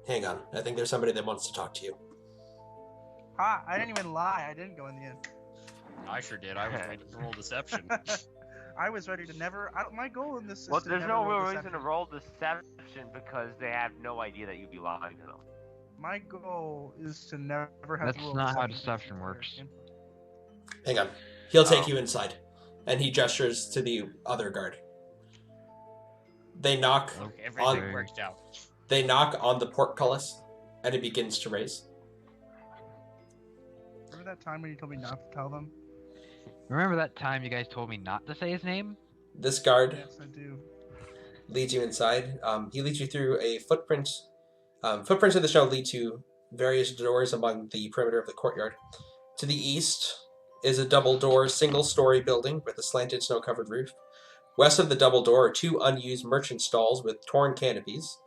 Hang on. I think there's somebody that wants to talk to you. I didn't even lie. I didn't go in the inn. I sure did. I was waiting to roll deception. I was ready to never. My goal in this system. Well, there's never no roll real deception. reason to roll deception because they have no idea that you'd be lying to them. My goal is to never have That's to roll not how deception. deception works. Hang on. He'll take you inside. And he gestures to the other guard. They knock Everything worked out. They knock on the portcullis, and it begins to raise. Remember that time when you told me not to tell them? Remember that time you guys told me not to say his name? This guard Yes, I do. leads you inside. He leads you through a footprint. Footprints of the snow lead to various doors among the perimeter of the courtyard. To the east is a double-door, single-story building with a slanted snow-covered roof. West of the double door are 2 unused merchant stalls with torn canopies.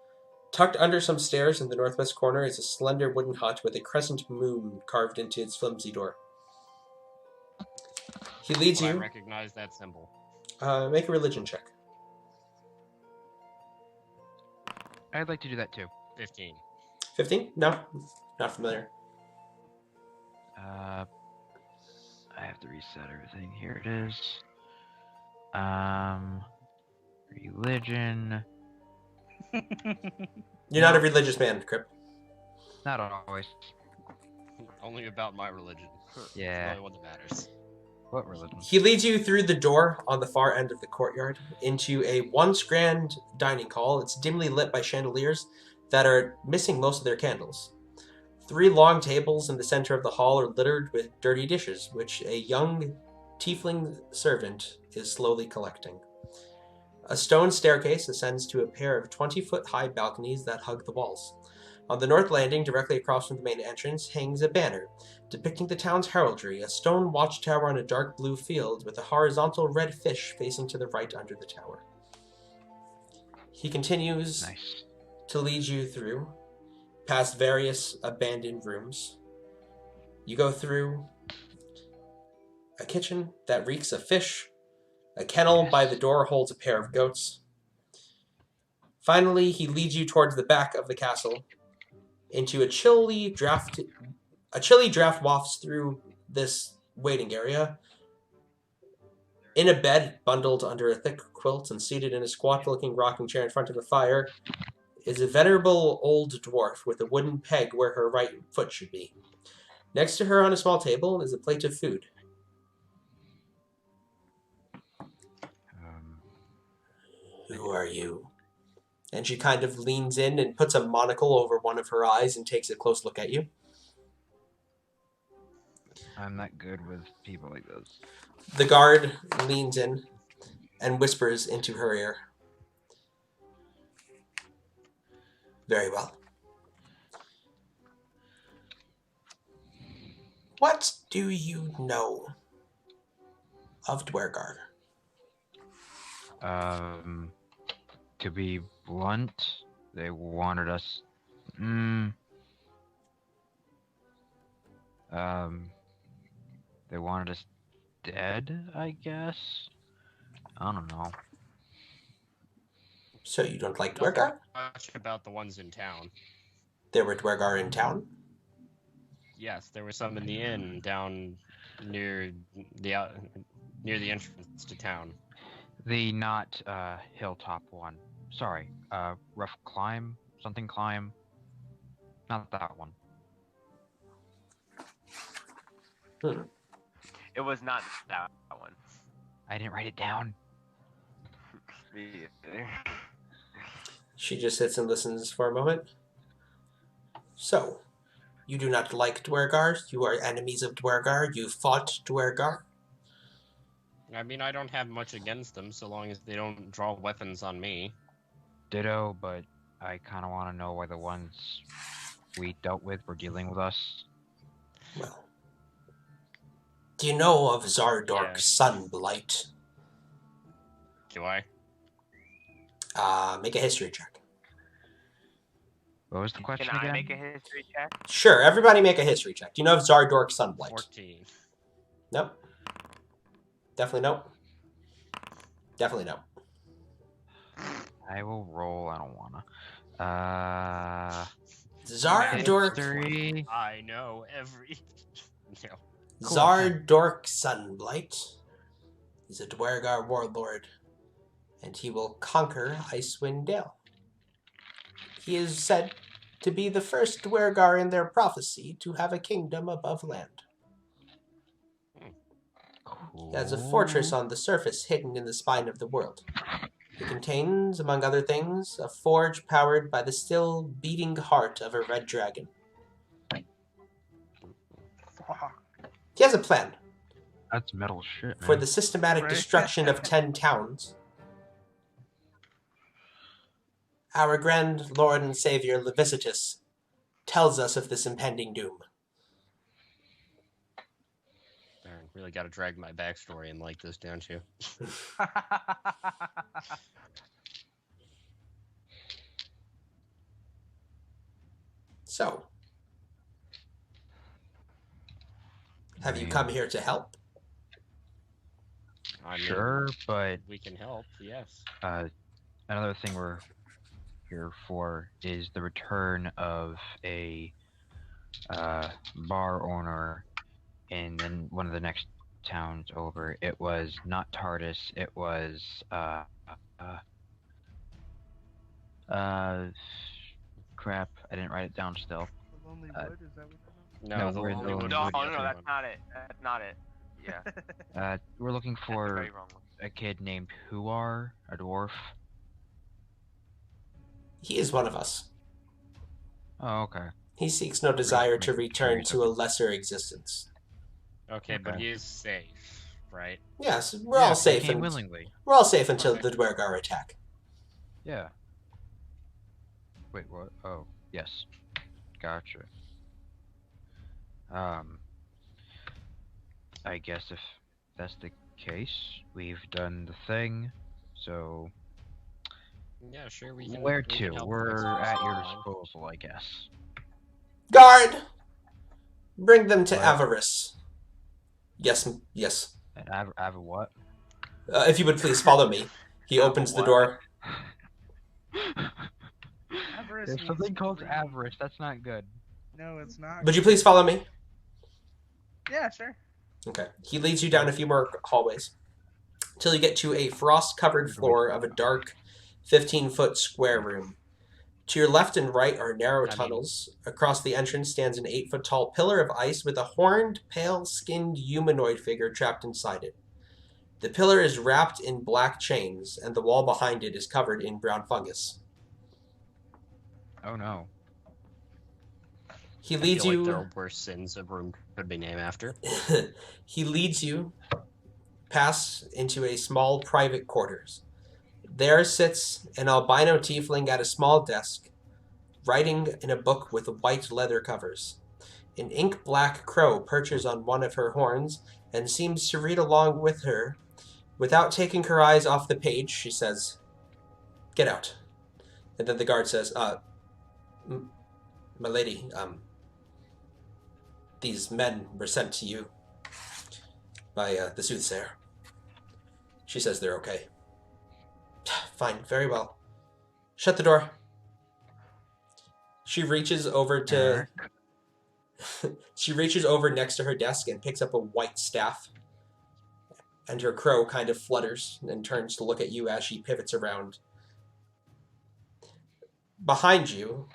Tucked under some stairs in the northwest corner is a slender wooden hut with a crescent moon carved into its flimsy door. He leads I you. recognize that symbol. Make a religion check. I'd like to do that too. 15. 15? No, not familiar. I have to reset everything. Here it is. Religion. You're not a religious man, Crip. Not always. Only about my religion. Yeah. The only one that matters. What religion? He leads you through the door on the far end of the courtyard into a once grand dining hall. It's dimly lit by chandeliers that are missing most of their candles. 3 long tables in the center of the hall are littered with dirty dishes, which a young tiefling servant is slowly collecting. A stone staircase ascends to a pair of 20-foot-high balconies that hug the walls. On the north landing, directly across from the main entrance, hangs a banner depicting the town's heraldry, a stone watchtower on a dark blue field with a horizontal red fish facing to the right under the tower. He continues to lead you through, past various abandoned rooms. You go through a kitchen that reeks of fish. A kennel by the door holds a pair of goats. Finally, he leads you towards the back of the castle into a chilly draft wafts through this waiting area. In a bed, bundled under a thick quilt and seated in a squat-looking rocking chair in front of a fire, is a venerable old dwarf with a wooden peg where her right foot should be. Next to her on a small table is a plate of food. Who are you? And she kind of leans in and puts a monocle over one of her eyes and takes a close look at you. I'm not good with people like this. The guard leans in and whispers into her ear. Very well. What do you know of Dwergar? To be blunt, they wanted us. They wanted us dead, I guess. I don't know. So you don't like Dwergar? Much about the ones in town. There were Dwergar in town? Yes, there were some in the inn down near the entrance to town. The not hilltop one. Sorry, rough climb, something climb. Not that one. It was not that one. I didn't write it down. Me either. She just sits and listens for a moment. So, you do not like Dwergar? You are enemies of Dwergar? You fought Dwergar? I mean, I don't have much against them so long as they don't draw weapons on me. Ditto, but I kind of want to know why the ones we dealt with were dealing with us. Well, do you know of Zardork Yes. Sunblight? Do I? Make a history check. What was the question Can I again? make a history check? Sure, everybody make a history check. Do you know of Zardork Sunblight? 14. Nope. Definitely nope. Definitely nope. I will roll. I don't wanna. Zardork. History. I know every... No. Cool. Zardork Sunblight is a Dwergar warlord, and he will conquer Icewind Dale. He is said to be the first Dwergar in their prophecy to have a kingdom above land. He has a fortress on the surface hidden in the spine of the world. It contains, among other things, a forge powered by the still beating heart of a red dragon. Fuck. He has a plan That's metal shit, man. for the systematic Right. destruction of 10 towns. Our grand lord and savior Levicitus tells us of this impending doom. Darn, really got to drag my backstory in like this, don't you? So, have you mean, come here to help? I mean, Sure, but we can help. Yes. another thing we're here for is the return of a bar owner in one of the next towns over. It was not TARDIS. It was crap. I didn't write it down still. The Lonely Wood, is that what No, the we're in Lonely the Wood No, was the no, other that's one. not it. That's not it. Yeah, We're looking that's the for very wrong one. a kid named Huar, a dwarf. He is one of us. Oh, okay. He seeks no desire to Makes me return curious to a of it. lesser existence. Okay, but Okay. he is safe, right? Yes, we're all he safe. came willingly. We're all safe until Okay. the Dwergar attack. Yeah. Wait, what? Oh, yes. Gotcha. I guess if that's the case, we've done the thing, so Yeah, sure. We can. where we can to? help We're fix at this your line. disposal, I guess. Guard! Bring them to What? Avarice. Yes, yes. And I've a what? If you would please follow me. He opens the what? door. Avarice There's means something called greed. avarice. That's not good. No, it's not. Would you please follow me? Yeah, sure. Okay. He leads you down a few more hallways till you get to a frost-covered floor of a dark 15-foot square room. To your left and right are narrow tunnels. Across the entrance stands an 8-foot-tall pillar of ice with a horned, pale-skinned humanoid figure trapped inside it. The pillar is wrapped in black chains, and the wall behind it is covered in brown fungus. Oh no. He I leads feel you. like there are worse sins a room could be named after. He leads you past into a small private quarters. There sits an albino tiefling at a small desk, writing in a book with white leather covers. An ink-black crow perches on one of her horns and seems to read along with her. Without taking her eyes off the page, she says, "Get out." And then the guard says, my lady, these men were sent to you by the soothsayer. She says they're okay. Fine, very well. Shut the door. She reaches over to... She reaches over next to her desk and picks up a white staff. And her crow kind of flutters and turns to look at you as she pivots around. Behind you,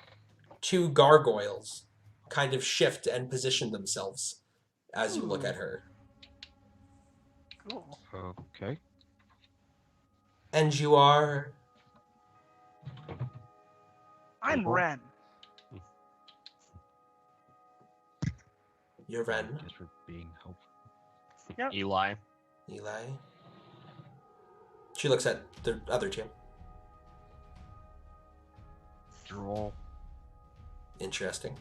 two gargoyles kind of shift and position themselves as you look at her. Cool. Okay. And you are... I'm Cool. Ren. You're Ren, Guess we're being helpful. Yep. Eli. Eli. She looks at the other two. Droll. Interesting.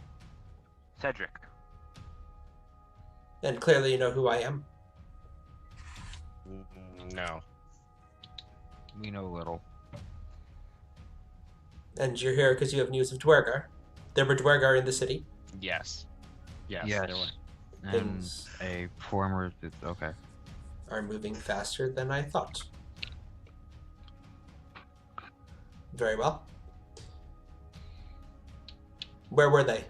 Cedric. And clearly you know who I am. No. We know little. And you're here because you have news of Dwergar. There were Dwergar in the city. Yes. Yes. Yes. There were. And Things a former. Okay. are moving faster than I thought. Very well. Where were they?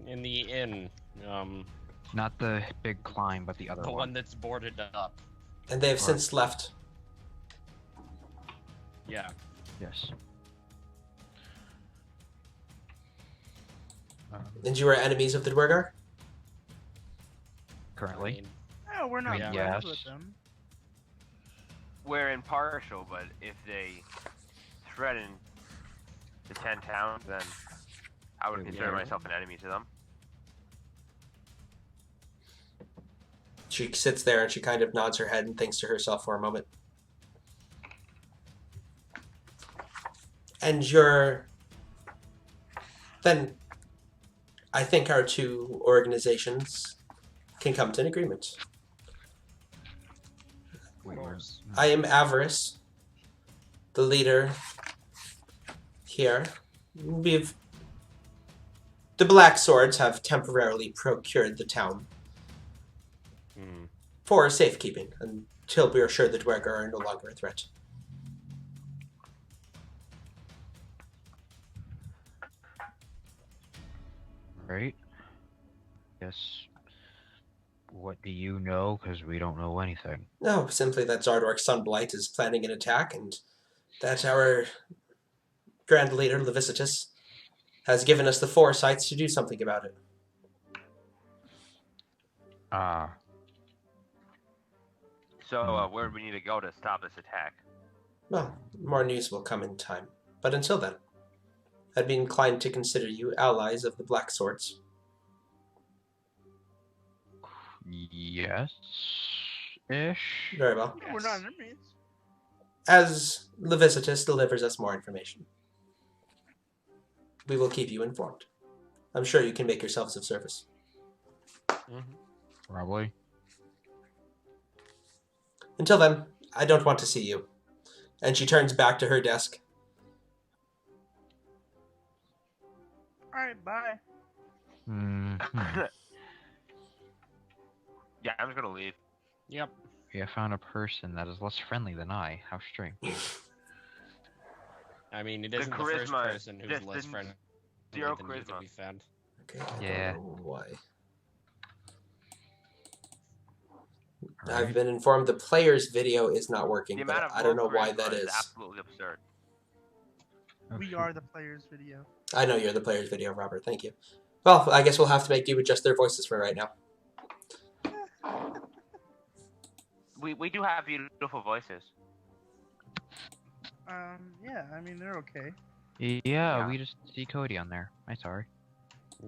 In the inn. Not the big climb, but the other The one. one that's boarded up. And they have Or- since left. Yeah. Yes. And you are enemies of the Dwergar? Currently. I mean, No, we're not Yeah. friends Yes. with them. We're impartial, but if they threaten the 10 towns, then I would Yeah. consider myself an enemy to them. She sits there and she kind of nods her head and thinks to herself for a moment. And then I think our two organizations can come to an agreement. Wait, where's... I am Avarice, the leader here. The Black Swords have temporarily procured the town for safekeeping until we are sure the Dwerg are no longer a threat. Right? Yes. What do you know? Because we don't know anything. No, simply that Zardork Sunblight is planning an attack, and that our Grand Leader, Levicitus, has given us the foresight to do something about it. So, where do we need to go to stop this attack? Well, more news will come in time. But until then, I'd be inclined to consider you allies of the Black Swords. Yes-ish? Very well. We're not enemies. As Levicitus delivers us more information, we will keep you informed. I'm sure you can make yourselves of service. Probably. Until then, I don't want to see you. And she turns back to her desk. Alright, bye. Yeah, I'm just gonna leave. Yep. I found a person that is less friendly than I. How strange. I mean, it The isn't the first charisma- person who's less friendly Zero than you charisma. can be found. Okay, I Yeah. don't know why. Right? I've been informed the player's video is not working, The amount but of I don't know low why charisma that is. absolutely absurd. Oh, We shoot. are the player's video. I know you're the player's video, Robert. Thank you. Well, I guess we'll have to make do with just their voices for right now. We do have beautiful voices. Yeah, I mean, they're okay. Yeah, Yeah. we just see Cody on there. I'm sorry.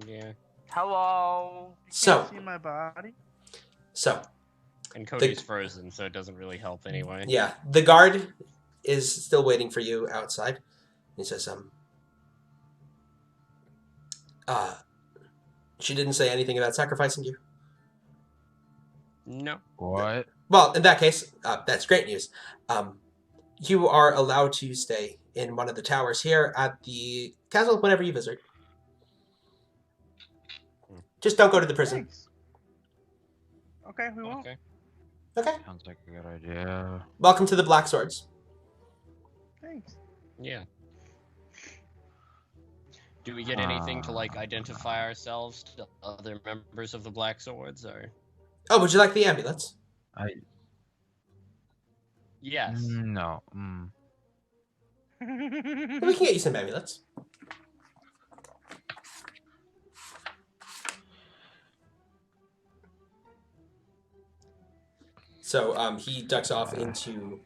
Yeah. Hello. You So- can't see my body? So, And Cody's frozen, so it doesn't really help anyway. yeah, the guard is still waiting for you outside. He says, she didn't say anything about sacrificing you. No. What? Well, in that case, that's great news. You are allowed to stay in one of the towers here at the castle whenever you visit. Just don't go to the prison. Thanks. Okay, we won't. Okay. Okay. Sounds like a good idea. Welcome to the Black Swords. Thanks. Yeah. Do we get anything to like identify ourselves to other members of the Black Swords, or? Oh, would you like the amulets? Yes. No. We can get you some amulets. So he ducks off into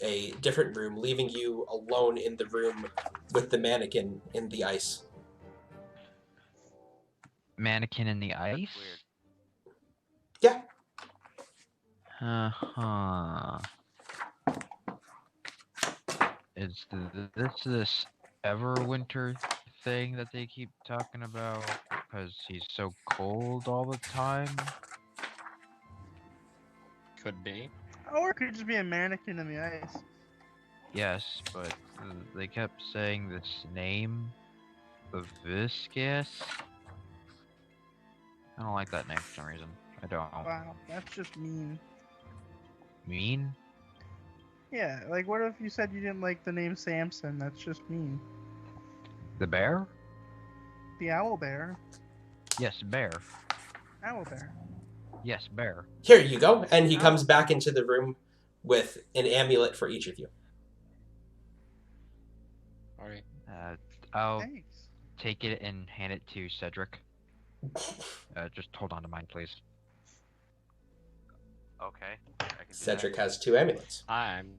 a different room, leaving you alone in the room with the mannequin in the ice. Mannequin in the ice? Weird. Yeah. Uh-huh. Is this Everwinter thing that they keep talking about? Because he's so cold all the time? Could be. Or it could just be a mannequin in the ice. Yes, but they kept saying this name, Viscus. I don't like that name for some reason. I don't. Wow, that's just mean. Mean? Yeah, like what if you said you didn't like the name Samson? That's just mean. The bear? The owl bear. Yes, bear. Owl bear. Yes, bear. Here you go. And he comes back into the room with an amulet for each of you. All right. I'll Thanks. take it and hand it to Cedric. Just hold on to mine, please. Okay. I can do Cedric has 2 amulets. I'm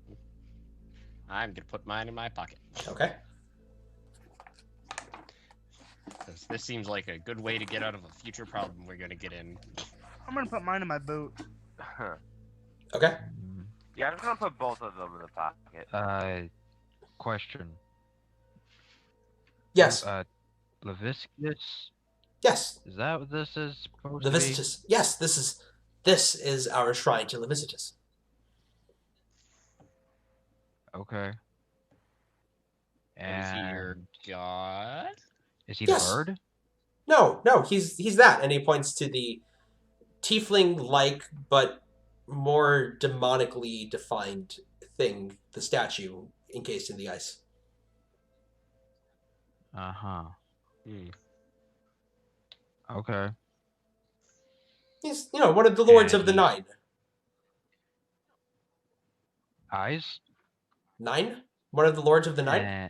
gonna put mine in my pocket. Okay. 'Cause this seems like a good way to get out of a future problem we're gonna get in. I'm gonna put mine in my boat. that. Okay. Yeah, I'm just gonna put both of them in the pocket. Question. Yes. Leviscus? Yes. Is that what this is supposed to be? Levisitus. Yes, this is our shrine to Levisitus. Okay. And is he your And god? is he Yes. the bird? No, he's that, and he points to the tiefling-like but more demonically defined thing, the statue encased in the ice. Uh-huh. Hmm. Okay. He's, one of the lords And of the he's- Nine. Eyes? Nine? One of the lords of the Nine?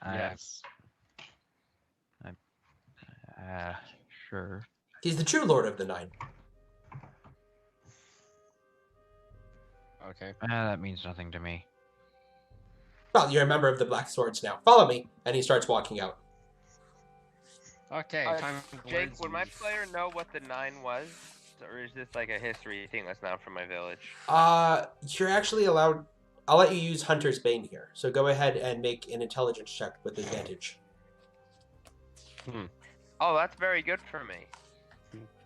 Yes. Sure. He's the true lord of the Nine. Okay. That means nothing to me. Well, you're a member of the Black Swords now. Follow me. And he starts walking out. Okay, time for Jake, words would my and- player know what the 9 was? Or is this like a history thing that's not from my village? You're actually allowed... I'll let you use Hunter's Bane here. So go ahead and make an intelligence check with advantage. Oh, that's very good for me.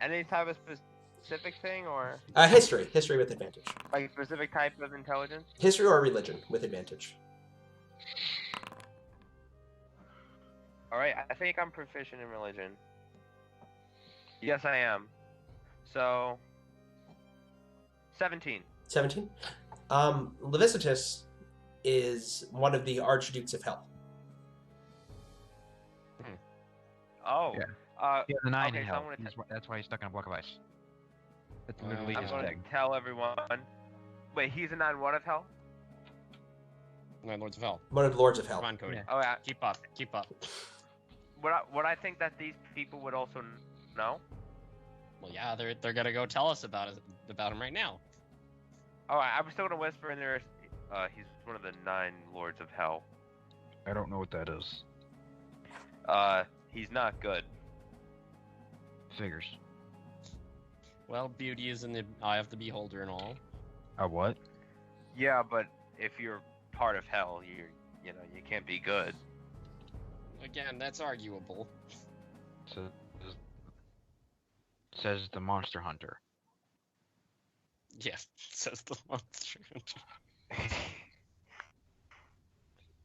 Any type of specific thing, or History. History with advantage. like specific type of intelligence? History or religion with advantage. Alright, I think I'm proficient in religion. Yes, I am. So... 17. 17. Levisitus is one of the Archdukes of Hell. Oh. Yeah. Uh, Yeah, the 9 Okay, in so hell. I'm gonna That's why he's stuck in a block of ice. That's literally I'm his going to thing. tell everyone... Wait, he's a 9 what of hell? Nine Lords of Hell. One of the Lords of Hell. Come on, Cody. Yeah. Oh, yeah. Keep up. Keep up. Would I think that these people would also know? Well, yeah, they're gonna go tell us about him right now. Oh, I'm still gonna whisper in there. He's one of the 9 lords of hell. I don't know what that is. He's not good. Figures. Well, beauty is in the eye of the beholder and all. A what? Yeah, but if you're part of hell, you can't be good. Again, that's arguable. So, says the monster hunter. Yeah, says the monster.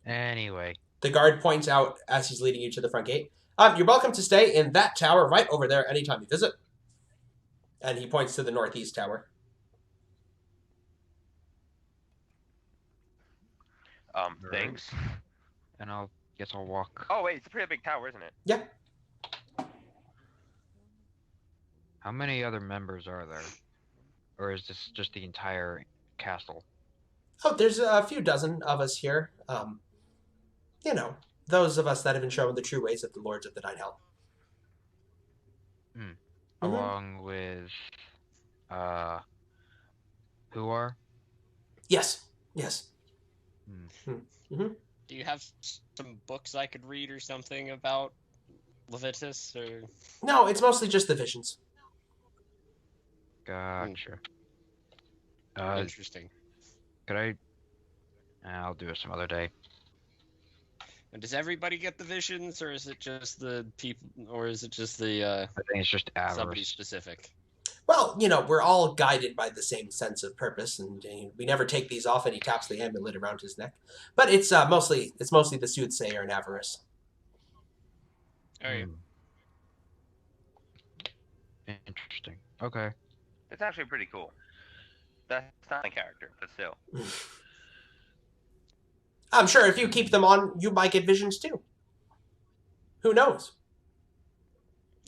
Anyway. The guard points out as he's leading you to the front gate. You're welcome to stay in that tower right over there anytime you visit. And he points to the northeast tower. Thanks. And guess I'll walk. Oh wait, it's a pretty big tower, isn't it? Yeah. How many other members are there? Or is this just the entire castle? Oh, there's a few dozen of us here. Those of us that have been shown the true ways of the Lords of the Nine Hell. Along with, who are? Yes. Yes. Do you have some books I could read or something about Leviticus? Or No, it's mostly just the visions. Gotcha. interesting. Could I? I'll do it some other day. And does everybody get the visions, or is it just the people, or is it just the I think it's just somebody avarice. specific? Well, we're all guided by the same sense of purpose, and we never take these off, and he taps the amulet around his neck. But it's mostly the soothsayer and avarice. Oh, yeah. Interesting. Okay. It's actually pretty cool. That's not my character, but still. I'm sure if you keep them on, you might get visions too. Who knows?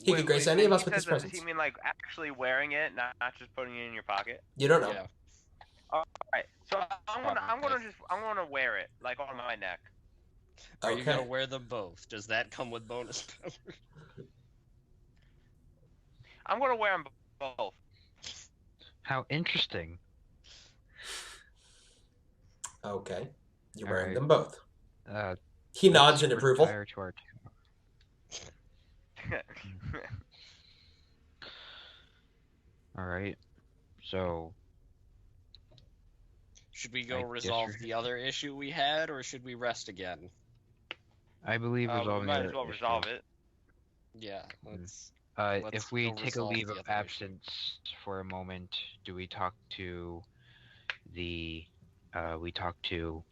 He could grace any of us with his presence. Does he mean like actually wearing it, not just putting it in your pocket? You don't know. Yeah. Alright, so I'm gonna wear it like on my neck. Are you gonna Okay. wear them both? Does that come with bonus power? I'm gonna wear them both. How interesting. Okay. You're wearing Alright. them both. Uh, He nods in approval. retire to our Alright. So, Should we I go guess resolve we're- the other issue we had, or should we rest again? I believe We resolving might the as well issue. resolve it. Yeah, let's If we go take a resolve leave the of other issue. absence for a moment, do we talk to the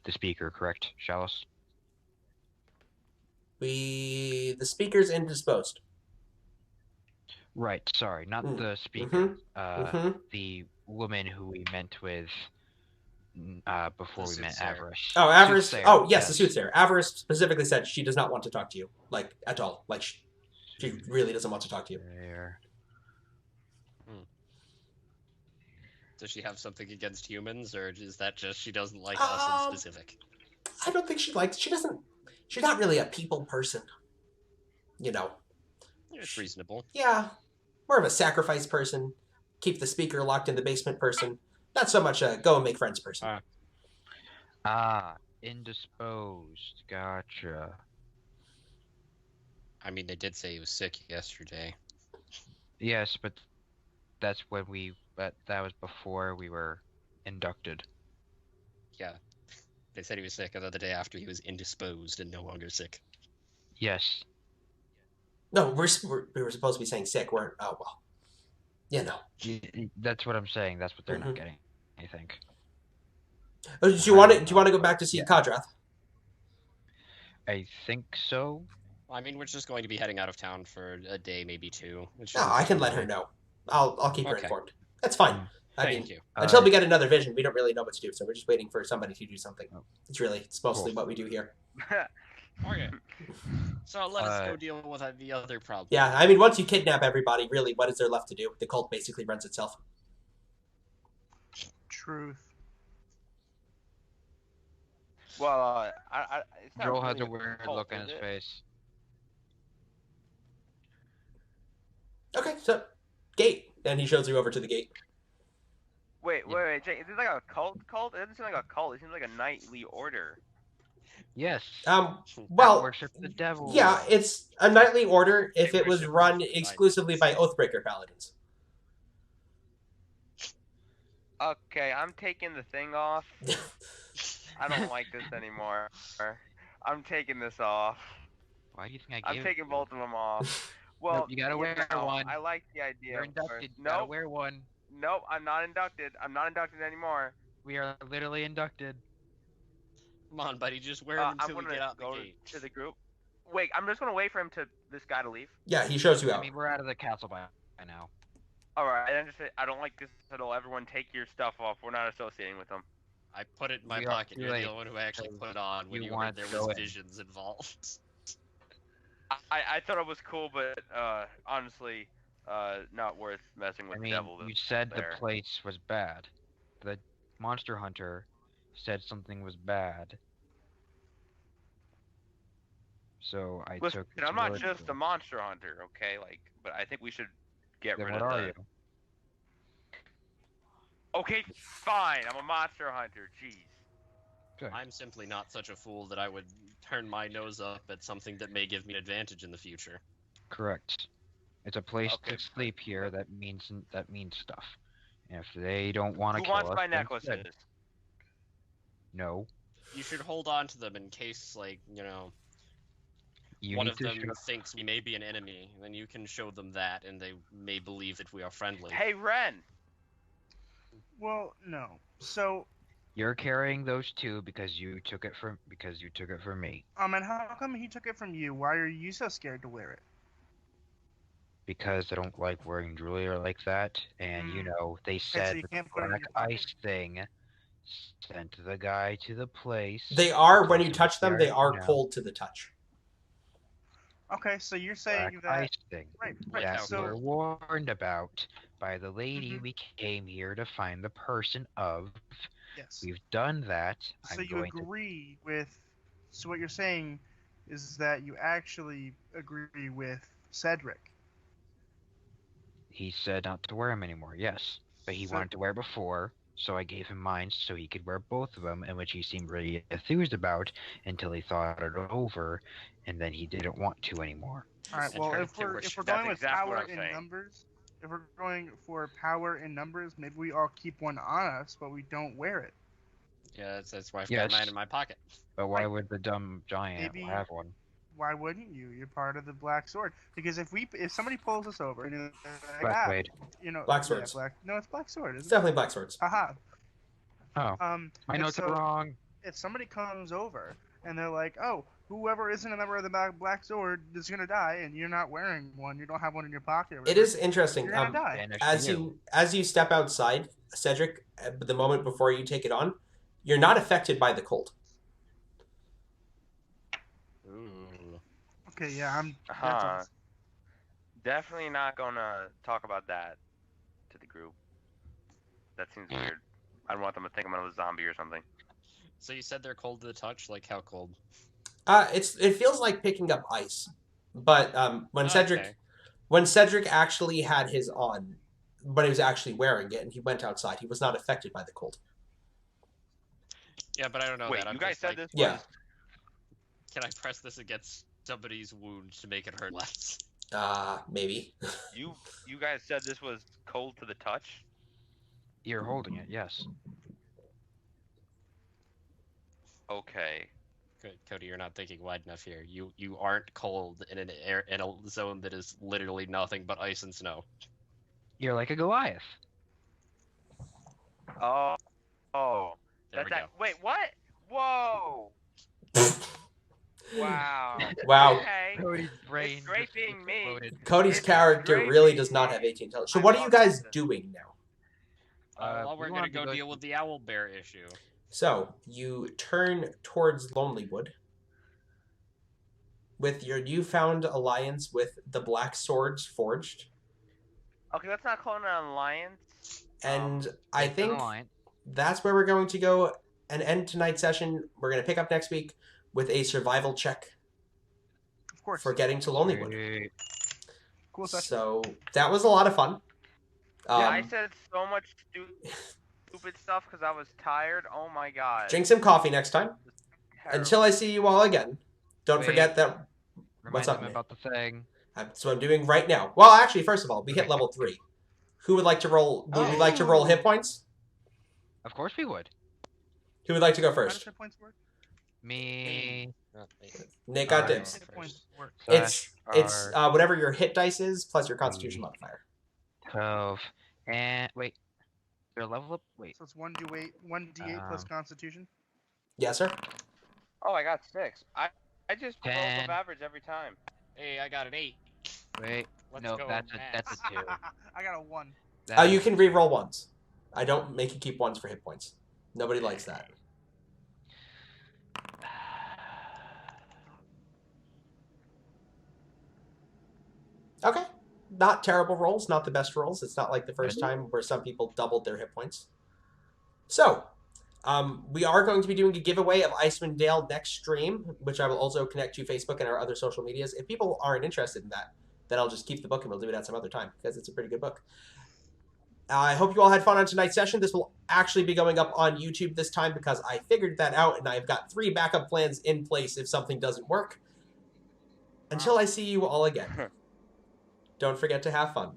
speaker, correct, Chalice? The speaker's indisposed. Right, sorry, not Mm. the speaker. Mhm. The woman who we met with before The we met soothsayer. Avarice. Oh, Avarice. Soothsayer, Oh, yes, the soothsayer. Avarice specifically said she does not want to talk to you, like at all. Like she really doesn't want to talk to you. There. Does she have something against humans, or is that just she doesn't like us in specific? I don't think she likes. She doesn't. She's not really a people person. You know. It's reasonable. Yeah, more of a sacrifice person. Keep the speaker locked in the basement person. Not so much a go and make friends person. Indisposed. Gotcha. I mean, they did say he was sick yesterday. Yes, but that's when that was before we were inducted. Yeah. They said he was sick, and then the day after he was indisposed and no longer sick. Yes. No, we were supposed to be saying sick. We're well. Yeah, no. That's what I'm saying. That's what they're not getting, I think. Do you want to go back to see Kadrath? I think so. I mean, we're just going to be heading out of town for a day, maybe two. No, I can let her know. I'll keep her informed. That's fine. Thank you. Until we get another vision, we don't really know what to do, so we're just waiting for somebody to do something. It's mostly what we do here. Okay. So let us go deal with the other problem. Yeah, I mean, once you kidnap everybody, really, what is there left to do? The cult basically runs itself. Truth. Well, it's not Joel has really a weird cult, look on is his it? face. Okay, so gate, and he shows you over to the gate. Wait, Jake, is this like a cult? It doesn't seem like a cult. It seems like a knightly order. Yes. Well, worship the devil. Yeah, it's a knightly order if it was run exclusively by Oathbreaker paladins. Okay, I'm taking the thing off. I don't like this anymore. I'm taking this off. Why do you think I gave I'm taking both of them off. Well, Nope, you gotta wear one. I like the idea. You're inducted. You Nope. gotta wear one. Nope, I'm not inducted. I'm not inducted anymore. We are literally inducted. Come on, buddy, just wear them until we get out the gate. To the group. Wait, I'm just gonna wait for this guy to leave. Yeah, he shows you out. I mean, we're out of the castle by now. Alright, I don't like this at all. Everyone take your stuff off. We're not associating with them. I put it in my We are pocket. too You're late, the one who actually put it on when you you heard want there to go was in. visions involved. I thought it was cool, but honestly, not worth messing with I mean, the devil. you said there. the place was bad. The monster hunter said something was bad. So I Listen, took. I'm not just a monster hunter, okay? But I think we should get Then rid what of are the. you? Okay, fine. I'm a monster hunter. Jeez. Good. I'm simply not such a fool that I would turn my nose up at something that may give me an advantage in the future. Correct. It's a place Okay. to sleep here. That means stuff. And if they don't want to Who kill wants us, my then necklaces? good. No. You should hold on to them in case, You one need of to them show- thinks we may be an enemy. Then you can show them that, and they may believe that we are friendly. Hey, Ren. Well, no. So, You're carrying those two because you took it from me. and how come he took it from you? Why are you so scared to wear it? Because I don't like wearing jewelry like that, and they so said you the can't put it in black your pocket? ice thing sent the guy to the place. They are, when you Close to touch them, they are now. cold to the touch. Okay, so you're saying Black that. ice thing. Right. That So, we're warned about by the lady Mhm. we came here to find the person of. yes. We've done that. So I'm you going to. agree with. So what you're saying is that you actually agree with Cedric. He said not to wear them anymore. Yes, but he So- wanted to wear before, so I gave him mine so he could wear both of them, and which he seemed really enthused about until he thought it over, and then he didn't want to anymore. All right. And Well, try to if we're distinguish. That's going with exactly what power I'm in saying. numbers, if we're going for power in numbers, maybe we all keep one on us, but we don't wear it. Yeah, that's why I've Yes. got mine in my pocket. But why would the dumb giant Maybe- have one? why wouldn't you? You're part of the Black Sword. Because if somebody pulls us over and you're like, Black Blade. you know, Black yeah, Swords. no, it's Black Sword. It's Isn't definitely Black Swords. it? Haha. Oh, my if notes are wrong. If somebody comes over and they're like, oh, whoever isn't a member of the Black Sword is gonna die, and you're not wearing one, you don't have one in your pocket. Or It whatever, is interesting. You're gonna die. As you step outside, Cedric, the moment before you take it on, you're not affected by the cold. Ooh. Okay, yeah, I'm. Definitely not gonna talk about that to the group. That seems weird. I don't want them to think I'm another zombie or something. So you said they're cold to the touch? Like how cold? It feels like picking up ice, but when Cedric actually had his on, but he was actually wearing it, and he went outside, he was not affected by the cold. Yeah, but I don't know Wait, that. you guys said this was... Yeah. Can I press this against somebody's wound to make it hurt less? Maybe. You guys said this was cold to the touch? You're holding it, yes. Okay. Cody, you're not thinking wide enough here. You aren't cold in in a zone that is literally nothing but ice and snow. You're like a Goliath. Oh. There we go. Wait, what? Whoa! Wow. Wow. Okay. Cody's brain It's great just being me. exploded. Cody's It's character great really being does not me. have 18 intelligence. So I what are you love guys this. doing now? Well, we're we gonna wanted to go go deal with the owl bear issue. So you turn towards Lonelywood with your newfound alliance with the Black Swords Forged, Okay, let's not call it an alliance. and I It's an think alliance. that's where we're going to go and end tonight's session. We're going to pick up next week with a survival check Of course. for getting to Lonelywood. Sweet. Cool session. So that was a lot of fun. I said so much stupid stuff because I was tired. Oh my god. Drink some coffee next time. Terrible. Until I see you all again, don't Wait. forget that. Remind What's up, them man? about the thing. That's what I'm doing right now. Well, actually, first of all, we hit level 3. Who would like to roll? Would we like to roll hit points? Of course we would. Who would like to go How does first? hit points work? Me. Nick got Alright. dibs. Hit points work. It's Slash whatever your hit dice is plus your Constitution modifier. 12. And wait. Is there a level up? Wait. So it's 1d8 plus Constitution. Yes, sir. Oh, I got 6. I just roll 10. above average every time. Hey, I got an 8. Wait. Let's No, go, that's Matt. a 2. I got a 1. You can re-roll ones. I don't make you keep ones for hit points. Nobody likes that. Okay. Not terrible rolls, not the best rolls. It's not like the first time where some people doubled their hit points. So, we are going to be doing a giveaway of Icewind Dale next stream, which I will also connect to Facebook and our other social medias. If people aren't interested in that, then I'll just keep the book and we'll do it at some other time because it's a pretty good book. I hope you all had fun on tonight's session. This will actually be going up on YouTube this time because I figured that out and I've got 3 backup plans in place if something doesn't work. Until I see you all again, don't forget to have fun.